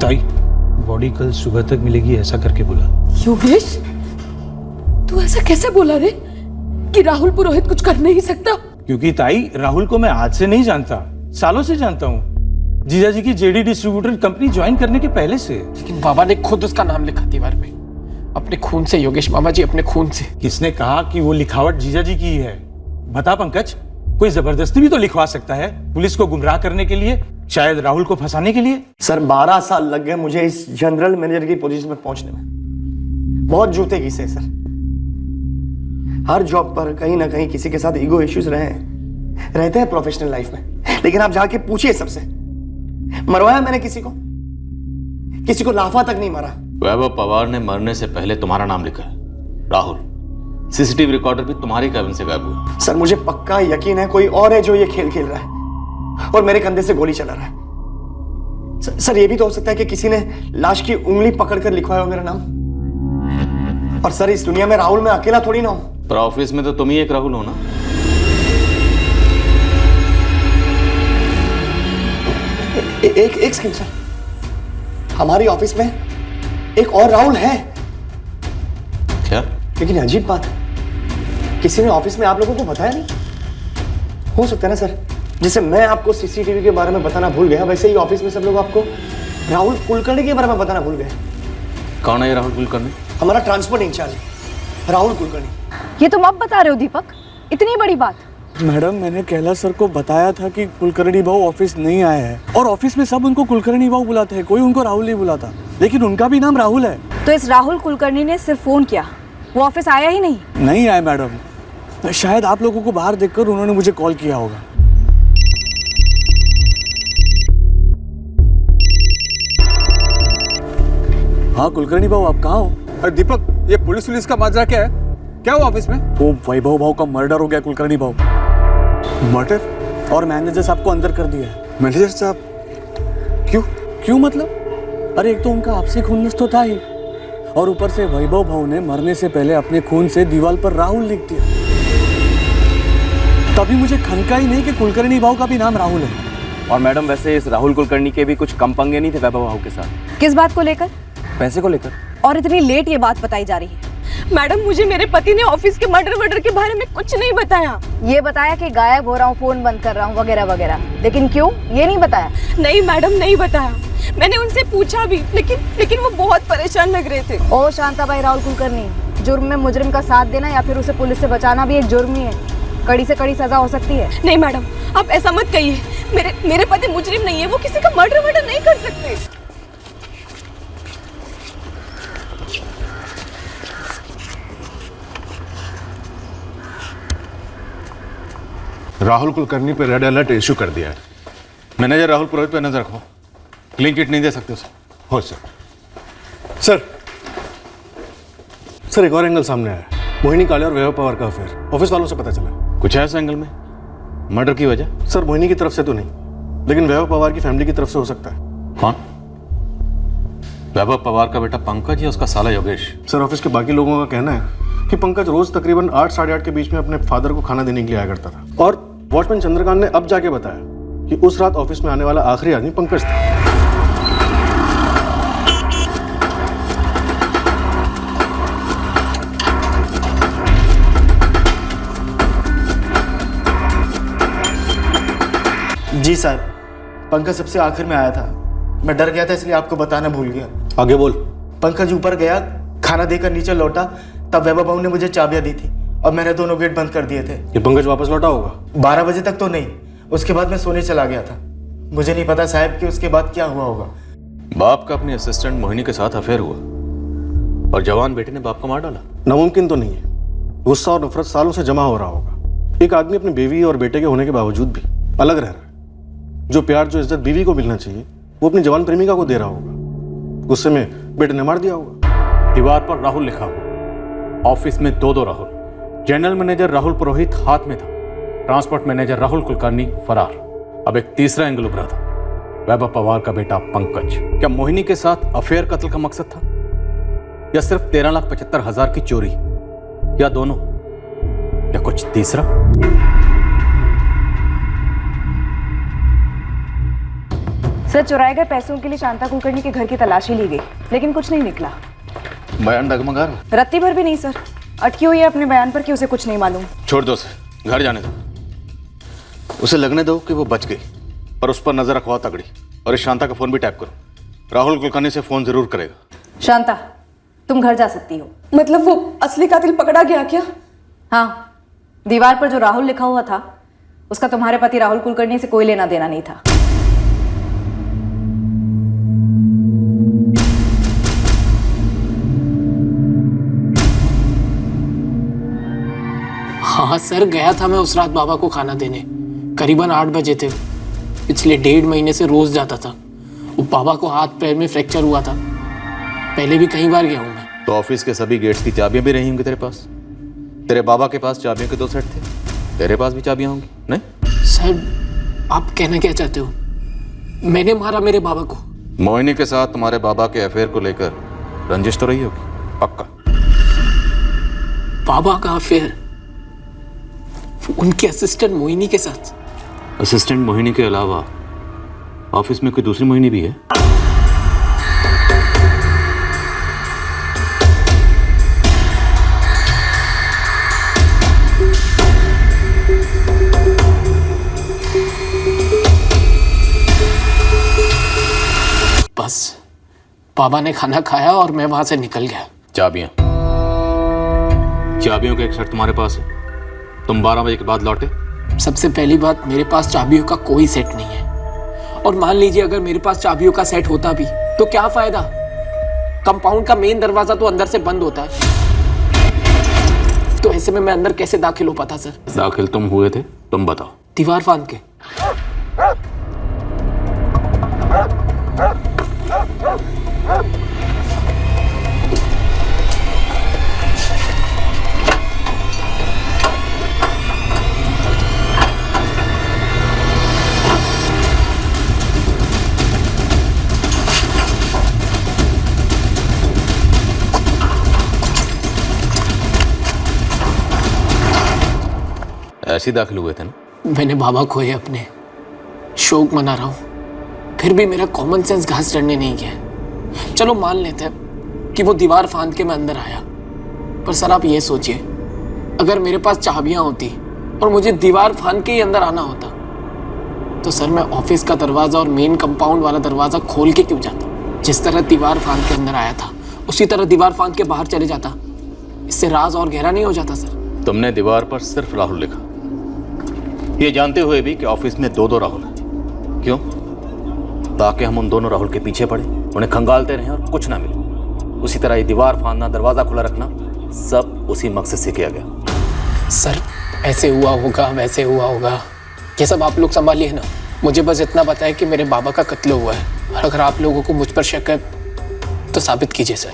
ताई, बॉडी कल सुबह तक मिलेगी ऐसा करके बोला। योगेश, तू ऐसा कैसे बोला रे कि राहुल पुरोहित कुछ कर नहीं सकता? क्योंकि ताई, राहुल को मैं आज से नहीं जानता, सालों से जानता हूँ। जीजाजी की जेडी डिस्ट्रीब्यूटर कंपनी ज्वाइन करने के पहले से। लेकिन बाबा ने खुद उसका नाम लिखा दीवार पे, अपने खून से। योगेश मामा जी, अपने खून से। किसने कहा कि वो लिखावट जीजाजी की है? बता पंकज, कोई जबरदस्ती भी तो लिखवा सकता है पुलिस को गुमराह करने के लिए, शायद राहुल को फंसाने के लिए। सर 12 साल लग गए मुझे इस जनरल मैनेजर की पोजीशन में पहुंचने में। बहुत जूते घिसे सर। हर जॉब पर कहीं ना कहीं किसी के साथ ईगो इश्यूज रहते हैं प्रोफेशनल लाइफ में। लेकिन आप जाके पूछिए सबसे, मरवाया मैंने किसी को लाफा तक नहीं मारा। वैभव पवार ने मरने से पहले तुम्हारा नाम लिखा है, राहुल। सीसीटीवी रिकॉर्डर भी तुम्हारी कैबिन से गायब हुआ। सर मुझे पक्का यकीन है कोई और है जो ये खेल खेल रहा है और मेरे कंधे से गोली चला रहा है। सर ये भी तो हो सकता है कि किसी ने लाश की उंगली पकड़कर लिखवाया हो मेरा नाम। और सर इस दुनिया में राहुल मैं अकेला थोड़ी ना हूं। पर ऑफिस में तो तुम ही एक राहुल हो ना। एक सेकंड सर, हमारी ऑफिस में एक और राहुल है। क्या? लेकिन अजीब बात है, किसी ने ऑफिस में आप लोगों को बताया नहीं। हो सकता है ना सर, जैसे मैं आपको सीसीटीवी के बारे में बताना भूल गया, वैसे ही ऑफिस में सब लोग आपको राहुल कुलकर्णी के बारे में बताना भूल गए। कौन है ये राहुल कुलकर्णी? हमारा ट्रांसपोर्ट इंचार्ज राहुल कुलकर्णी। ये तुम अब बता रहे हो दीपक? इतनी बड़ी बात? मैडम, मैंने कैलाश सर को बताया था कि कुलकर्णी भाऊ ऑफिस नहीं आए हैं, और ऑफिस में सब उनको कुलकर्णी भाऊ बुलाते हैं, कोई उनको राहुल नहीं बुलाता। लेकिन उनका भी नाम राहुल है। तो इस राहुल कुलकर्णी ने सिर्फ फोन किया, वो ऑफिस आया ही नहीं? नहीं आया मैडम, शायद आप लोगों को बाहर देखकर उन्होंने मुझे कॉल किया होगा। हाँ कुलकर्णी भाऊ, आप कहाँ हो? अरे दीपक, ये पुलिस का माजरा क्या है? क्या हुआ ऑफिस में? वो वैभव भाऊ का मर्डर हो गया कुलकर्णी भाऊ। मर्डर? और मैनेजर साहब को अंदर कर दिया है। मैनेजर साहब? क्यों मतलब? अरे एक तो उनका आपसी खुन्नस तो था ही, और ऊपर से वैभव भाऊ ने मरने से पहले अपने खून से दीवार पर राहुल लिख दिया। तभी मुझे खनका ही नहीं कि कुलकर्णी भाऊ का भी नाम राहुल है। और मैडम, वैसे इस राहुल कुलकर्णी के भी कुछ कम पंगे नहीं थे वैभव भाऊ के साथ? किस बात को लेकर? पैसे को लेकर। और इतनी लेट ये बात बताई जा रही है? मैडम मुझे मेरे पति ने ऑफिस के मर्डर के बारे में कुछ नहीं बताया। ये बताया कि गायब हो रहा हूँ, फोन बंद कर रहा हूँ वगैरह वगैरह, लेकिन क्यों ये नहीं बताया? नहीं मैडम नहीं बताया, मैंने उनसे पूछा भी, लेकिन वो बहुत परेशान लग रहे थे। ओ शांताबाई राहुल कुलकर्णी, जुर्म में मुजरिम का साथ देना या फिर उसे पुलिस से बचाना भी एक जुर्म ही है। कड़ी से कड़ी सजा हो सकती है। नहीं मैडम आप ऐसा मत कहिए, मेरे पति मुजरिम नहीं है, वो किसी का मर्डर नहीं कर सकते। राहुल कुलकर्णी पे रेड अलर्ट इशू कर दिया है। मैनेजर राहुल पुरोहित पे नजर रखो, क्लीन चिट नहीं दे सकते उसे। हो सर सर एक और एंगल सामने आया। मोहिनी काले और वैभव पवार का अफेयर ऑफिस वालों से पता चला। कुछ है इस एंगल में? मर्डर की वजह? सर मोहिनी की तरफ से तो नहीं, लेकिन वैभव पवार की फैमिली की तरफ से हो सकता है। कौन? वैभव पवार का बेटा पंकज या उसका साला योगेश? सर ऑफिस के बाकी लोगों का कहना है कि पंकज रोज तकरीबन 8 साढ़े 8 के बीच में अपने फादर को खाना देने के लिए आया करता था, और वॉचमैन चंद्रकांत ने अब जाके बताया कि उस रात ऑफिस में आने वाला आखिरी आदमी पंकज था। जी साहब, पंकज सबसे आखिर में आया था। मैं डर गया था इसलिए आपको बताना भूल गया। आगे बोल। पंकज ऊपर गया, खाना देकर नीचे लौटा, तब वैभव बाबू ने मुझे चाबियां दी थी और मैंने दोनों गेट बंद कर दिए थे। ये पंकज वापस लौटा होगा? 12 बजे तक तो नहीं, उसके बाद मैं सोने चला गया था। मुझे नहीं पता साहब कि उसके बाद क्या हुआ होगा। बाप का अपनी असिस्टेंट मोहिनी के साथ अफेयर हुआ और जवान बेटे ने बाप को मार डाला। नामुमकिन तो नहीं है। गुस्सा और नफरत सालों से जमा हो रहा होगा। एक आदमी अपनी बीवी और बेटे के होने के बावजूद भी अलग रह रहा है। जो प्यार जो इज्जत बीवी को मिलना चाहिए वो अपनी जवान प्रेमिका को दे रहा होगा। गुस्से में बेटे ने मार दिया होगा। दीवार पर राहुल लिखा हुआ, ऑफिस में दो राहुल। जनरल मैनेजर राहुल पुरोहित हाथ में था, ट्रांसपोर्ट मैनेजर राहुल कुलकर्णी फरार। अब एक तीसरा एंगल उभरा था, वैभव पवार का बेटा पंकज। क्या मोहिनी के साथ अफेयर कत्ल का मकसद था, या सिर्फ 13,75,000 की चोरी, या दोनों, या कुछ तीसरा? सर, चुराए गए पैसों के लिए शांता कुलकर्णी के घर की तलाशी ली गई, लेकिन कुछ नहीं निकला। बयान डगमगा रहा? रत्ती भर भी नहीं सर, अटकी हुई है अपने बयान पर कि उसे कुछ नहीं मालूम। छोड़ दो उसे, घर जाने दो। उसे लगने दो कि वो बच गई, पर उस पर नजर रखवाओ तगड़ी। और इस शांता का फोन भी टैप करो, राहुल कुलकर्णी से फोन जरूर करेगा। शांता, तुम घर जा सकती हो। मतलब वो असली कातिल पकड़ा गया क्या? हाँ, दीवार पर जो राहुल लिखा हुआ था उसका तुम्हारे पति राहुल कुलकर्णी से कोई लेना देना नहीं था। हाँ सर, गया था मैं उस रात बाबा को खाना देने। करीबन 8 बजे थे। पिछले 1.5 महीने से रोज जाता था। वो बाबा को हाथ पैर में फ्रैक्चर हुआ था, पहले भी कई बार गया हूँ मैं। तो ऑफिस के सभी गेट्स की चाबियां भी रही होंगी तेरे पास। तेरे बाबा के पास चाबियों के 2 सेट थे, तेरे पास भी चाबियां होंगी। नहीं सर, आप कहना क्या चाहते हो? मैंने मारा मेरे बाबा को? मोहिनी के साथ तुम्हारे बाबा के अफेयर को लेकर रंजिश तो रही होगी पक्का? बाबा का अफेयर उनके असिस्टेंट मोहिनी के साथ? असिस्टेंट मोहिनी के अलावा ऑफिस में कोई दूसरी मोहिनी भी है? बस बाबा ने खाना खाया और मैं वहां से निकल गया। चाबियां चाबियों का एक सेट तुम्हारे पास है, तुम 12 बजे के बाद लौटे? सबसे पहली बात, मेरे पास चाबियों का कोई सेट नहीं है। और मान लीजिए अगर मेरे पास चाबियों का सेट होता भी तो क्या फायदा? कंपाउंड का मेन दरवाजा तो अंदर से बंद होता है, तो ऐसे में मैं अंदर कैसे दाखिल हो पाता सर? दाखिल तुम हुए थे, तुम बताओ। दीवार फांद के। ऐसे ही दाखिल हुए थे ना? मैंने बाबा खोए अपने, शोक मना रहा हूं, फिर भी मेरा कॉमन सेंस घास चढ़ने नहीं गया। चलो मान लेते हैं कि वो दीवार फांद के मैं अंदर आया, पर सर आप ये सोचिए, अगर मेरे पास चाबियां होती और मुझे दीवार फांद के ही अंदर आना होता तो सर मैं ऑफिस का दरवाजा और मेन कंपाउंड वाला दरवाजा खोल के क्यों जाता? जिस तरह दीवार फांद के अंदर आया था उसी तरह दीवार फांद के बाहर चले जाता। इससे राज और गहरा नहीं हो जाता सर? तुमने दीवार पर सिर्फ राहुल लिखा, ये जानते हुए भी कि ऑफिस में दो राहुल हैं। क्यों? ताकि हम उन दोनों राहुल के पीछे पड़े, उन्हें खंगालते रहें और कुछ ना मिले। उसी तरह ये दीवार फांदना, दरवाजा खुला रखना, सब उसी मकसद से किया गया। सर ऐसे हुआ होगा, वैसे हुआ होगा, ये सब आप लोग संभालिए ना। मुझे बस इतना पता है कि मेरे बाबा का कत्ल हुआ है, और अगर आप लोगों को मुझ पर शक है तो साबित कीजिए सर।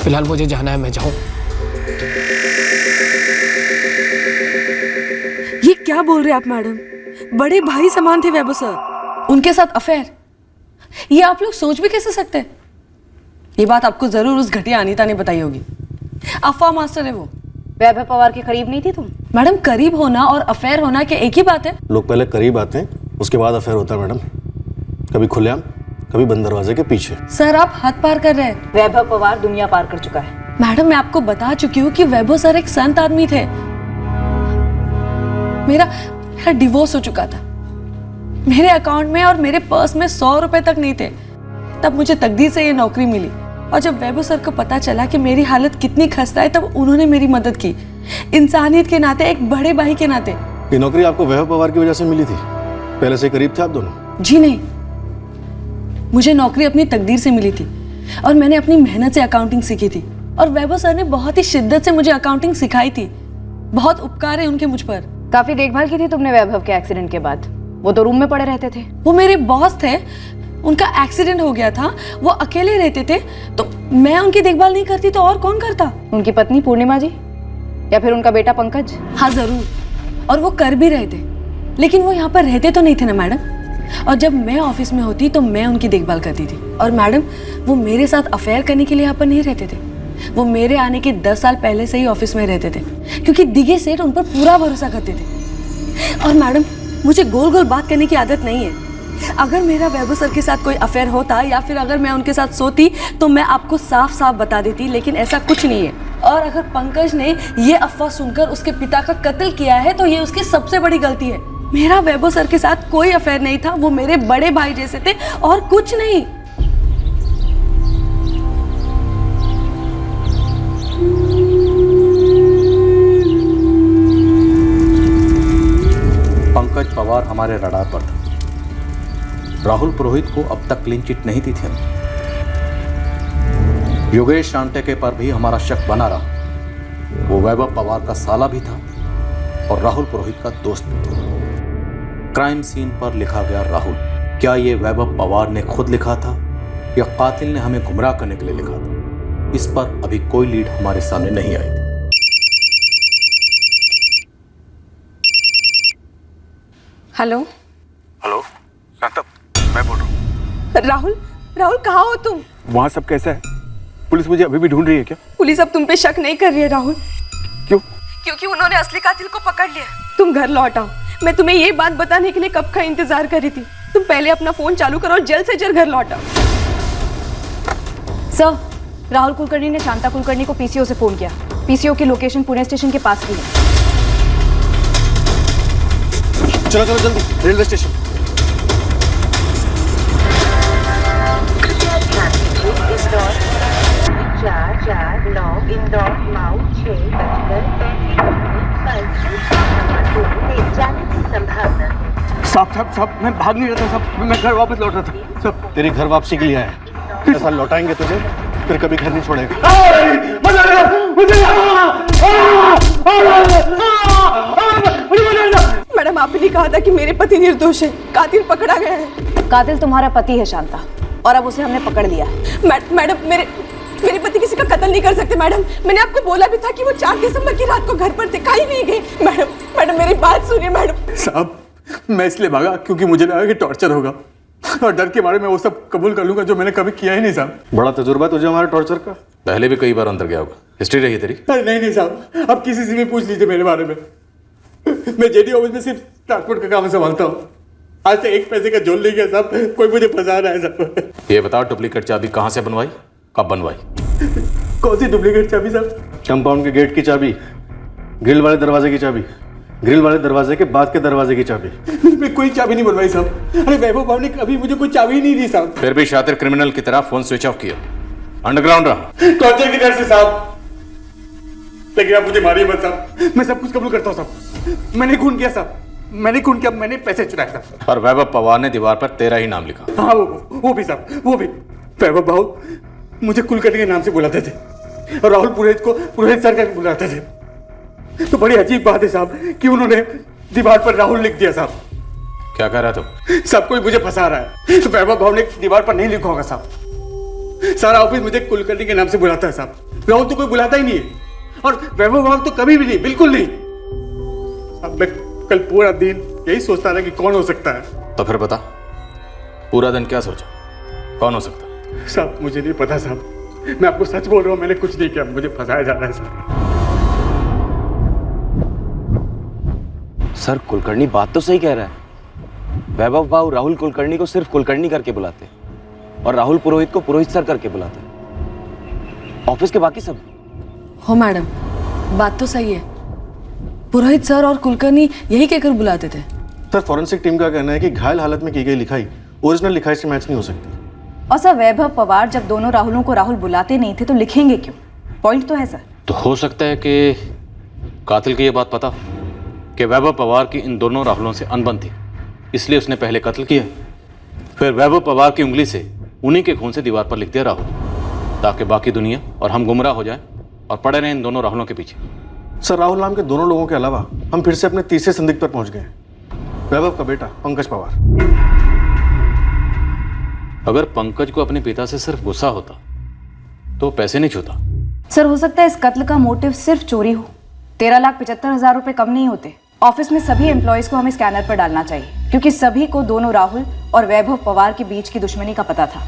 फिलहाल मुझे जाना है, मैं जाऊं। ये क्या बोल रहे आप मैडम? बड़े भाई समान थे वैभव सर, उनके साथ अफेयर, ये आप लोग सोच भी कैसे सकते हैं? ये बात आपको जरूर उस घटिया अनीता ने बताई होगी। अफवाह मास्टर है वो। वैभव पवार के करीब नहीं थी तुम? मैडम करीब होना और अफेयर होना क्या एक ही बात है? लोग पहले करीब आते हैं, उसके बाद अफेयर होता है मैडम। कभी खुलेआम, कभी बंद दरवाजे के पीछे। सर आप हद पार कर रहे हैं। वैभव पवार दुनिया पार कर चुका है। मैडम मैं आपको बता चुकी हूँ कि वैभव सर एक संत आदमी थे। मेरा डिवोर्स हो चुका था, मेरे अकाउंट में और मेरे पर्स में 100 रुपए तक नहीं थे। तब मुझे तकदीर से ये नौकरी मिली, और जब वैभव सर को पता चला कि मेरी हालत कितनी खस्ता है तब उन्होंने मेरी मदद की, इंसानियत के नाते, एक बड़े भाई के नाते। ये नौकरी आपको वैभव पवार की वजह से मिली थी? पहले से करीब थे आप दोनों? जी नहीं, मुझे नौकरी अपनी तकदीर से मिली थी और मैंने अपनी मेहनत से अकाउंटिंग सीखी थी, और वैभव सर ने बहुत ही शिद्दत से मुझे अकाउंटिंग सिखाई थी। बहुत उपकार है उनके मुझ पर। काफी देखभाल की थी तुमने वैभव के एक्सीडेंट के बाद? वो तो रूम में पड़े रहते थे। वो मेरे बॉस थे, उनका एक्सीडेंट हो गया था, वो अकेले रहते थे, तो मैं उनकी देखभाल नहीं करती तो और कौन करता? उनकी पत्नी पूर्णिमा जी, या फिर उनका बेटा पंकज? हाँ जरूर, और वो कर भी रहे थे, लेकिन वो यहाँ पर रहते तो नहीं थे ना मैडम। और जब मैं ऑफिस में होती तो मैं उनकी देखभाल करती थी। और मैडम वो मेरे साथ अफेयर करने के लिए यहाँ पर नहीं रहते थे, वो मेरे आने के 10 साल पहले से ही ऑफिस में रहते थे, क्योंकि दिगे सेठ उन पर पूरा भरोसा करते थे। और मैडम मुझे गोल गोल बात करने की आदत नहीं है। अगर मेरा वैभव सर के साथ कोई अफेयर होता या फिर अगर मैं उनके साथ सोती तो मैं आपको साफ साफ बता देती, लेकिन ऐसा कुछ नहीं है। और अगर पंकज ने ये अफवाह सुनकर उसके पिता का कत्ल किया है तो ये उसकी सबसे बड़ी गलती है। मेरा वैभव सर के साथ कोई अफेयर नहीं था, वो मेरे बड़े भाई जैसे थे और कुछ नहीं। पंकज पवार हमारे रडार पर था। राहुल पुरोहित को अब तक क्लीन चिट नहीं दी थी हमने। योगेश शांटेके पर भी हमारा शक बना रहा। वो वैभव पवार का साला भी था और राहुल पुरोहित का दोस्त भी था। क्राइम सीन पर लिखा गया राहुल, क्या ये वैभव पवार ने खुद लिखा था या कातिल ने हमें गुमराह करने के लिए लिखा था? इस पर अभी कोई लीड हमारे सामने नहीं आई थी। हेलो हेलो शांतम, मैं बोल रहा हूँ। राहुल, राहुल कहाँ हो तुम? वहाँ सब कैसा है? पुलिस मुझे अभी भी ढूंढ रही है क्या? पुलिस अब तुम पे शक नहीं कर रही है राहुल। क्यों? क्योंकि उन्होंने असली कातिल को पकड़ लिया। तुम घर लौट आओ, मैं तुम्हें ये बात बताने के लिए कब का इंतजार कर रही थी। तुम पहले अपना फोन चालू करो और जल्द से जल्द घर लौट आओ। सर, राहुल कुलकर्णी ने शांता कुलकर्णी को पीसीओ से फोन किया। पीसीओ की लोकेशन पुणे स्टेशन के पास की है। चलो चलो जल्दी रेलवे स्टेशन। साहब मैं भाग नहीं रहा था साहब, मैं घर वापस लौट रहा था साहब। तेरी घर वापसी के लिए आया है, ऐसा लौटाएंगे तुझे फिर कभी घर नहीं छोड़ेगा। मैडम आपने नहीं कहा था कि मेरे पति निर्दोष है, कातिल पकड़ा गया है। कातिल तुम्हारा पति है शांता, और अब उसे हमने पकड़ लिया है। मैडम मेरे पति किसी का कत्ल नहीं कर सकते मैडम। मैंने आपको बोला भी था कि वो 4 दिसंबर की रात को घर पर थे, कहीं नहीं गए। मैडम मेरी बात सुनिए मैडम। साहब मैं इसलिए भागा क्योंकि मुझे लगा कि टॉर्चर होगा, और डर के मारे मैं वो सब कबूल कर लूंगा जो मैंने कभी किया ही नहीं साहब। बड़ा तजुर्बा तुझे हमारे टॉर्चर का। पहले भी कई बार अंदर गया होगा, हिस्ट्री रही है तेरी? नहीं साहब, अब किसी से भी पूछ लीजिए मेरे बारे में। मैं जेडी ऑफिस में सिर्फ ट्रांसपोर्ट का काम संभालता हूँ। आज तक एक पैसे का झोल नहीं गया साहब, कोई मुझे फंसा रहा है साहब। ये बताओ डुप्लीकेट चाबी कहाँ से बनवाई, कब बनवाई? कौन सी डुप्लीकेट चाबी साहब? कंपाउंड के गेट की चाबी, ग्रिल वाले दरवाजे की चाबी, ग्रिल वाले दरवाजे के बाद के दरवाजे की चाबी। मैं कोई चाबी नहीं बनवाई साहब। अरे वैभव भाव ने कभी मुझे कोई चाबी नहीं दी साहब। फिर भी शातिर क्रिमिनल की तरह फोन स्विच ऑफ किया, अंडरग्राउंड रहा। टॉर्चर की डर से साहब। लेकिन आप मुझे मारिए मत साहब, मैं सब कुछ कबूल करता हूँ साहब। मैंने खून किया साहब, मैंने खून किया, मैंने पैसे चुराए साहब। और वैभव पवार ने दीवार पर तेरा ही नाम लिखा। हाँ वो भी साहब, वो भी। वैभव भाव मुझे कुलकर्णी के नाम से बुलाते थे और राहुल पुरोहित को पुरोहित सर का भी बुलाते थे। तो बड़ी अजीब बात है साहब कि उन्होंने दीवार पर राहुल लिख दिया साहब। क्या कह रहा तुम? सब कोई मुझे फंसा रहा है। तो वैभव भाव ने दीवार पर नहीं लिखा होगा साहब। सारा ऑफिस मुझे कुलकर्णी के नाम से बुलाता है साहब। राहुल तो कोई बुलाता ही नहीं है और वैभव भाव तो कभी भी नहीं, बिल्कुल नहीं। अब मैं कल पूरा दिन यही सोचता रहा कि कौन हो सकता है। तो फिर बता, पूरा दिन क्या सोचा, कौन हो सकता? साहब मुझे नहीं पता साहब, मैं आपको सच बोल रहा हूँ, मैंने कुछ नहीं किया, मुझे फंसाया जा रहा है साहब। सर कुलकर्णी बात तो सही कह रहा है। वैभव भाव राहुल कुलकर्णी को सिर्फ कुलकर्णी करके बुलाते और राहुल पुरोहित को पुरोहित सर करके बुलाते। ऑफिस के बाकी सब। हो मैडम, बात तो सही है। पुरोहित सर और कुलकर्णी यही कहकर बुलाते थे। सर फॉरेंसिक टीम का कहना है कि घायल हालत में की गई लिखाई ओरिजिनल लिखाई से मैच नहीं हो सकती। और सर वैभव पवार जब दोनों राहुलों को राहुल बुलाते नहीं थे तो लिखेंगे क्यों? पॉइंट तो है सर। तो हो सकता है कि कातिल को यह बात पता कि वैभव पवार की इन दोनों राहुलों से अनबन थी, इसलिए उसने पहले कत्ल किया, फिर वैभव पवार की उंगली से उन्हीं के खून से दीवार पर लिख दिया राहुल, ताकि बाकी दुनिया और हम गुमराह हो जाए और पड़े रहे इन दोनों राहुलों के पीछे। सर राहुल नाम के दोनों लोगों के अलावा हम फिर से अपने तीसरे संदिग्ध पर पहुंच गए हैं, वैभव का बेटा पंकज पवार। अगर पंकज को अपने पिता से सिर्फ गुस्सा होता तो पैसे नहीं छूता। सर हो सकता है इस कत्ल का मोटिव सिर्फ चोरी हो। 13,75,000 रुपए कम नहीं होते। ऑफिस में सभी एम्प्लॉयज को हमें स्कैनर पर डालना चाहिए क्योंकि सभी को दोनों राहुल और वैभव पवार के बीच की दुश्मनी का पता था।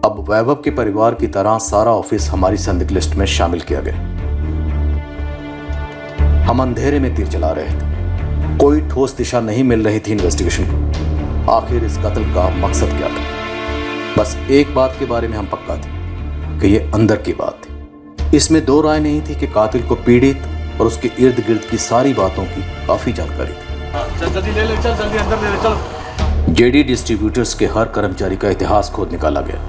अब वैभव के परिवार की तरह सारा ऑफिस हमारी संदिग्ध लिस्ट में शामिल किया गया। हम अंधेरे में तीर चला रहे थे, कोई ठोस दिशा नहीं मिल रही थी इन्वेस्टिगेशन को। आखिर इस कत्ल का मकसद क्या था? बस एक बात के बारे में हम पक्का थे कि ये अंदर की बात थी। इसमें दो राय नहीं थी कि कातिल को पीड़ित और उसके इर्द गिर्द की सारी बातों की काफी जानकारी थी। जल्दी ले ले, चल जल्दी अंदर ले ले, चल। जेडी डिस्ट्रीब्यूटर्स के हर कर्मचारी का इतिहास खोद निकाला गया,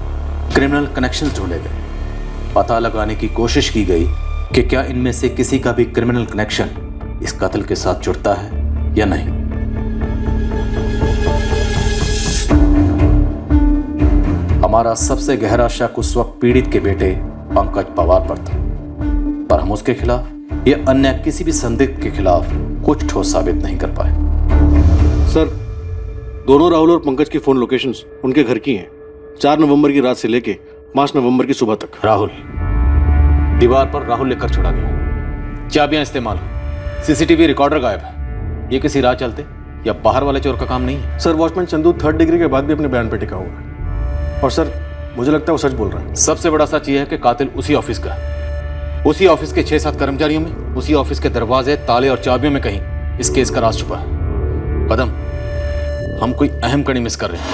क्रिमिनल कनेक्शंस ढूंढे गए, पता लगाने की कोशिश की गई कि क्या इनमें से किसी का भी क्रिमिनल कनेक्शन इस कत्ल के साथ जुड़ता है या नहीं। हमारा सबसे गहरा शक उस वक्त पीड़ित के बेटे पंकज पवार पर था, पर हम उसके खिलाफ या अन्य किसी भी संदिग्ध के खिलाफ कुछ ठोस साबित नहीं कर पाए। सर दोनों राहुल और पंकज की फोन लोकेशंस उनके घर की हैं, 4 नवंबर की रात से लेके 5 नवंबर की सुबह तक। राहुल दीवार पर राहुल लिखकर छोड़ा गया, चाबियां इस्तेमाल हुई, सीसीटीवी रिकॉर्डर गायब है। ये किसी राह चलते या बाहर वाले चोर का काम नहीं है। Sir watchman Chandu 3rd degree के बाद भी अपने बयान पे टिका हुआ है और सर मुझे लगता है वो सच बोल रहा है। सबसे बड़ा सच ये है कि कातिल उसी ऑफिस का है, उसी ऑफिस के 6-7 कर्मचारियों में, उसी ऑफिस के दरवाजे, ताले और चाबियों में कहीं इस केस का राज छुपा है। कदम, हम कोई अहम कड़ी मिस कर रहे हैं।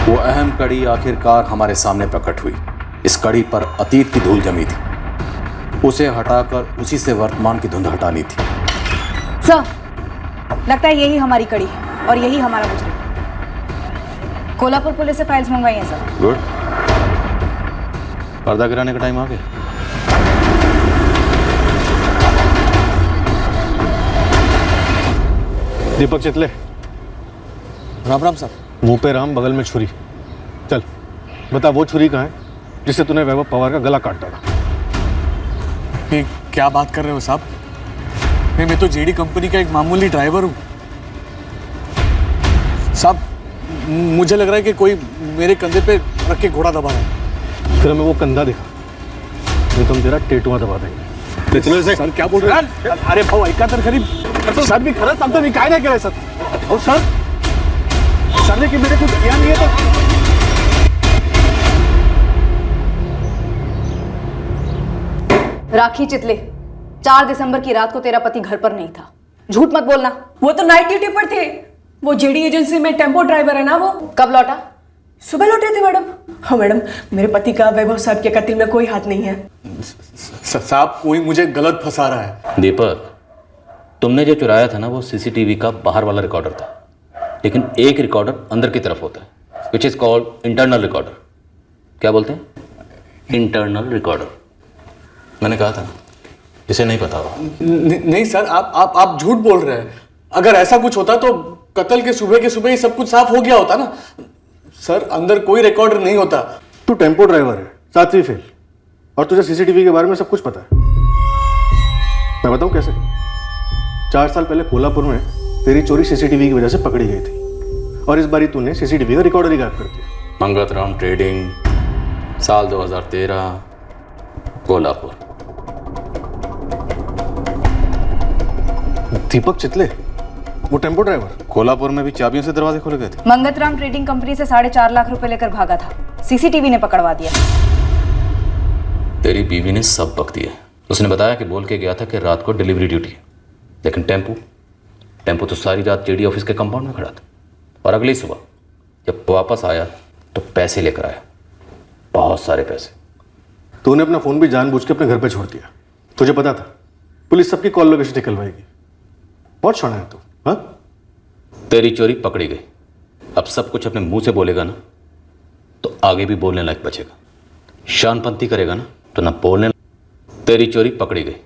वो अहम कड़ी आखिरकार हमारे सामने प्रकट हुई। इस कड़ी पर अतीत की धूल जमी थी, उसे हटाकर उसी से वर्तमान की धुंध हटानी थी। सर लगता है यही हमारी कड़ी है और यही हमारा मुजरिम। कोल्हापुर पुलिस से फाइल्स मंगवाई हैं सर। गुड, पर्दा गिराने का टाइम आ गया। दीपक चितले। राम राम सर। मुंह पे राम, बगल में छुरी। चल बता वो छुरी कहाँ है जिससे तूने वैभव पवार का गला काट डाला? ये क्या बात कर रहे हो साहब? मैं तो जेडी कंपनी का एक मामूली ड्राइवर हूँ साहब। मुझे लग रहा है कि कोई मेरे कंधे पे रख के घोड़ा दबा रहा है। फिर हमें वो कंधा दिखा, नहीं तो हम तेरा टेटुआ दबा देंगे। चलो सर क्या बोल रहे हैं? अरे भाऊ ऐका तर खरी, सर मी खरंच सांगतो, मी काय नाही केलंय सर। अहो सर ने कि मेरे कुछ किया नहीं है तो। राखी चितले, 4 दिसंबर की रात को तेरा पति घर पर नहीं था। झूठ मत बोलना। वो तो नाइट ड्यूटी पर थे। वो जेडी एजेंसी में टेम्पो ड्राइवर है ना। वो कब लौटा? सुबह लौटे थे मैडम। हाँ मैडम, मेरे पति का वैभव साहब के कत्ल में कोई हाथ नहीं है। साहब कोई मुझे गलत फंसा रहा है। दीपक, तुमने जो चुराया था ना वो सीसीटीवी का बाहर वाला रिकॉर्डर था, लेकिन एक रिकॉर्डर अंदर की तरफ होता है, which is called internal recorder. क्या बोलते हैं? Internal recorder. मैंने कहा था ना, इसे नहीं पता होगा। नहीं सर, आप झूठ बोल रहे हैं। अगर ऐसा कुछ होता तो कत्ल के सुबह ही सब कुछ साफ हो गया होता ना। सर, अंदर कोई रिकॉर्डर नहीं होता। तू टेम्पो ड्राइवर है, 7वीं फेल, और तुझे सीसीटीवी के बारे में सब कुछ पता है। मैं बताऊं कैसे? 4 साल पहले कोल्हापुर में तेरी चोरी सीसीटीवी की वजह से पकड़ी गई थी, और इस बारी तूने सीसीटीवी का रिकॉर्डर ही गायब कर दिया। मंगतराम ट्रेडिंग, साल 2013, कोल्हापुर। दीपक चितले, वो टेम्पो ड्राइवर, कोल्हापुर में भी चाबियों से दरवाजे खोले गए थे। मंगतराम ट्रेडिंग कंपनी से 4.5 लाख रुपए लेकर भागा था। सीसीटीवी ने पकड़वा दिया। तेरी बीवी ने सब बक दिया। उसने बताया कि बोल के गया था कि रात को डिलीवरी ड्यूटी है, लेकिन टेम्पो तो सारी रात जेडी ऑफिस के कंपाउंड में खड़ा था, और अगली सुबह जब वापस आया तो पैसे लेकर आया, बहुत सारे पैसे। तूने अपना फोन भी जानबूझ के अपने घर पे छोड़ दिया। तुझे पता था पुलिस सबकी कॉल लोकेशन निकलवाएगी। बहुत शाना है तू। हाँ, तेरी चोरी पकड़ी गई। अब सब कुछ अपने मुंह से बोलेगा ना तो आगे भी बोलने लायक बचेगा। शानपंथी करेगा ना तो ना बोलने। तेरी चोरी पकड़ी गई।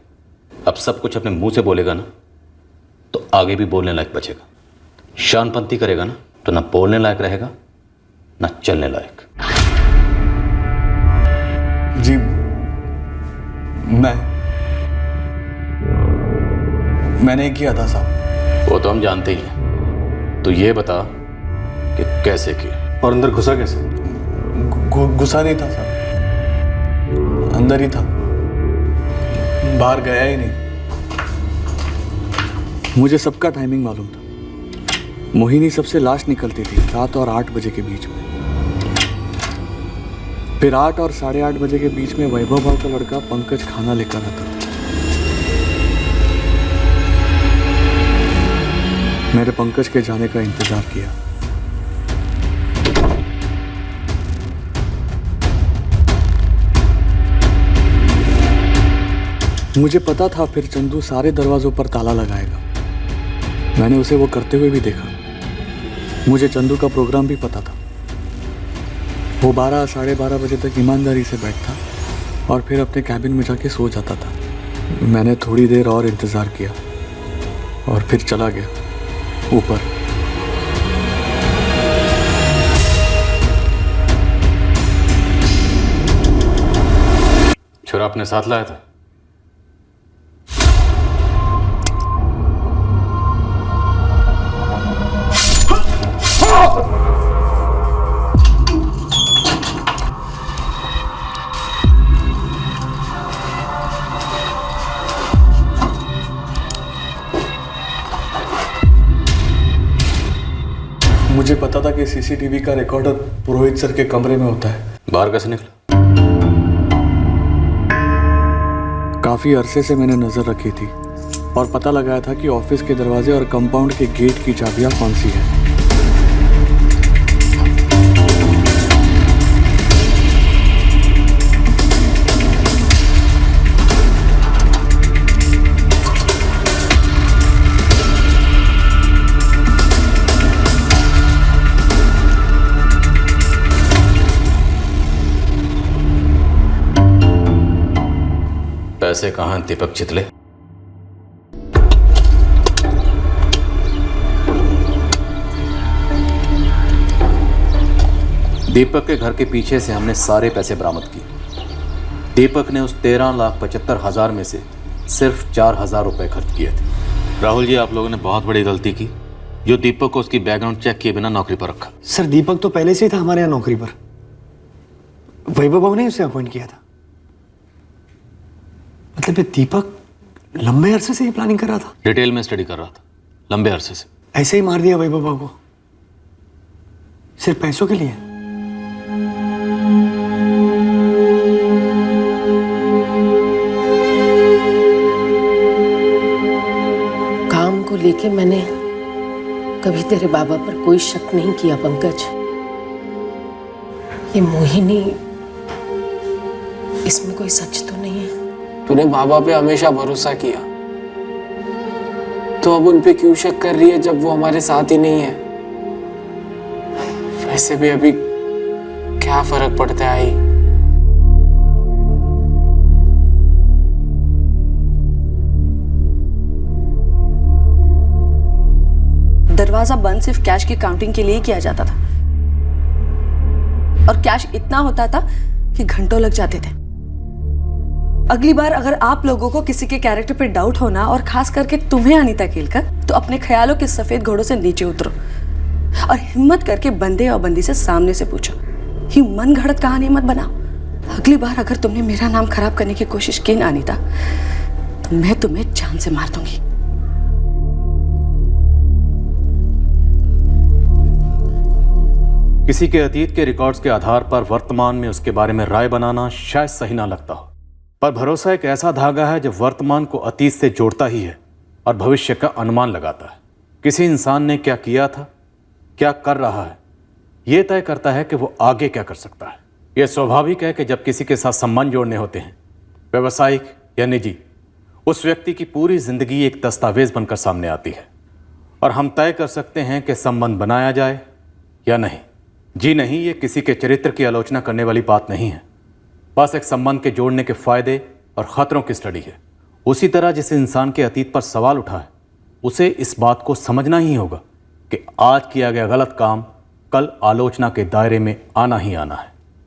अब सब कुछ अपने मुंह से बोलेगा ना तो आगे भी बोलने लायक बचेगा। शानपंथी करेगा ना तो ना बोलने लायक रहेगा ना चलने लायक। जी, मैंने किया था साहब। वो तो हम जानते ही हैं। तो ये बता कि कैसे किया, और अंदर घुसा कैसे? घुसा नहीं था साहब, अंदर ही था, बाहर गया ही नहीं। मुझे सबका टाइमिंग मालूम था। मोहिनी सबसे लास्ट निकलती थी 7 और 8 बजे के बीच में। फिर 8 और 8:30 बजे के बीच में वैभव भाव का लड़का पंकज खाना लेकर आता था। मैंने पंकज के जाने का इंतजार किया। मुझे पता था फिर चंदू सारे दरवाजों पर ताला लगाएगा। मैंने उसे वो करते हुए भी देखा। मुझे चंदू का प्रोग्राम भी पता था। वो 12 साढ़े 12 बजे तक ईमानदारी से बैठता और फिर अपने कैबिन में जाके सो जाता था। मैंने थोड़ी देर और इंतज़ार किया और फिर चला गया ऊपर। छुरा अपने साथ लाया था? मुझे पता था कि सीसीटीवी का रिकॉर्डर पुरोहित सर के कमरे में होता है। बाहर कैसे निकला? काफी अरसे से मैंने नजर रखी थी और पता लगाया था कि ऑफिस के दरवाजे और कंपाउंड के गेट की चाबियां कौन सी हैं। पैसे कहाँ हैं दीपक चितले? दीपक के घर के पीछे से हमने सारे पैसे बरामद किए। दीपक ने उस 13,75,000 में से सिर्फ 4,000 रुपए खर्च किए थे। राहुल जी, आप लोगों ने बहुत बड़ी गलती की जो दीपक को उसकी बैकग्राउंड चेक किए बिना नौकरी पर रखा। सर, दीपक तो पहले से ही था हमारे यहाँ नौकरी पर। वैभव बाबू ने उसे अपॉइंट किया था। मतलब ये दीपक लंबे अरसे से ये प्लानिंग कर रहा था। डिटेल में स्टडी कर रहा था लंबे अरसे से। ऐसे ही मार दिया वैभव बाबू को सिर्फ पैसों के लिए। कि मैंने कभी तेरे बाबा पर कोई शक नहीं किया पंकज। ये मोहिनी, इसमें कोई सच तो नहीं है। तूने बाबा पे हमेशा भरोसा किया, तो अब उन पे क्यों शक कर रही है जब वो हमारे साथ ही नहीं है? वैसे भी अभी क्या फर्क पड़ता है आई? दरवाजा बंद सिर्फ कैश की काउंटिंग के लिए किया जाता था, और कैश इतना होता था कि घंटों लग जाते थे। अगली बार अगर आप लोगों को किसी के कैरेक्टर पे डाउट होना, और खास करके तुम्हें अनीता केलकर, तो अपने ख्यालों के सफेद घोड़ों से नीचे उतरो और हिम्मत करके बंदे और बंदी से सामने से पूछो। ही मन घड़त कहानी मत बनाओ। अगली बार अगर तुमने मेरा नाम खराब करने की कोशिश की ना अनीता, तो मैं तुम्हें जान से मार दूंगी। किसी के अतीत के रिकॉर्ड्स के आधार पर वर्तमान में उसके बारे में राय बनाना शायद सही ना लगता हो, पर भरोसा एक ऐसा धागा है जो वर्तमान को अतीत से जोड़ता ही है और भविष्य का अनुमान लगाता है। किसी इंसान ने क्या किया था, क्या कर रहा है, यह तय करता है कि वो आगे क्या कर सकता है। यह स्वाभाविक है कि जब किसी के साथ संबंध जोड़ने होते हैं, व्यावसायिक या निजी, उस व्यक्ति की पूरी जिंदगी एक दस्तावेज बनकर सामने आती है और हम तय कर सकते हैं कि संबंध बनाया जाए या नहीं। जी नहीं, ये किसी के चरित्र की आलोचना करने वाली बात नहीं है, बस एक संबंध के जोड़ने के फायदे और खतरों की स्टडी है। उसी तरह जिस इंसान के अतीत पर सवाल उठा है, उसे इस बात को समझना ही होगा कि आज किया गया गलत काम कल आलोचना के दायरे में आना ही आना है।